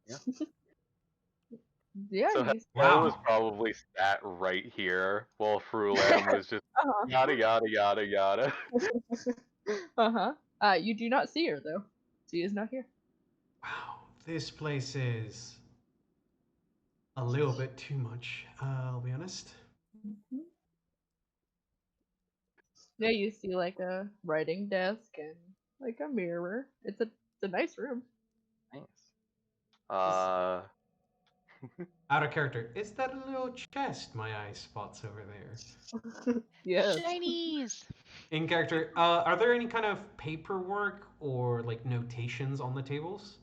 Yeah. So you- Haskell Wow. was probably sat right here while Frulam was just uh-huh. yada yada yada yada. Uh-huh. You do not see her though. She is not here. Wow, this place is a little bit too much. I'll be honest. Yeah, you see like a writing desk and like a mirror. It's a nice room. Nice. Out of character. Is that a little chest my eye spots over there? Yes. Shinies. In character, are there any kind of paperwork or like notations on the tables?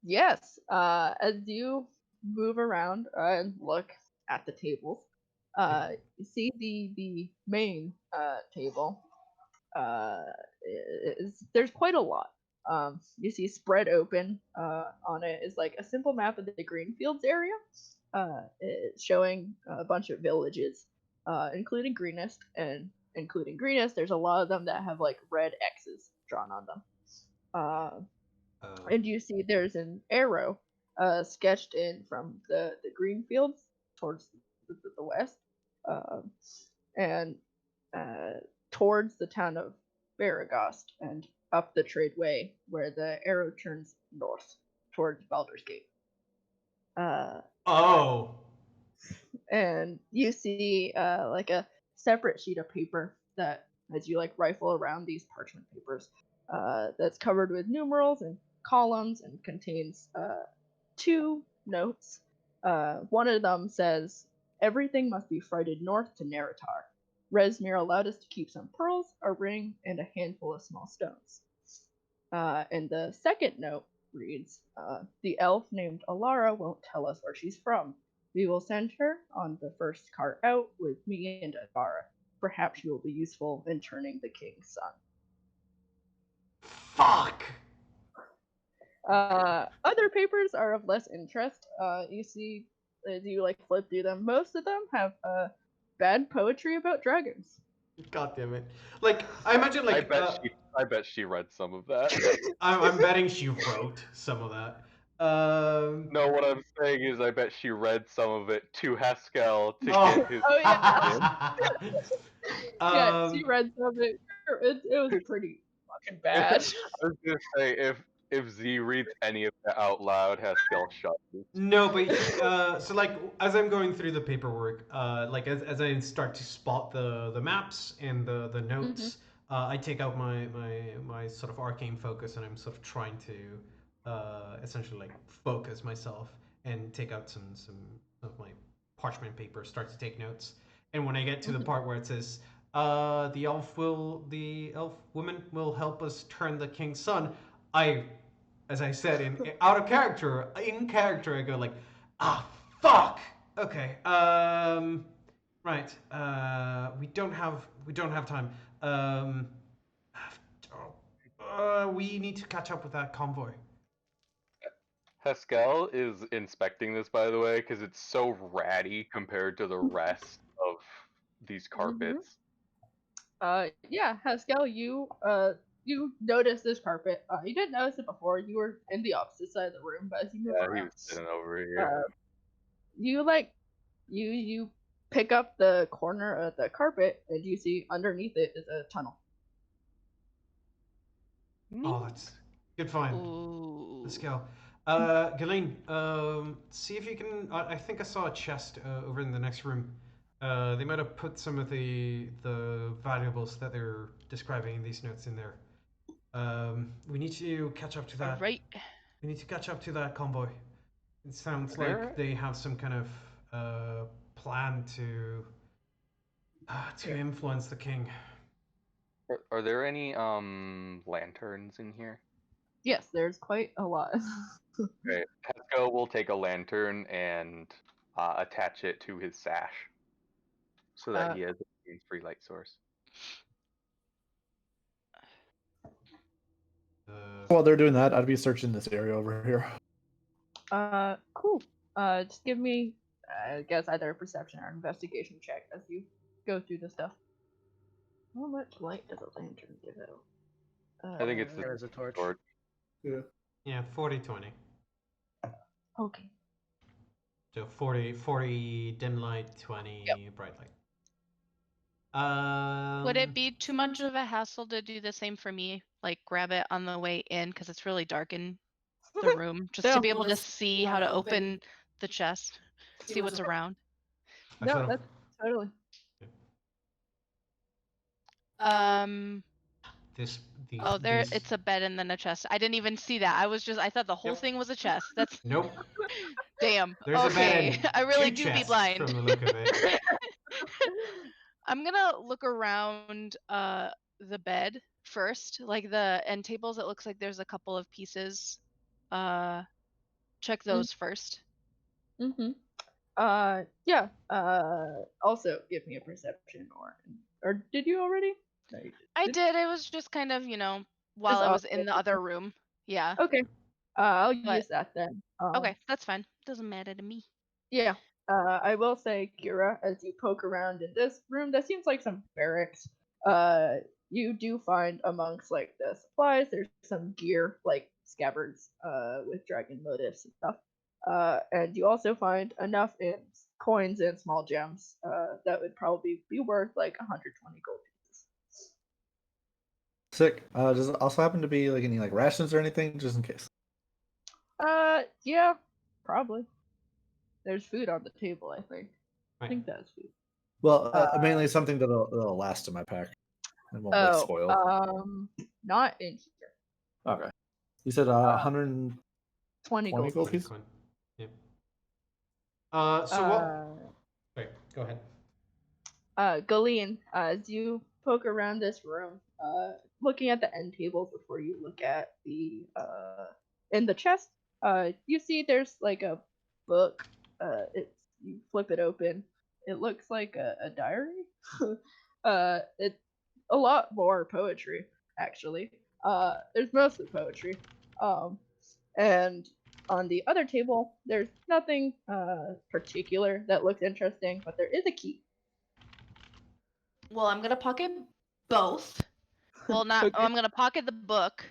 Yes. As you move around and look at the tables, you see the main table. There's quite a lot. You see spread open on it is like a simple map of the Greenfields area. It's showing a bunch of villages, including Greenest, and including Greenest, there's a lot of them that have like red X's drawn on them. And you see there's an arrow sketched in from the green fields towards the west, and towards the town of Baragost and up the Tradeway where the arrow turns north towards Baldur's Gate. Oh. And you see like a separate sheet of paper that, as you like rifle around these parchment papers, that's covered with numerals and columns and contains two notes. One of them says, "Everything must be freighted north to Naratar. Resmir allowed us to keep some pearls, a ring, and a handful of small stones." And the second note reads, "The elf named Alara won't tell us where she's from. We will send her on the first cart out with me and Alara. Perhaps she will be useful in turning the king's son." Fuck! Other papers are of less interest. You see, as you like flip through them, most of them have bad poetry about dragons. God damn it! Like I imagine, like I bet she read some of that. I'm betting she wrote some of that. No, what I'm saying is, I bet she read some of it to Haskell to Oh. get his. Oh yeah, yeah. She Um, read some of it. It was pretty fucking bad. I was gonna say if Z reads any of that out loud, Haskell shuts. No, but so like as I'm going through the paperwork, like as I start to spot the maps and the notes, I take out my sort of arcane focus and I'm sort of trying to essentially like focus myself and take out some of my parchment paper, start to take notes. And when I get to the part where it says the elf woman will help us turn the king's son, as I said, in character, I go like, fuck. Okay. Right. We don't have time. We need to catch up with that convoy. Haskell is inspecting this, by the way, because it's so ratty compared to the rest of these carpets. Yeah, Haskell, you notice this carpet. You didn't notice it before. You were in the opposite side of the room, but as you move Yeah, around, he was sitting over here. you pick up the corner of the carpet, and you see underneath it is a tunnel. Oh, that's good find. Ooh. Let's go. Ghislaine, see if you can. I think I saw a chest over in the next room. They might have put some of the valuables that they're describing in these notes in there. We need to catch up to that. Right. We need to catch up to that convoy. It sounds like they have some kind of plan to influence the king. Are there any lanterns in here? Yes, there's quite a lot. Okay, Haskell will take a lantern and attach it to his sash, so that he has a free light source. While they're doing that, I'd be searching this area over here. Cool. Just give me, I guess, either a perception or investigation check as you go through the stuff. How much light does a lantern give out? I think it's There's a torch. Yeah, 40-20. Okay. So 40 dim light, 20 bright light. Would it be too much of a hassle to do the same for me? Like grab it on the way in because it's really dark in the room, just to be able to see how to open the chest, see what's around. No, that's totally. It's a bed and then a chest. I didn't even see that. I thought the whole thing was a chest. That's Nope. Damn. There's a bed Okay. and I really two do be chests blind. from the look of it. I'm gonna look around the bed first, like the end tables. It looks like there's a couple of pieces. Check those first. Mm-hmm. Yeah. Also give me a perception or did you already? No, you I did. did. It was just kind of, while Just I off was in the the- other room. Yeah. Okay. I'll But use that then. okay, that's fine. Doesn't matter to me. Yeah. I will say, Kira, as you poke around in this room, that seems like some barracks. You do find amongst like the supplies, there's some gear like scabbards, with dragon motifs and stuff. And you also find enough in coins and small gems, that would probably be worth like 120 gold pieces. Sick. Does it also happen to be like any like rations or anything, just in case? Yeah, probably. There's food on the table, I think. I Right. think that's food. Well, mainly something that'll last in my pack and won't like spoil. Not in here. Okay. You said 120 20 gold gold pieces. pieces. Yep. So what? Wait, go ahead. Galeen, as you poke around this room, looking at the end tables before you look at the in the chest, you see there's like a book. It's you flip it open. It looks like a diary. It's a lot more poetry actually. There's mostly poetry. And on the other table, there's nothing particular that looks interesting, but there is a key. Well, I'm gonna pocket both. Well, not. Okay. I'm gonna pocket the book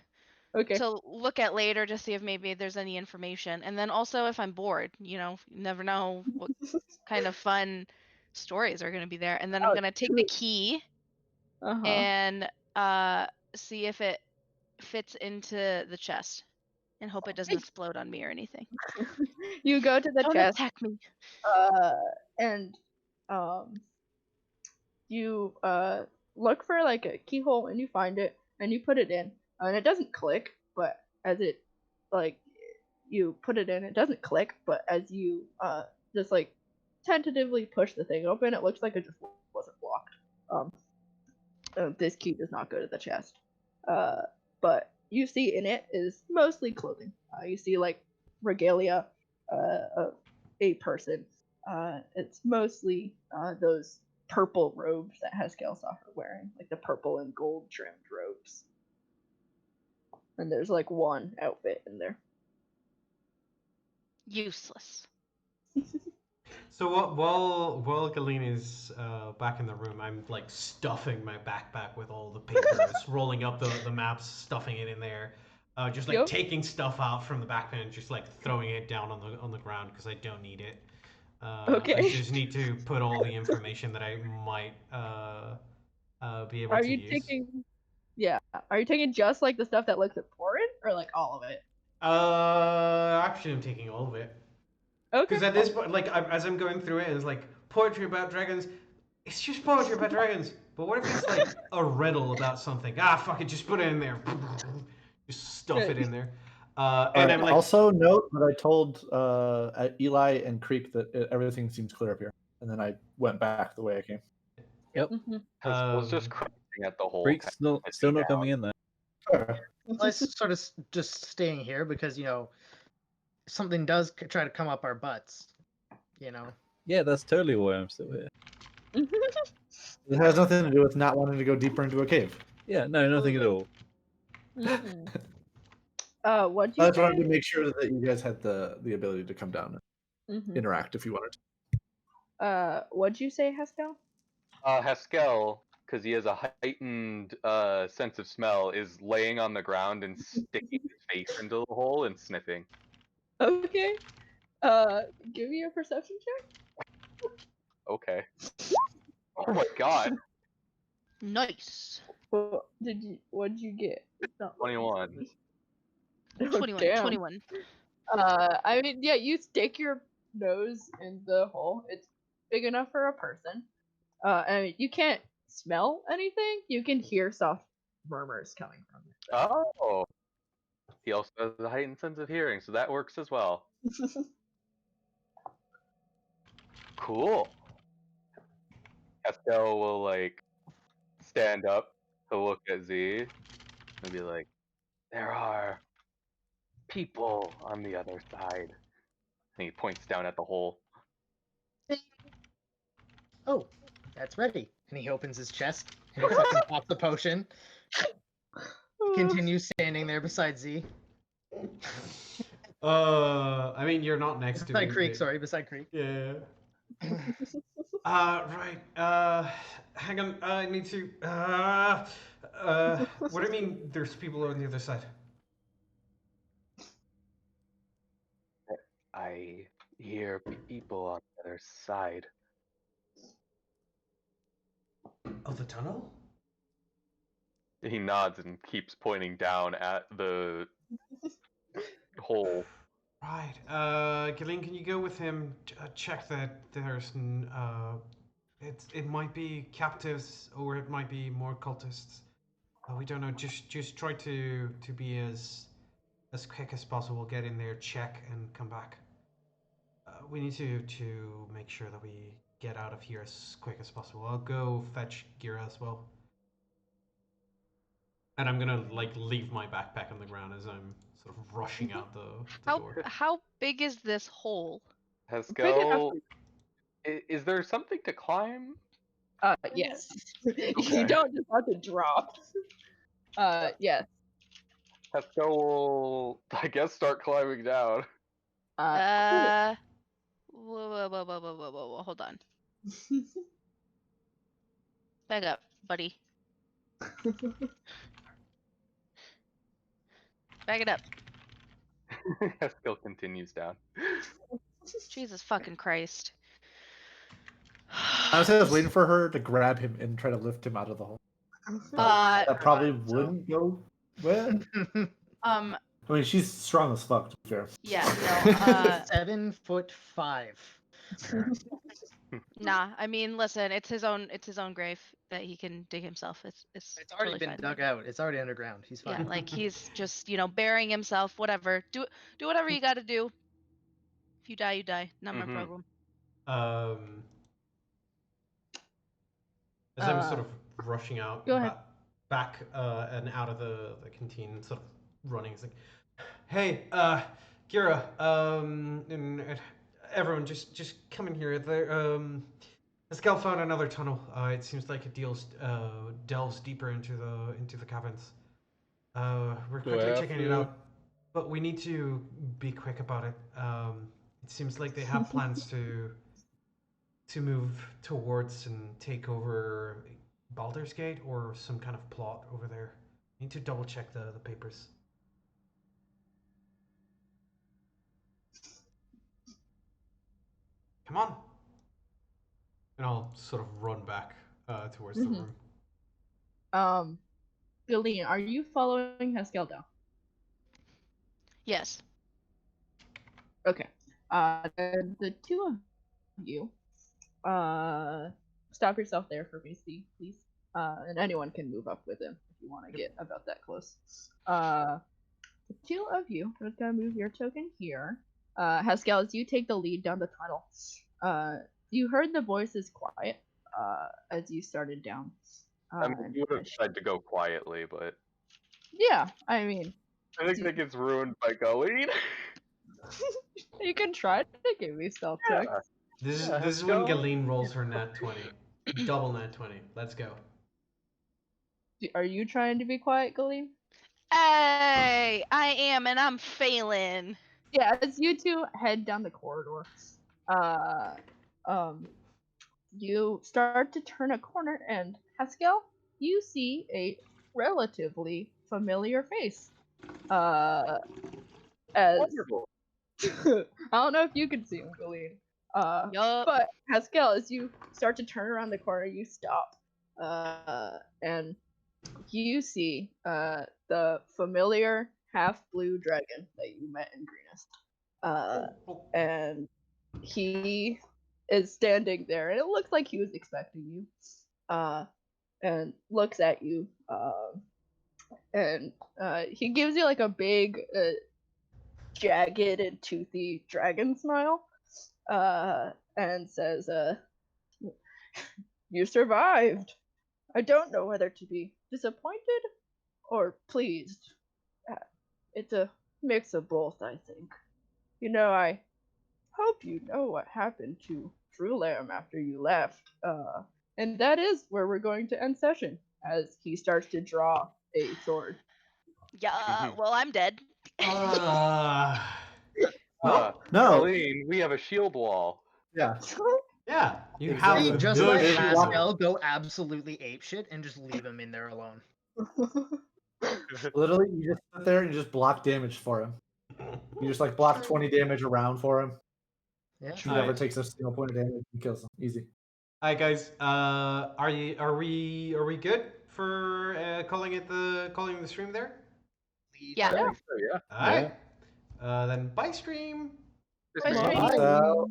Okay. to look at later to see if maybe there's any information, and then also if I'm bored, you never know what kind of fun stories are gonna be there. And then I'm gonna take the key Uh-huh. and see if it fits into the chest, and hope it doesn't explode on me or anything. You go to the Don't chest, attack me. and you look for like a keyhole, and you find it, and you put it in, and it doesn't click, but as it like you put it in, it doesn't click, but as you just like tentatively push the thing open, it looks like it just wasn't blocked. This key does not go to the chest. But you see in it is mostly clothing. You see like regalia of a person. It's mostly those purple robes that Haskell saw her wearing, like the purple and gold trimmed robes. And there's like one outfit in there. Useless. So while Galeen is back in the room, I'm like stuffing my backpack with all the papers, rolling up the maps, stuffing it in there, just like Yep. taking stuff out from the backpack and just like throwing it down on the ground because I don't need it. Okay. I just need to put all the information that I might be able Are to you use. taking? Yeah. Are you taking just like the stuff that looks important, or like all of it? Actually, I'm taking all of it. Okay. Because at this point, like, as I'm going through it, and it's like poetry about dragons. It's just poetry about dragons. But what if it's like a riddle about something? Ah, fuck it, just put it in there. Just stuff it in there. And I'm like, also note that I told Eli and Creek that everything seems clear up here, and then I went back the way I came. Mhm. I was just cracking at the whole. Freak's still not coming in there. Okay. I sort of just staying here because something does try to come up our butts. Yeah, that's totally why I'm still here. It has nothing to do with not wanting to go deeper into a cave. Yeah, no, nothing at all. Mhm. What'd you I just say? wanted to make sure that you guys had the ability to come down and Mhm. interact if you wanted. What'd you say, Haskell? Haskell, because he has a heightened sense of smell, is laying on the ground and sticking his face into the hole and sniffing. Okay. Give me a perception check. Okay. Oh my god. Nice. What'd you get? It's not 21. Oh, 21. damn. 21. I mean, yeah, you stick your nose in the hole. It's big enough for a person. I mean, you can't smell anything. You can hear soft murmurs coming from it. Oh. He also has a heightened sense of hearing, so that works as well. Cool. Estelle will like stand up to look at Z and be like, "There are people on the other side." And he points down at the hole. Oh, that's ready. And he opens his chest and he fucking pops the potion. Continues standing there beside Z. I mean, you're not next to Beside me. Creek, sorry, beside Creek. Yeah. Right. Hang on. I need to. What do you mean? There's people on the other side. I hear people on the other side. Of the tunnel? He nods and keeps pointing down at the hole. Right. Gillian, can you go with him? Check that there's. It might be captives or it might be more cultists. We don't know. Just try to be as quick as possible. Get in there, check, and come back. We need to make sure that we get out of here as quick as possible. I'll go fetch Gira as well. And I'm gonna like leave my backpack on the ground as I'm sort of rushing out the door. How big is this hole? Big enough Haskell, is there something to climb? Yes. Okay. You don't just have to drop. Yes. Haskell will, I guess, start climbing down. Whoa, hold on. Back up, buddy. Back it up. Haskell continues down. Jesus fucking Christ. I was waiting for her to grab him and try to lift him out of the hole. That probably wouldn't go well. I mean, she's strong as fuck, to be fair. Yeah, no, 7'5". nah. I mean, listen, it's his own grave that he can dig himself. It's already totally been fine. dug out. It's already underground. He's fine. Yeah, like he's just burying himself. Whatever. Do whatever you got to do. If you die, you die. Not my problem. As I'm sort of rushing out Go ahead. back and out of the canteen, sort of running, it's like, hey, Kira, and everyone, just come in here. There, Pascal found another tunnel. It seems like it delves deeper into the caverns. We're quickly checking it out, but we need to be quick about it. It seems like they have plans to move towards and take over Baldur's Gate or some kind of plot over there. Need to double check the papers. Come on. And I'll sort of run back towards the room. Gillian, are you following Haskell down? Yes. Okay. The two of you, stop yourself there for me, Steve, please. And anyone can move up with him if you want to get about that close. The two of you, I'm just gonna move your token here. Haskell, as you take the lead down the tunnel, you heard the voices quiet as you started down. I mean, you would have tried to go quietly, but Yeah, I mean, I think that gets ruined by going. you can try to give me stealth check. This Yeah, is when Galeen rolls her nat 20. Double nat 20. Let's go. Are you trying to be quiet, Galeen? Hey, I am, and I'm failing. Yeah, as you two head down the corridor, you start to turn a corner, and Haskell, you see a relatively familiar face. As Wonderful. I don't know if you can see him, Galeen. Yup. But Haskell, as you start to turn around the corner, you stop, and you see the familiar half-blue dragon that you met in Greenest. And he is standing there, and it looks like he was expecting you. And looks at you, and he gives you like a big, jagged and toothy dragon smile. and says, "You survived. I don't know whether to be disappointed or pleased. Uh, It's a mix of both, I think. I hope you know what happened to Trulam after you left. And that is where we're going to end session, as he starts to draw a sword. Yeah, well, I'm dead. Uh, Uh, No. Colleen, we have a shield wall. Yeah. yeah, you Exactly. have Just the let Big shield. wall. Pascal go absolutely apeshit and just leave him in there alone. Literally, you just sit there and you just block damage for him. You just like block 20 damage around for him. Yeah. He never Alright. takes a single point of damage and kills him. Easy. Alright, guys. Are we good for calling the stream there? Yeah. I think so, yeah. Alright. Then bye stream. Just Bye, make- stream. Bye.